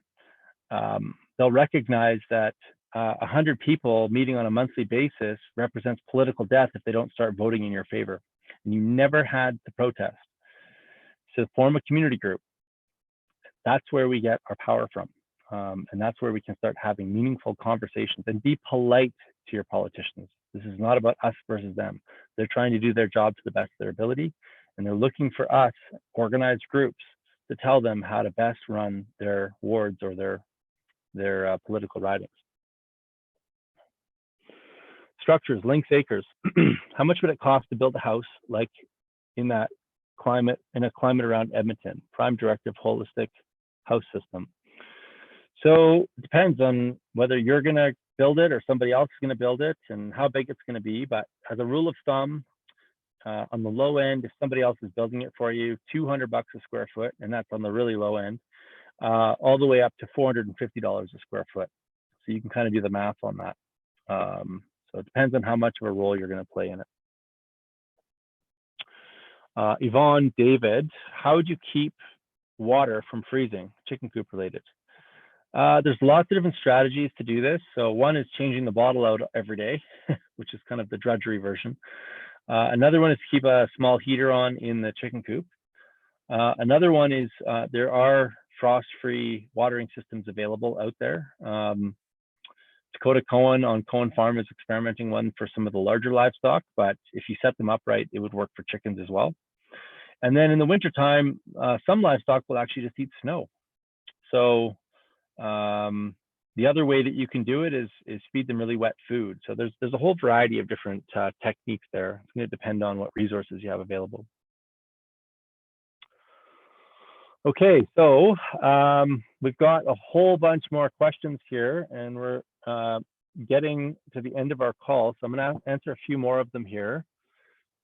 Speaker 1: they'll recognize that 100 people meeting on a monthly basis represents political death if they don't start voting in your favor. And you never had to protest. So form a community group. That's where we get our power from. And that's where we can start having meaningful conversations, and be polite to your politicians. This is not about us versus them. They're trying to do their job to the best of their ability, and they're looking for us, organized groups, to tell them how to best run their wards or their political ridings. Structures, length acres. How much would it cost to build a house like in that climate, in a climate around Edmonton? Prime directive holistic house system. So it depends on whether you're going to build it or somebody else is going to build it and how big it's going to be. But as a rule of thumb, on the low end, if somebody else is building it for you, $200 a square foot, and that's on the really low end, all the way up to $450 a square foot. So you can kind of do the math on that. So it depends on how much of a role you're going to play in it. Yvonne, David, how would you keep water from freezing? Chicken coop related. There's lots of different strategies to do this. So one is changing the bottle out every day, which is kind of the drudgery version. Another one is to keep a small heater on in the chicken coop. Another one is there are frost-free watering systems available out there. Dakota Cohen on Cohen Farm is experimenting one for some of the larger livestock, but if you set them up right, it would work for chickens as well. And then in the wintertime, some livestock will actually just eat snow. So the other way that you can do it is feed them really wet food. So there's a whole variety of different techniques there. It's going to depend on what resources you have available. Okay, so we've got a whole bunch more questions here, and we're getting to the end of our call. So I'm going to answer a few more of them here.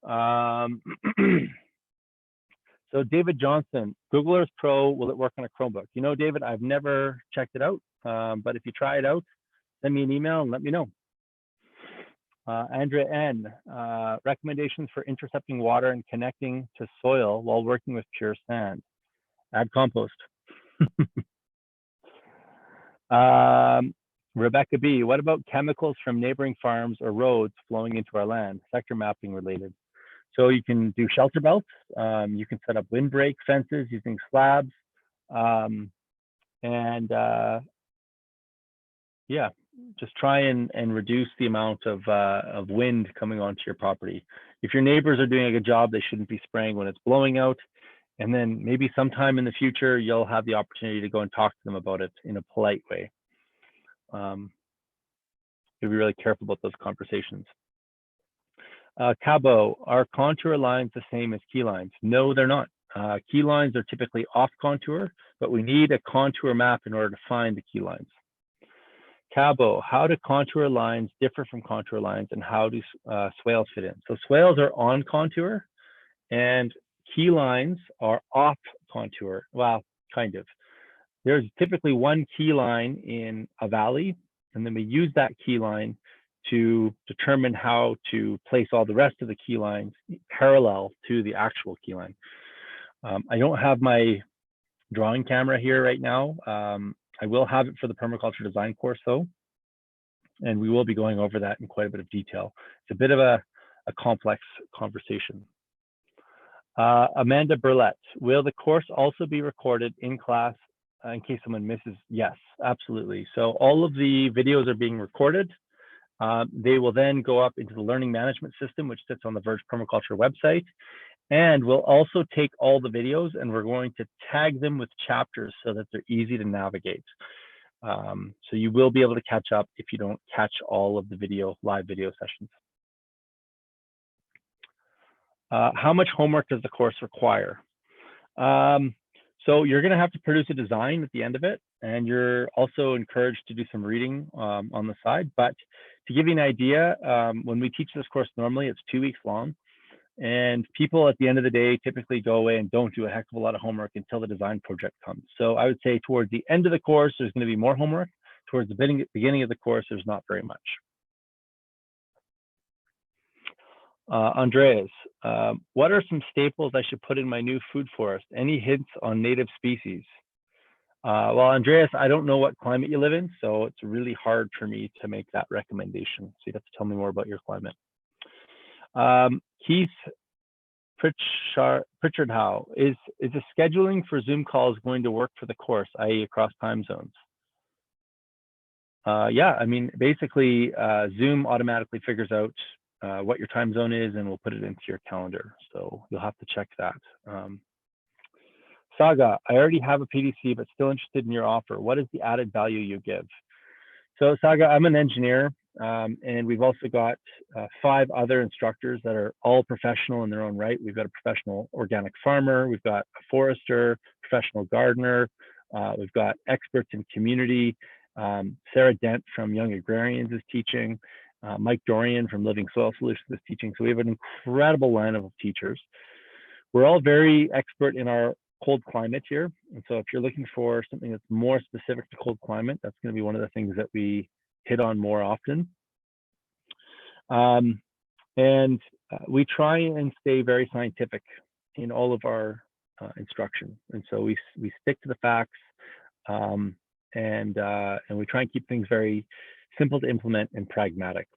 Speaker 1: So David Johnson, Google Earth Pro, will it work on a Chromebook? You know, David, I've never checked it out, but if you try it out, send me an email and let me know. Andrea N, recommendations for intercepting water and connecting to soil while working with pure sand. Add compost. Rebecca B, what about chemicals from neighboring farms or roads flowing into our land? Sector mapping related. So you can do shelter belts. You can set up windbreak fences using slabs. Yeah, just try and reduce the amount of wind coming onto your property. If your neighbors are doing a good job, they shouldn't be spraying when it's blowing out. And then maybe sometime in the future, you'll have the opportunity to go and talk to them about it in a polite way. You'll be really careful about those conversations. Cabo, are contour lines the same as key lines? No, they're not. Key lines are typically off contour, but we need a contour map in order to find the key lines. Cabo, how do contour lines differ from contour lines, and how do swales fit in? So swales are on contour and key lines are off contour. Well, kind of. There's typically one key line in a valley, and then we use that key line to determine how to place all the rest of the key lines parallel to the actual key line. I don't have my drawing camera here right now. I will have it for the permaculture design course though, and we will be going over that in quite a bit of detail. It's a bit of a complex conversation. Amanda Burlett, will the course also be recorded in class in case someone misses? Yes, absolutely. So all of the videos are being recorded. They will then go up into the learning management system, which sits on the Verge Permaculture website. And we'll also take all the videos and we're going to tag them with chapters so that they're easy to navigate. So you will be able to catch up if you don't catch all of the live video sessions. How much homework does the course require? So you're going to have to produce a design at the end of it, and you're also encouraged to do some reading on the side. But to give you an idea, when we teach this course normally, it's 2 weeks long. And people at the end of the day typically go away and don't do a heck of a lot of homework until the design project comes. So I would say towards the end of the course, there's going to be more homework. Towards the beginning of the course, there's not very much. Andreas, what are some staples I should put in my new food forest? Any hints on native species? Well, Andreas, I don't know what climate you live in, so it's really hard for me to make that recommendation. So you'd have to tell me more about your climate. Keith Pritchard, how is the scheduling for Zoom calls going to work for the course, i.e. across time zones? Yeah, I mean, basically Zoom automatically figures out what your time zone is and we'll put it into your calendar. So you'll have to check that. Saga, I already have a PDC, but still interested in your offer. What is the added value you give? So Saga, I'm an engineer. And we've also got 5 other instructors that are all professional in their own right. We've got a professional organic farmer, we've got a forester, professional gardener, we've got experts in community. Sarah Dent from Young Agrarians is teaching. Mike Dorian from Living Soil Solutions is teaching. So we have an incredible lineup of teachers. We're all very expert in our cold climate here. And so if you're looking for something that's more specific to cold climate, that's going to be one of the things that we hit on more often. We try and stay very scientific in all of our instruction. And so we stick to the facts, and we try and keep things very simple to implement and pragmatic.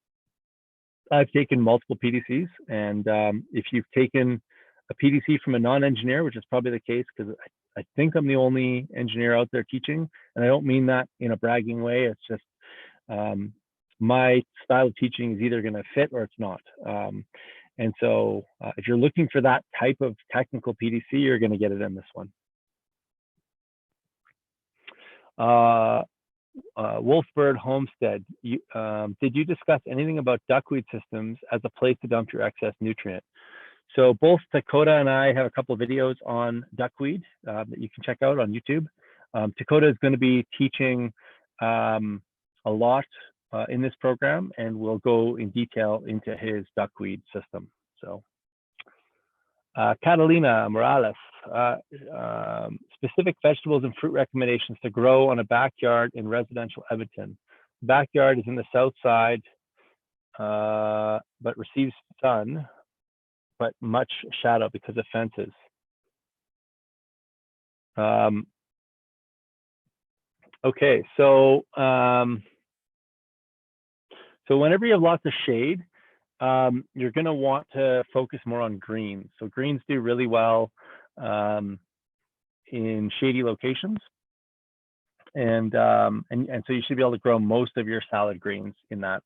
Speaker 1: I've taken multiple PDCs, and if you've taken a PDC from a non-engineer, which is probably the case, because I think I'm the only engineer out there teaching, and I don't mean that in a bragging way. It's just my style of teaching is either going to fit or it's not. And so if you're looking for that type of technical PDC, you're going to get it in this one. Wolfbird Homestead, did you discuss anything about duckweed systems as a place to dump your excess nutrient? So both Dakota and I have a couple of videos on duckweed that you can check out on YouTube. Dakota is going to be teaching a lot in this program, and we'll go in detail into his duckweed system. So Catalina Morales, specific vegetables and fruit recommendations to grow on a backyard in residential Edmonton. The backyard is in the south side, but receives sun, but much shadow because of fences. Okay, so whenever you have lots of shade, you're going to want to focus more on greens. So greens do really well in shady locations, and so you should be able to grow most of your salad greens in that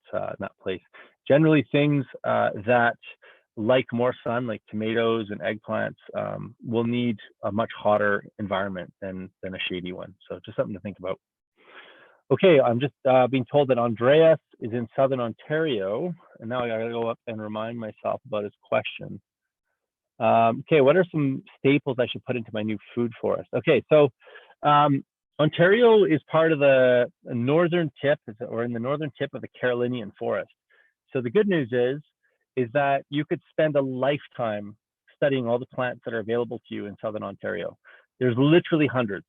Speaker 1: place. Generally, things that like more sun, like tomatoes and eggplants, will need a much hotter environment than a shady one. So just something to think about. Okay, I'm just being told that Andreas is in Southern Ontario, and now I gotta go up and remind myself about his question. Okay, what are some staples I should put into my new food forest? Okay, so Ontario is part of the northern tip, or in the northern tip of the Carolinian forest. So the good news is that you could spend a lifetime studying all the plants that are available to you in Southern Ontario. There's literally hundreds.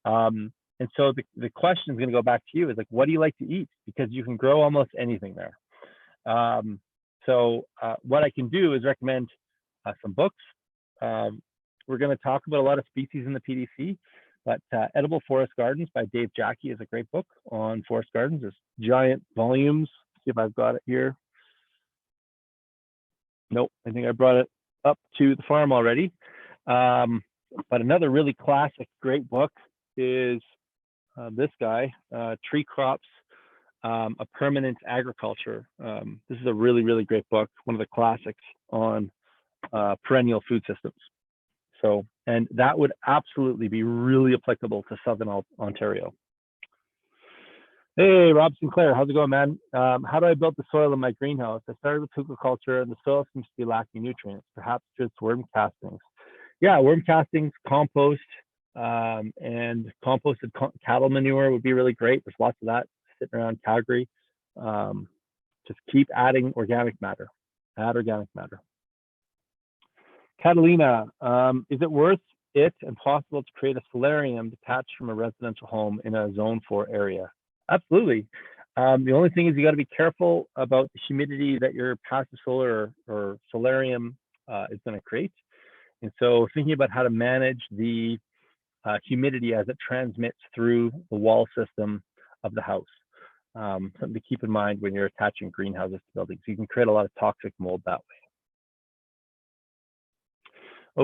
Speaker 1: And so the question is going to go back to you is like, what do you like to eat? Because you can grow almost anything there. So what I can do is recommend some books. We're going to talk about a lot of species in the PDC, but Edible Forest Gardens by Dave Jackie is a great book on forest gardens. There's giant volumes. See if I've got it here. Nope, I think I brought it up to the farm already. But another really classic, great book is this guy, Tree Crops, A Permanent Agriculture. This is a really, really great book, one of the classics on perennial food systems. So, and that would absolutely be really applicable to Southern Ontario. Hey, Rob Sinclair, how's it going, man? How do I build the soil in my greenhouse? I started with hugelkultur and the soil seems to be lacking nutrients, perhaps just worm castings. Yeah, worm castings, compost, and composted cattle manure would be really great. There's lots of that sitting around Calgary. Just keep adding organic matter. Add organic matter. Catalina, is it worth it and possible to create a solarium detached from a residential home in a zone 4 area? Absolutely. The only thing is you got to be careful about the humidity that your passive solar or solarium is going to create. And so thinking about how to manage the humidity as it transmits through the wall system of the house. Something to keep in mind when you're attaching greenhouses to buildings. You can create a lot of toxic mold that way.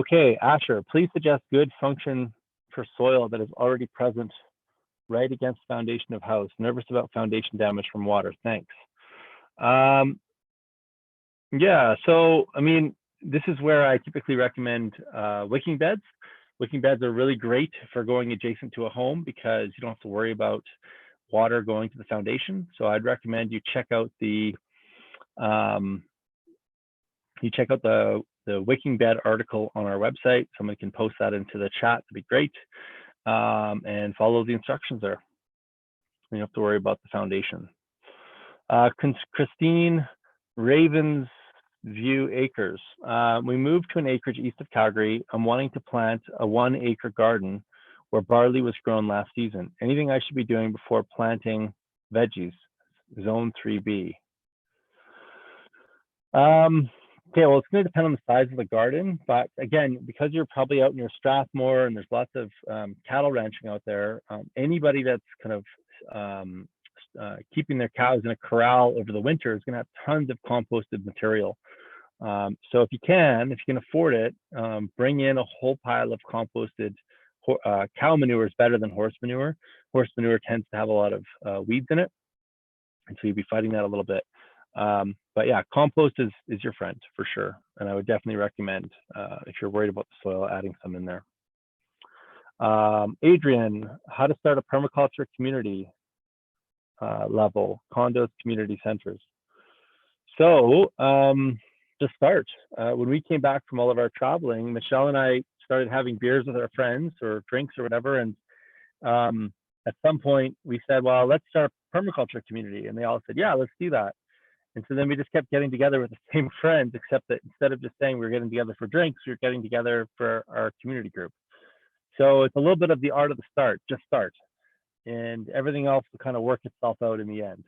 Speaker 1: Okay, Asher, please suggest good function for soil that is already present right against the foundation of house. Nervous about foundation damage from water. Thanks. Yeah, so I mean, this is where I typically recommend wicking beds. Wicking beds are really great for going adjacent to a home because you don't have to worry about water going to the foundation. So I'd recommend you check out the wicking bed article on our website. Someone can post that into the chat. That'd be great. And follow the instructions there. You don't have to worry about the foundation. Christine Ravens View Acres. We moved to an acreage east of Calgary. I'm wanting to plant a 1-acre garden where barley was grown last season. Anything I should be doing before planting veggies? Zone 3B. Okay, well, it's going to depend on the size of the garden, but again, because you're probably out near Strathmore and there's lots of cattle ranching out there, anybody that's kind of keeping their cows in a corral over the winter is going to have tons of composted material. So if you can afford it, bring in a whole pile of composted. Cow manure is better than horse manure. Horse manure tends to have a lot of weeds in it, and so you'd be fighting that a little bit. But yeah, compost is your friend for sure, and I would definitely recommend, if you're worried about the soil, adding some in there. Adrian, how to start a permaculture community level, condos, community centers. So to start, when we came back from all of our traveling, Michelle and I started having beers with our friends or drinks or whatever, and at some point we said, well, let's start a permaculture community, and they all said, yeah, let's do that. And so then we just kept getting together with the same friends, except that instead of just saying we were getting together for drinks, we were getting together for our community group. So it's a little bit of the art of the start, just start. And everything else will kind of work itself out in the end.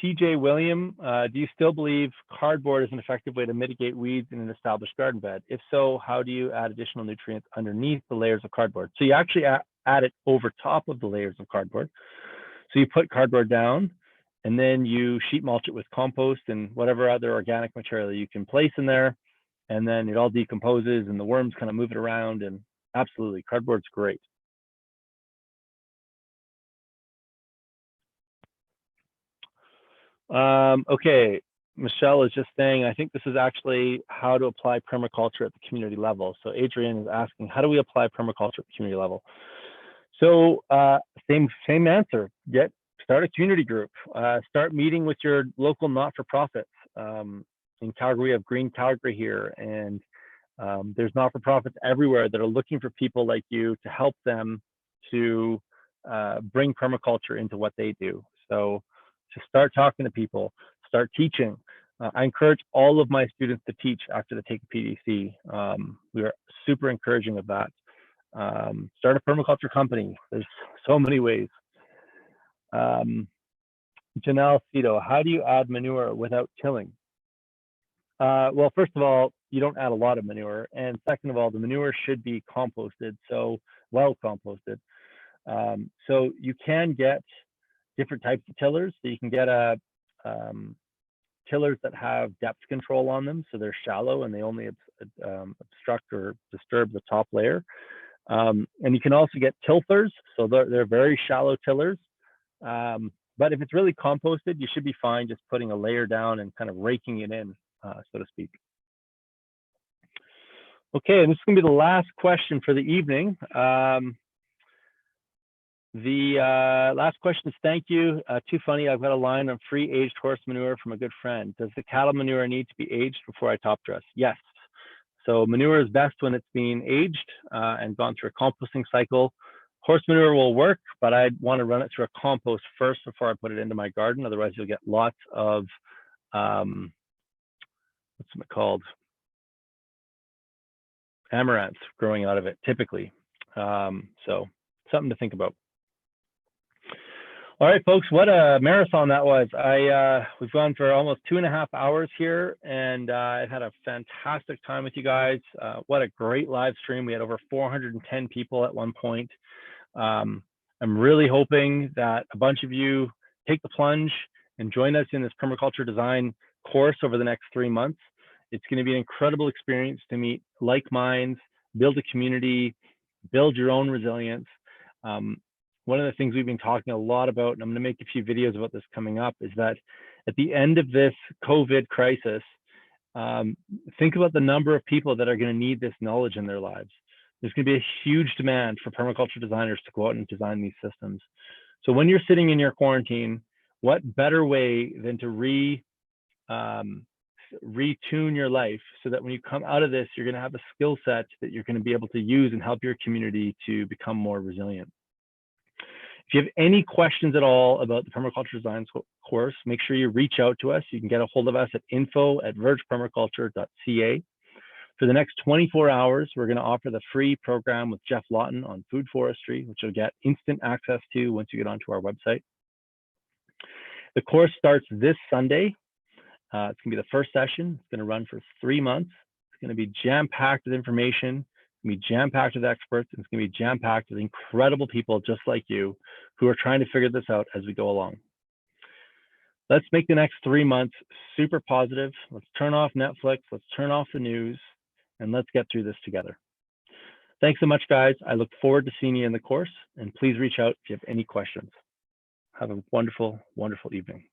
Speaker 1: TJ William, do you still believe cardboard is an effective way to mitigate weeds in an established garden bed? If so, how do you add additional nutrients underneath the layers of cardboard? So you actually add it over top of the layers of cardboard. So you put cardboard down, and then you sheet mulch it with compost and whatever other organic material you can place in there, and then it all decomposes and the worms kind of move it around, and absolutely, cardboard's great. Okay, Michelle is just saying, I think this is actually how to apply permaculture at the community level. So Adrian is asking, how do we apply permaculture at the community level? So same answer. Start a community group. Start meeting with your local not-for-profits. In Calgary, we have Green Calgary here, and there's not-for-profits everywhere that are looking for people like you to help them to bring permaculture into what they do. So start talking to people, start teaching. I encourage all of my students to teach after they take a PDC. We are super encouraging of that. Start a permaculture company. There's so many ways. Janelle Cito, how do you add manure without tilling? Well, first of all, you don't add a lot of manure. And second of all, the manure should be composted, so well composted. So you can get different types of tillers. So you can get tillers that have depth control on them. So they're shallow and they only obstruct or disturb the top layer. And you can also get tilthers. So they're very shallow tillers. But if it's really composted, you should be fine just putting a layer down and kind of raking it in, so to speak. Okay, and this is going to be the last question for the evening. The last question is, thank you. Too funny, I've got a line on free aged horse manure from a good friend. Does the cattle manure need to be aged before I top dress? Yes. So manure is best when it's being aged and gone through a composting cycle. Horse manure will work, but I'd want to run it through a compost first before I put it into my garden. Otherwise, you'll get lots of, what's it called? Amaranth growing out of it, typically. So something to think about. All right, folks, what a marathon that was. We've gone for almost 2.5 hours here, and I've had a fantastic time with you guys. What a great live stream. We had over 410 people at one point. I'm really hoping that a bunch of you take the plunge and join us in this permaculture design course over the next 3 months. It's going to be an incredible experience to meet like minds, build a community, build your own resilience. One of the things we've been talking a lot about, and I'm going to make a few videos about this coming up, is that at the end of this COVID crisis, think about the number of people that are going to need this knowledge in their lives. There's going to be a huge demand for permaculture designers to go out and design these systems. So when you're sitting in your quarantine, what better way than to retune your life so that when you come out of this, you're going to have a skill set that you're going to be able to use and help your community to become more resilient. If you have any questions at all about the Permaculture Design course, make sure you reach out to us. You can get a hold of us at info@vergepermaculture.ca. For the next 24 hours, we're going to offer the free program with Jeff Lawton on food forestry, which you'll get instant access to once you get onto our website. The course starts this Sunday. It's going to be the first session. It's going to run for 3 months. It's going to be jam-packed with information. It's going to be jam-packed with experts. And it's going to be jam-packed with incredible people just like you who are trying to figure this out as we go along. Let's make the next 3 months super positive. Let's turn off Netflix. Let's turn off the news. And let's get through this together. Thanks so much, guys. I look forward to seeing you in the course. And please reach out if you have any questions. Have a wonderful, wonderful evening.